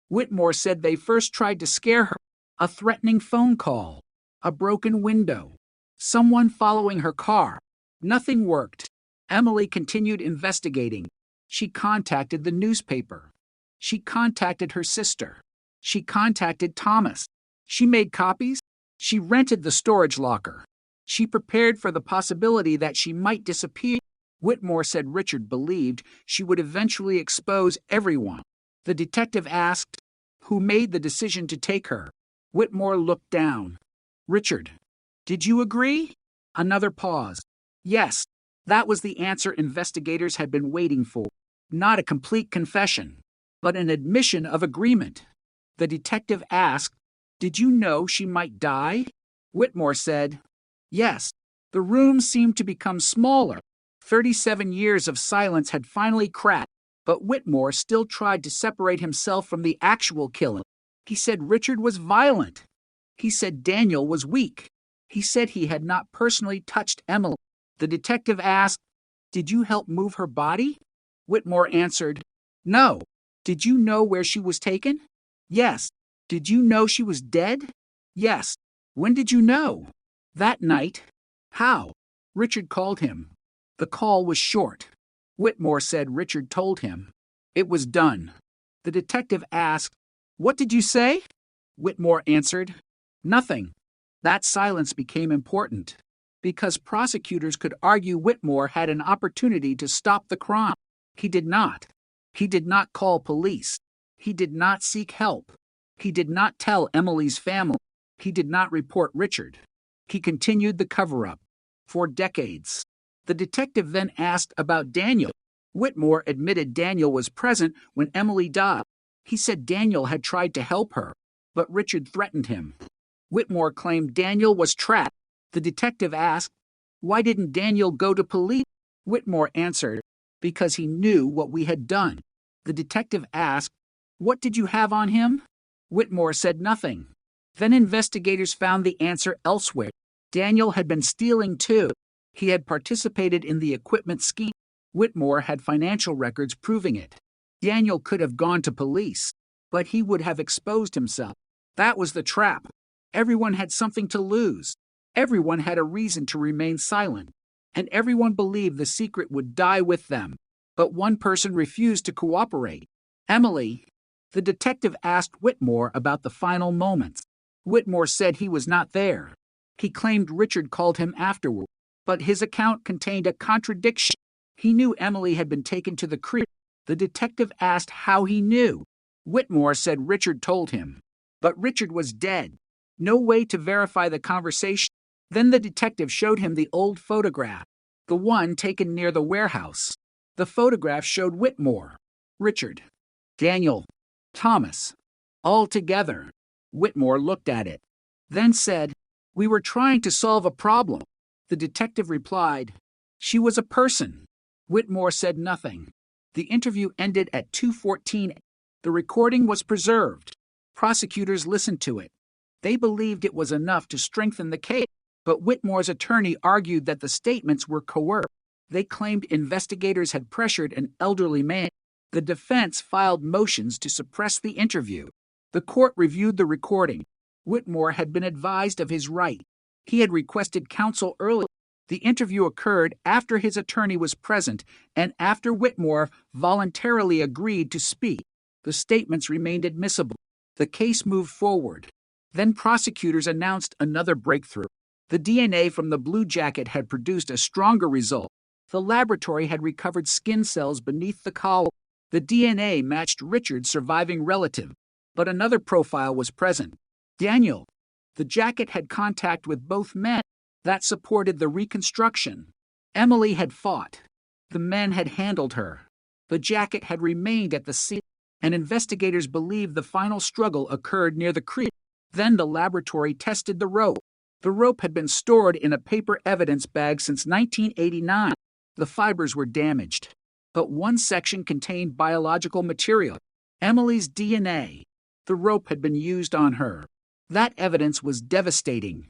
Whitmore said they first tried to scare her. A threatening phone call, a broken window, someone following her car. Nothing worked. Emily continued investigating. She contacted the newspaper. She contacted her sister. She contacted Thomas. She made copies. She rented the storage locker. She prepared for the possibility that she might disappear. Whitmore said Richard believed she would eventually expose everyone. The detective asked, "Who made the decision to take her?" Whitmore looked down. "Richard. Did you agree?" Another pause. Yes, that was the answer investigators had been waiting for. Not a complete confession, but an admission of agreement. The detective asked, "Did you know she might die?" Whitmore said, "Yes." The room seemed to become smaller. 37 years of silence had finally cracked, but Whitmore still tried to separate himself from the actual killing. He said Richard was violent. He said Daniel was weak. He said he had not personally touched Emily. The detective asked, "Did you help move her body?" Whitmore answered, "No." "Did you know where she was taken?" "Yes." "Did you know she was dead?" "Yes." "When did you know?" "That night." "How?" "Richard called him." The call was short. Whitmore said Richard told him. It was done. The detective asked, "What did you say?" Whitmore answered, "Nothing." That silence became important, because prosecutors could argue Whitmore had an opportunity to stop the crime. He did not. He did not call police. He did not seek help. He did not tell Emily's family. He did not report Richard. He continued the cover-up. For decades. The detective then asked about Daniel. Whitmore admitted Daniel was present when Emily died. He said Daniel had tried to help her, but Richard threatened him. Whitmore claimed Daniel was trapped. The detective asked, "Why didn't Daniel go to police?" Whitmore answered, "Because he knew what we had done." The detective asked, "What did you have on him?" Whitmore said nothing. Then investigators found the answer elsewhere. Daniel had been stealing too. He had participated in the equipment scheme. Whitmore had financial records proving it. Daniel could have gone to police, but he would have exposed himself. That was the trap. Everyone had something to lose. Everyone had a reason to remain silent. And everyone believed the secret would die with them. But one person refused to cooperate. Emily. The detective asked Whitmore about the final moments. Whitmore said he was not there. He claimed Richard called him afterward, but his account contained a contradiction. He knew Emily had been taken to the creek. The detective asked how he knew. Whitmore said Richard told him. But Richard was dead. No way to verify the conversation. Then the detective showed him the old photograph, the one taken near the warehouse. The photograph showed Whitmore, Richard, Daniel, Thomas, all together. Whitmore looked at it, then said, "We were trying to solve a problem." The detective replied, "She was a person." Whitmore said nothing. The interview ended at 2:14. The recording was preserved. Prosecutors listened to it. They believed it was enough to strengthen the case, but Whitmore's attorney argued that the statements were coerced. They claimed investigators had pressured an elderly man. The defense filed motions to suppress the interview. The court reviewed the recording. Whitmore had been advised of his right. He had requested counsel early. The interview occurred after his attorney was present and after Whitmore voluntarily agreed to speak. The statements remained admissible. The case moved forward. Then prosecutors announced another breakthrough. The DNA from the blue jacket had produced a stronger result. The laboratory had recovered skin cells beneath the collar. The DNA matched Richard's surviving relative. But another profile was present. Daniel. The jacket had contact with both men. That supported the reconstruction. Emily had fought. The men had handled her. The jacket had remained at the scene, and investigators believed the final struggle occurred near the creek. Then the laboratory tested the rope. The rope had been stored in a paper evidence bag since 1989. The fibers were damaged, but one section contained biological material, Emily's DNA. The rope had been used on her. That evidence was devastating.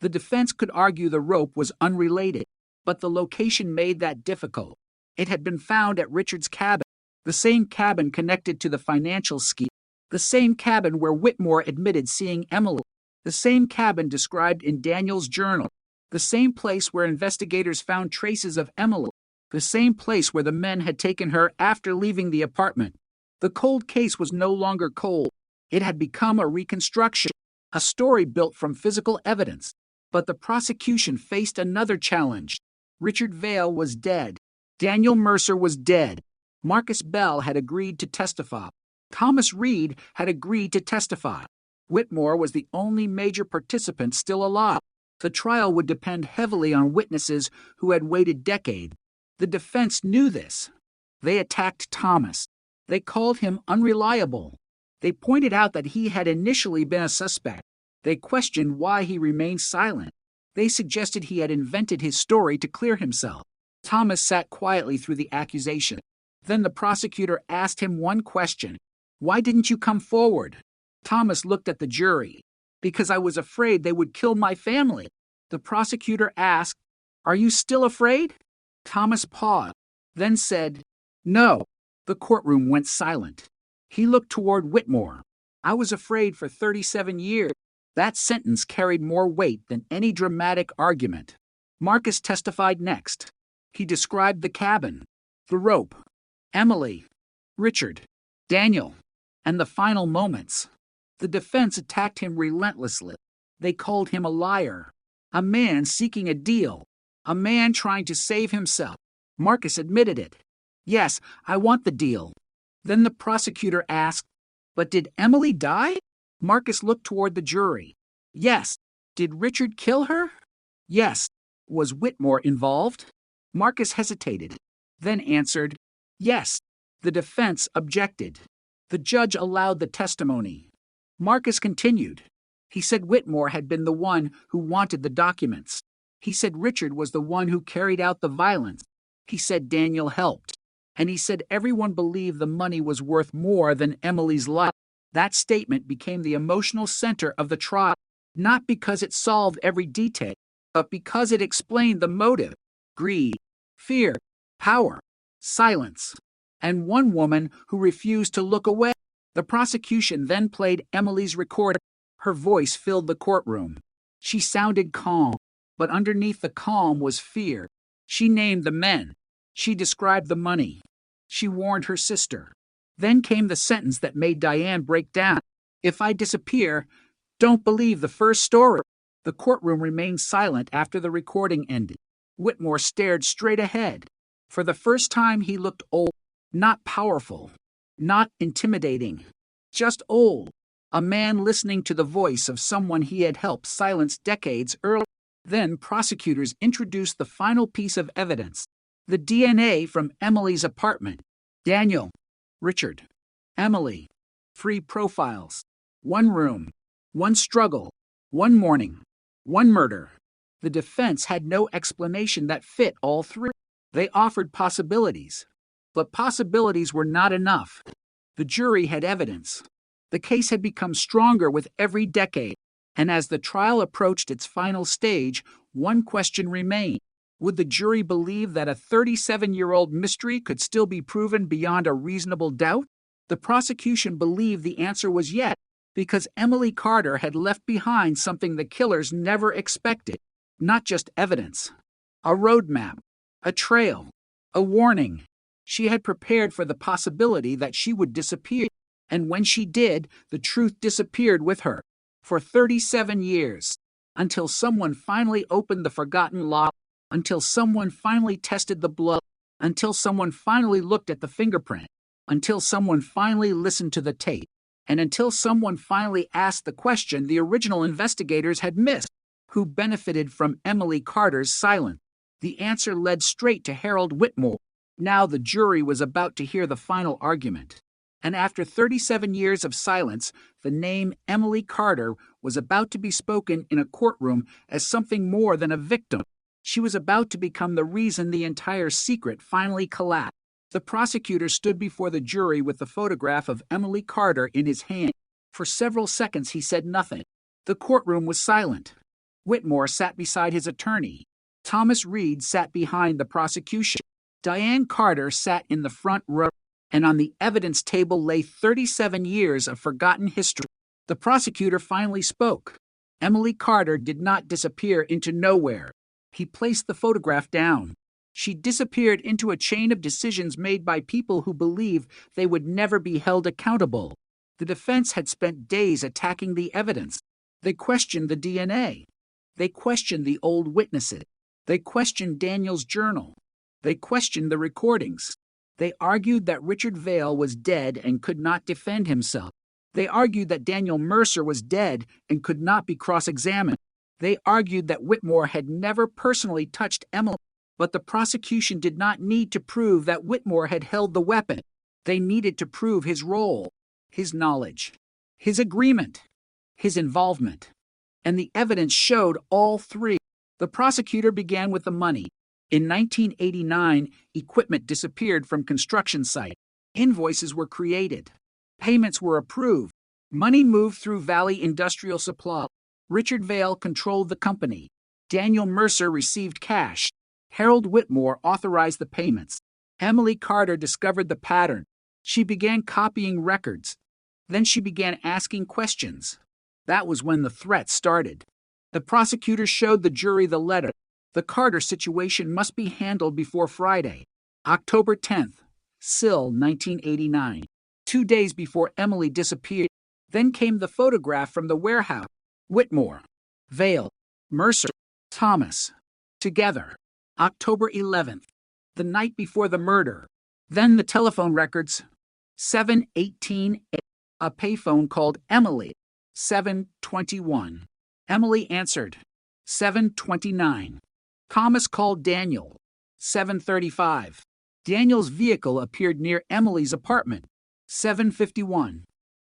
The defense could argue the rope was unrelated, but the location made that difficult. It had been found at Richard's cabin, the same cabin connected to the financial scheme, the same cabin where Whitmore admitted seeing Emily, the same cabin described in Daniel's journal, the same place where investigators found traces of Emily, the same place where the men had taken her after leaving the apartment. The cold case was no longer cold. It had become a reconstruction, a story built from physical evidence. But the prosecution faced another challenge. Richard Vail was dead. Daniel Mercer was dead. Marcus Bell had agreed to testify. Thomas Reed had agreed to testify. Whitmore was the only major participant still alive. The trial would depend heavily on witnesses who had waited decades. The defense knew this. They attacked Thomas. They called him unreliable. They pointed out that he had initially been a suspect. They questioned why he remained silent. They suggested he had invented his story to clear himself. Thomas sat quietly through the accusation. Then the prosecutor asked him one question. Why didn't you come forward? Thomas looked at the jury. Because I was afraid they would kill my family. The prosecutor asked, Are you still afraid? Thomas paused, then said, No. The courtroom went silent. He looked toward Whitmore. I was afraid for 37 years. That sentence carried more weight than any dramatic argument. Marcus testified next. He described the cabin, the rope, Emily, Richard, Daniel, and the final moments. The defense attacked him relentlessly. They called him a liar, a man seeking a deal, a man trying to save himself. Marcus admitted it. Yes, I want the deal. Then the prosecutor asked, But did Emily die? Marcus looked toward the jury. Yes. Did Richard kill her? Yes. Was Whitmore involved? Marcus hesitated, then answered, Yes. The defense objected. The judge allowed the testimony. Marcus continued. He said Whitmore had been the one who wanted the documents. He said Richard was the one who carried out the violence. He said Daniel helped. And he said everyone believed the money was worth more than Emily's life. That statement became the emotional center of the trial, not because it solved every detail, but because it explained the motive: greed, fear, power, silence, and one woman who refused to look away. The prosecution then played Emily's recorder. Her voice filled the courtroom. She sounded calm, but underneath the calm was fear. She named the men. She described the money. She warned her sister. Then came the sentence that made Diane break down. If I disappear, don't believe the first story. The courtroom remained silent after the recording ended. Whitmore stared straight ahead. For the first time, he looked old, not powerful, not intimidating, just old. A man listening to the voice of someone he had helped silence decades earlier. Then prosecutors introduced the final piece of evidence, the DNA from Emily's apartment. Daniel, Richard, Emily, 3 profiles, 1 room, 1 struggle, 1 morning, 1 murder. The defense had no explanation that fit all 3. They offered possibilities, but possibilities were not enough. The jury had evidence. The case had become stronger with every decade, and as the trial approached its final stage, one question remained. Would the jury believe that a 37-year-old mystery could still be proven beyond a reasonable doubt? The prosecution believed the answer was yes, because Emily Carter had left behind something the killers never expected. Not just evidence. A roadmap. A trail. A warning. She had prepared for the possibility that she would disappear. And when she did, the truth disappeared with her. For 37 years. Until someone finally opened the forgotten lock. Until someone finally tested the blood. Until someone finally looked at the fingerprint. Until someone finally listened to the tape. And until someone finally asked the question the original investigators had missed. Who benefited from Emily Carter's silence? The answer led straight to Harold Whitmore. Now the jury was about to hear the final argument. And after 37 years of silence, the name Emily Carter was about to be spoken in a courtroom as something more than a victim. She was about to become the reason the entire secret finally collapsed. The prosecutor stood before the jury with the photograph of Emily Carter in his hand. For several seconds he said nothing. The courtroom was silent. Whitmore sat beside his attorney. Thomas Reed sat behind the prosecution. Diane Carter sat in the front row, and on the evidence table lay 37 years of forgotten history. The prosecutor finally spoke. Emily Carter did not disappear into nowhere. He placed the photograph down. She disappeared into a chain of decisions made by people who believed they would never be held accountable. The defense had spent days attacking the evidence. They questioned the DNA. They questioned the old witnesses. They questioned Daniel's journal. They questioned the recordings. They argued that Richard Vail was dead and could not defend himself. They argued that Daniel Mercer was dead and could not be cross-examined. They argued that Whitmore had never personally touched Emily, but the prosecution did not need to prove that Whitmore had held the weapon. They needed to prove his role, his knowledge, his agreement, his involvement. And the evidence showed all three. The prosecutor began with the money. In 1989, equipment disappeared from construction sites. Invoices were created. Payments were approved. Money moved through Valley Industrial Supply. Richard Vail controlled the company. Daniel Mercer received cash. Harold Whitmore authorized the payments. Emily Carter discovered the pattern. She began copying records. Then she began asking questions. That was when the threat started. The prosecutor showed the jury the letter. The Carter situation must be handled before Friday, October 10th, Sill, 1989. 2 days before Emily disappeared. Then came the photograph from the warehouse. Whitmore, Vail, Mercer, Thomas, together. October 11th, the night before the murder. Then the telephone records. 7:18, a payphone called Emily. 7:21. Emily answered. 7:29. Thomas called Daniel. 7:35. Daniel's vehicle appeared near Emily's apartment. 7:51.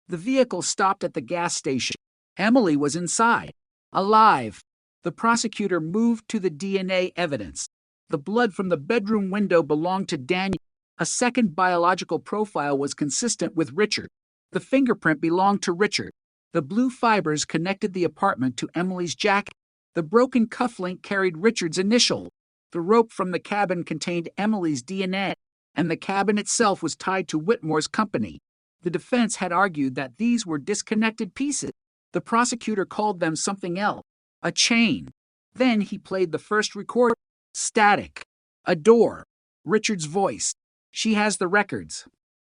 The vehicle stopped at the gas station. Emily was inside, alive. The prosecutor moved to the DNA evidence. The blood from the bedroom window belonged to Daniel. A second biological profile was consistent with Richard. The fingerprint belonged to Richard. The blue fibers connected the apartment to Emily's jacket. The broken cufflink carried Richard's initial. The rope from the cabin contained Emily's DNA, and the cabin itself was tied to Whitmore's company. The defense had argued that these were disconnected pieces. The prosecutor called them something else, a chain. Then he played the first record. Static. A door. Richard's voice. She has the records.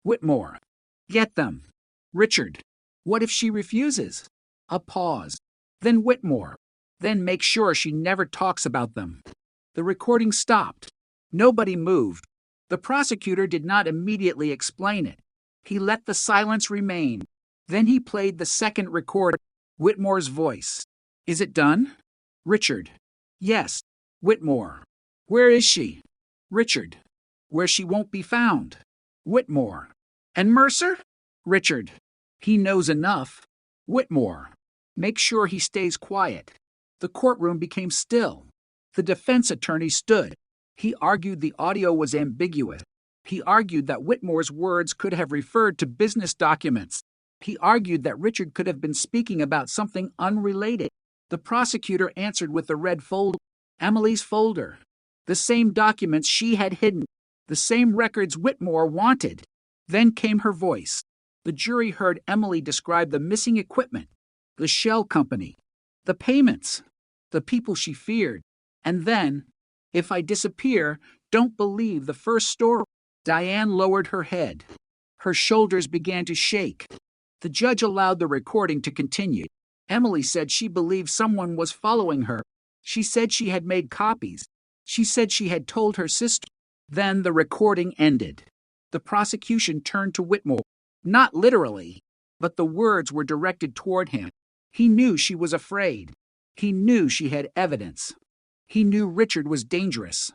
Whitmore. Get them. Richard. What if she refuses? A pause. Then Whitmore. Then make sure she never talks about them. The recording stopped. Nobody moved. The prosecutor did not immediately explain it. He let the silence remain. Then he played the second record. Whitmore's voice. Is it done? Richard. Yes. Whitmore. Where is she? Richard. Where she won't be found. Whitmore. And Mercer? Richard. He knows enough. Whitmore. Make sure he stays quiet. The courtroom became still. The defense attorney stood. He argued the audio was ambiguous. He argued that Whitmore's words could have referred to business documents. He argued that Richard could have been speaking about something unrelated. The prosecutor answered with the red folder. Emily's folder. The same documents she had hidden. The same records Whitmore wanted. Then came her voice. The jury heard Emily describe the missing equipment, the shell company, the payments, the people she feared. And then, if I disappear, don't believe the first story. Diane lowered her head. Her shoulders began to shake. The judge allowed the recording to continue. Emily said she believed someone was following her. She said she had made copies. She said she had told her sister. Then the recording ended. The prosecution turned to Whitmore. Not literally, but the words were directed toward him. He knew she was afraid. He knew she had evidence. He knew Richard was dangerous.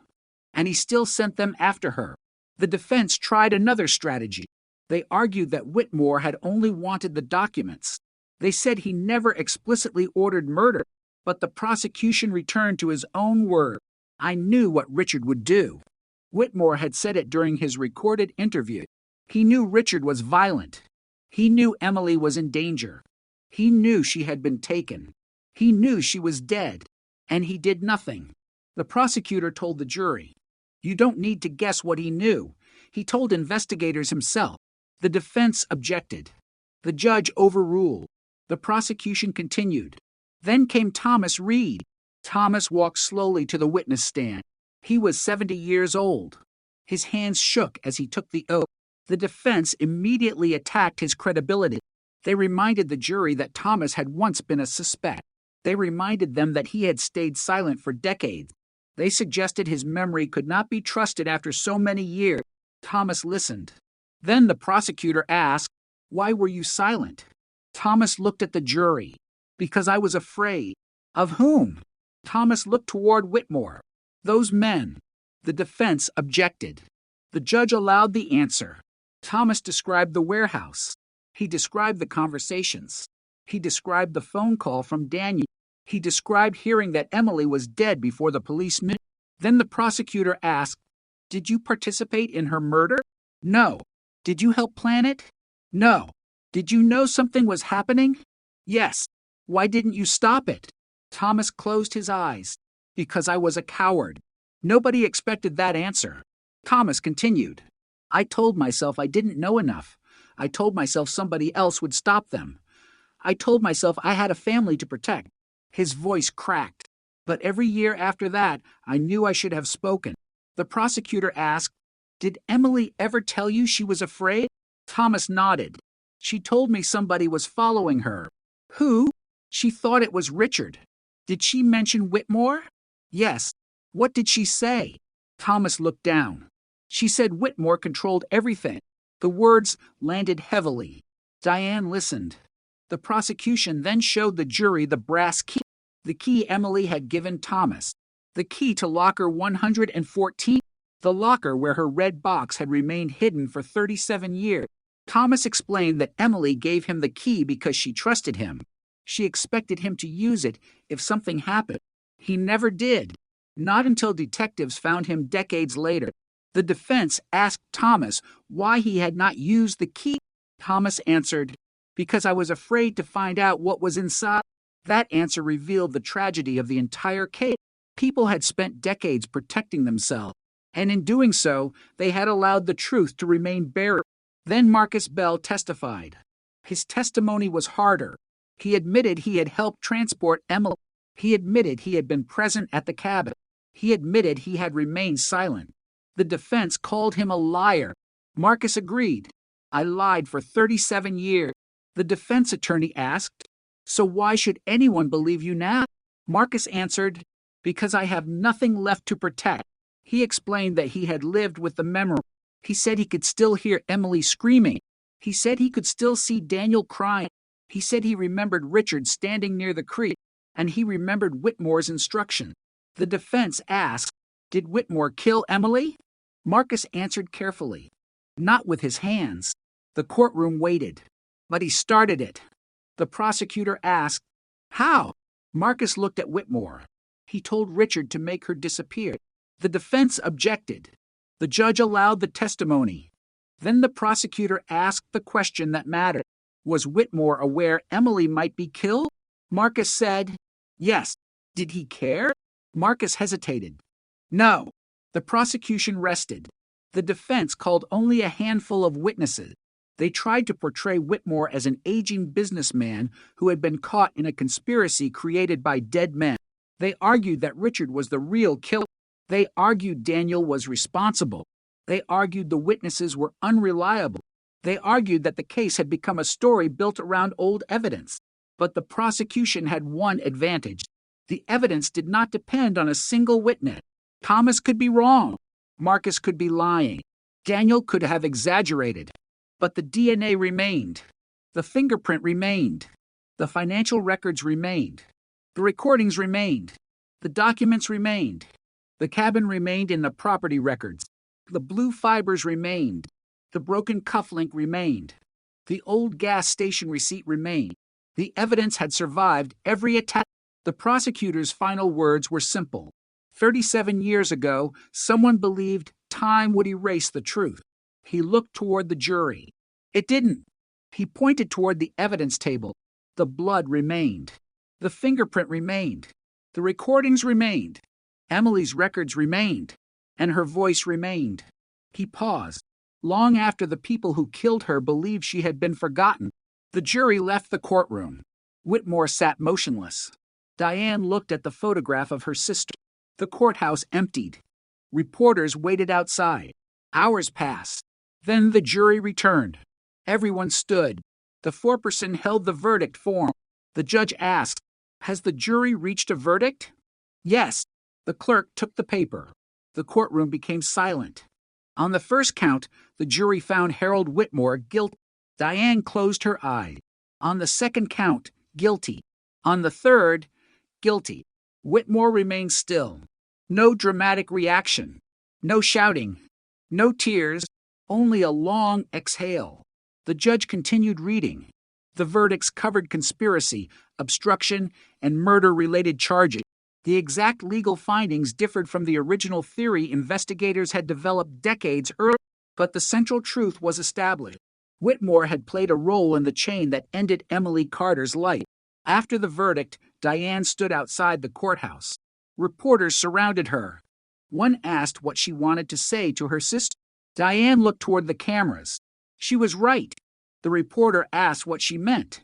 And he still sent them after her. The defense tried another strategy. They argued that Whitmore had only wanted the documents. They said he never explicitly ordered murder, but the prosecution returned to his own word. I knew what Richard would do. Whitmore had said it during his recorded interview. He knew Richard was violent. He knew Emily was in danger. He knew she had been taken. He knew she was dead, and he did nothing. The prosecutor told the jury, "You don't need to guess what he knew. He told investigators himself." The defense objected. The judge overruled. The prosecution continued. Then came Thomas Reed. Thomas walked slowly to the witness stand. He was 70 years old. His hands shook as he took the oath. The defense immediately attacked his credibility. They reminded the jury that Thomas had once been a suspect. They reminded them that he had stayed silent for decades. They suggested his memory could not be trusted after so many years. Thomas listened. Then the prosecutor asked, "Why were you silent?" Thomas looked at the jury. "Because I was afraid." "Of whom?" Thomas looked toward Whitmore. "Those men." The defense objected. The judge allowed the answer. Thomas described the warehouse. He described the conversations. He described the phone call from Daniel. He described hearing that Emily was dead before the police knew. Then the prosecutor asked, "Did you participate in her murder?" "No." "Did you help plan it?" "No." "Did you know something was happening?" "Yes." "Why didn't you stop it?" Thomas closed his eyes. "Because I was a coward." Nobody expected that answer. Thomas continued. "I told myself I didn't know enough. I told myself somebody else would stop them. I told myself I had a family to protect." His voice cracked. "But every year after that, I knew I should have spoken." The prosecutor asked, "Did Emily ever tell you she was afraid?" Thomas nodded. "She told me somebody was following her." "Who?" "She thought it was Richard." "Did she mention Whitmore?" "Yes." "What did she say?" Thomas looked down. "She said Whitmore controlled everything." The words landed heavily. Diane listened. The prosecution then showed the jury the brass key, the key Emily had given Thomas, the key to locker 114, the locker where her red box had remained hidden for 37 years. Thomas explained that Emily gave him the key because she trusted him. She expected him to use it if something happened. He never did. Not until detectives found him decades later. The defense asked Thomas why he had not used the key. Thomas answered, "Because I was afraid to find out what was inside." That answer revealed the tragedy of the entire case. People had spent decades protecting themselves, and in doing so, they had allowed the truth to remain buried. Then Marcus Bell testified. His testimony was harder. He admitted he had helped transport Emily. He admitted he had been present at the cabin. He admitted he had remained silent. The defense called him a liar. Marcus agreed. "I lied for 37 years. The defense attorney asked, "So why should anyone believe you now?" Marcus answered, "Because I have nothing left to protect." He explained that he had lived with the memory. He said he could still hear Emily screaming. He said he could still see Daniel crying. He said he remembered Richard standing near the creek, and he remembered Whitmore's instruction. The defense asked, "Did Whitmore kill Emily?" Marcus answered carefully, "Not with his hands." The courtroom waited. "But he started it." The prosecutor asked, "How?" Marcus looked at Whitmore. "He told Richard to make her disappear." The defense objected. The judge allowed the testimony. Then the prosecutor asked the question that mattered. Was Whitmore aware Emily might be killed? Marcus said, "Yes." "Did he care?" Marcus hesitated. "No." The prosecution rested. The defense called only a handful of witnesses. They tried to portray Whitmore as an aging businessman who had been caught in a conspiracy created by dead men. They argued that Richard was the real killer. They argued Daniel was responsible. They argued the witnesses were unreliable. They argued that the case had become a story built around old evidence. But the prosecution had one advantage. The evidence did not depend on a single witness. Thomas could be wrong. Marcus could be lying. Daniel could have exaggerated. But the DNA remained. The fingerprint remained. The financial records remained. The recordings remained. The documents remained. The cabin remained in the property records. The blue fibers remained. The broken cufflink remained. The old gas station receipt remained. The evidence had survived every attack. The prosecutor's final words were simple. 37 years ago, someone believed time would erase the truth. He looked toward the jury. It didn't. He pointed toward the evidence table. The blood remained. The fingerprint remained. The recordings remained. Emily's records remained. And her voice remained. He paused. Long after the people who killed her believed she had been forgotten, the jury left the courtroom. Whitmore sat motionless. Diane looked at the photograph of her sister. The courthouse emptied. Reporters waited outside. Hours passed. Then the jury returned. Everyone stood. The foreperson held the verdict form. The judge asked, "Has the jury reached a verdict?" "Yes." The clerk took the paper. The courtroom became silent. On the first count, the jury found Harold Whitmore guilty. Diane closed her eyes. On the second count, guilty. On the third, guilty. Whitmore remained still. No dramatic reaction. No shouting. No tears. Only a long exhale. The judge continued reading. The verdicts covered conspiracy, obstruction, and murder-related charges. The exact legal findings differed from the original theory investigators had developed decades earlier, but the central truth was established. Whitmore had played a role in the chain that ended Emily Carter's life. After the verdict, Diane stood outside the courthouse. Reporters surrounded her. One asked what she wanted to say to her sister. Diane looked toward the cameras. She was right. The reporter asked what she meant.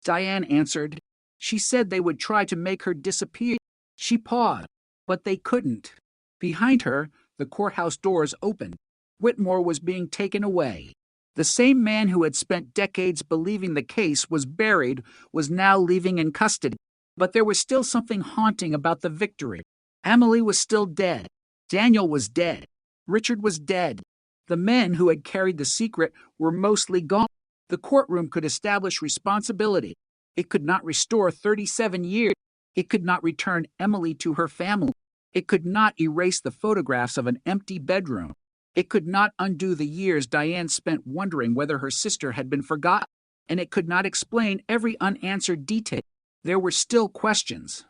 Diane answered, "She said they would try to make her disappear." She paused, but they couldn't. Behind her, the courthouse doors opened. Whitmore was being taken away. The same man who had spent decades believing the case was buried was now leaving in custody. But there was still something haunting about the victory. Emily was still dead. Daniel was dead. Richard was dead. The men who had carried the secret were mostly gone. The courtroom could establish responsibility. It could not restore 37 years. It could not return Emily to her family. It could not erase the photographs of an empty bedroom. It could not undo the years Diane spent wondering whether her sister had been forgotten. And it could not explain every unanswered detail. There were still questions.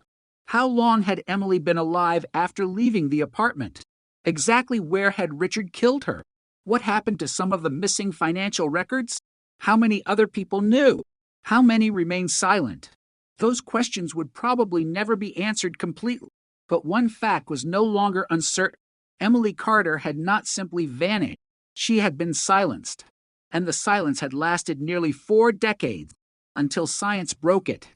How long had Emily been alive after leaving the apartment? Exactly where had Richard killed her? What happened to some of the missing financial records? How many other people knew? How many remained silent? Those questions would probably never be answered completely. But one fact was no longer uncertain. Emily Carter had not simply vanished. She had been silenced. And the silence had lasted nearly 4 decades, until science broke it,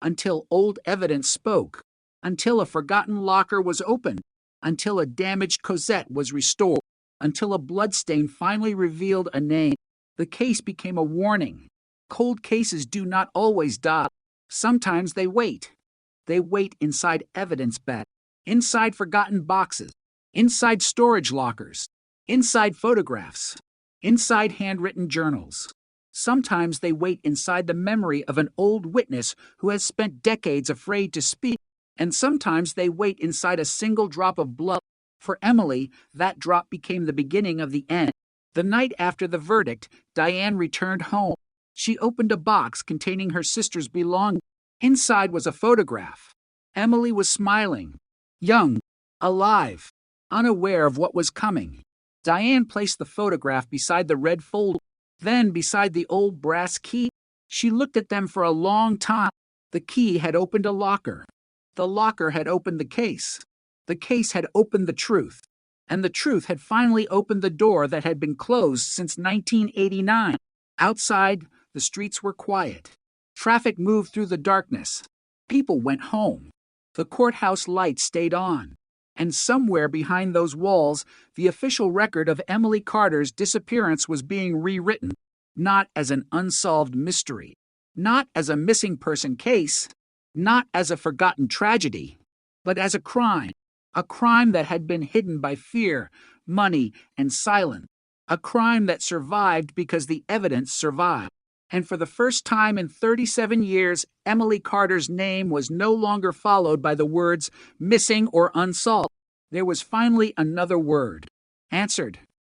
until old evidence spoke, until a forgotten locker was opened, until a damaged Cosette was restored, until a bloodstain finally revealed a name. The case became a warning. Cold cases do not always die. Sometimes they wait. They wait inside evidence bags, inside forgotten boxes, inside storage lockers, inside photographs, inside handwritten journals. Sometimes they wait inside the memory of an old witness who has spent decades afraid to speak, and sometimes they wait inside a single drop of blood. For Emily, that drop became the beginning of the end. The night after the verdict, Diane returned home. She opened a box containing her sister's belongings. Inside was a photograph. Emily was smiling, young, alive, unaware of what was coming. Diane placed the photograph beside the red folder, then beside the old brass key. She looked at them for a long time. The key had opened a locker. The locker had opened the case. The case had opened the truth. And the truth had finally opened the door that had been closed since 1989. Outside, the streets were quiet. Traffic moved through the darkness. People went home. The courthouse lights stayed on. And somewhere behind those walls, the official record of Emily Carter's disappearance was being rewritten, not as an unsolved mystery, not as a missing person case, not as a forgotten tragedy, but as a crime that had been hidden by fear, money, and silence, a crime that survived because the evidence survived. And for the first time in 37 years, Emily Carter's name was no longer followed by the words missing or unsolved. There was finally another word, answered,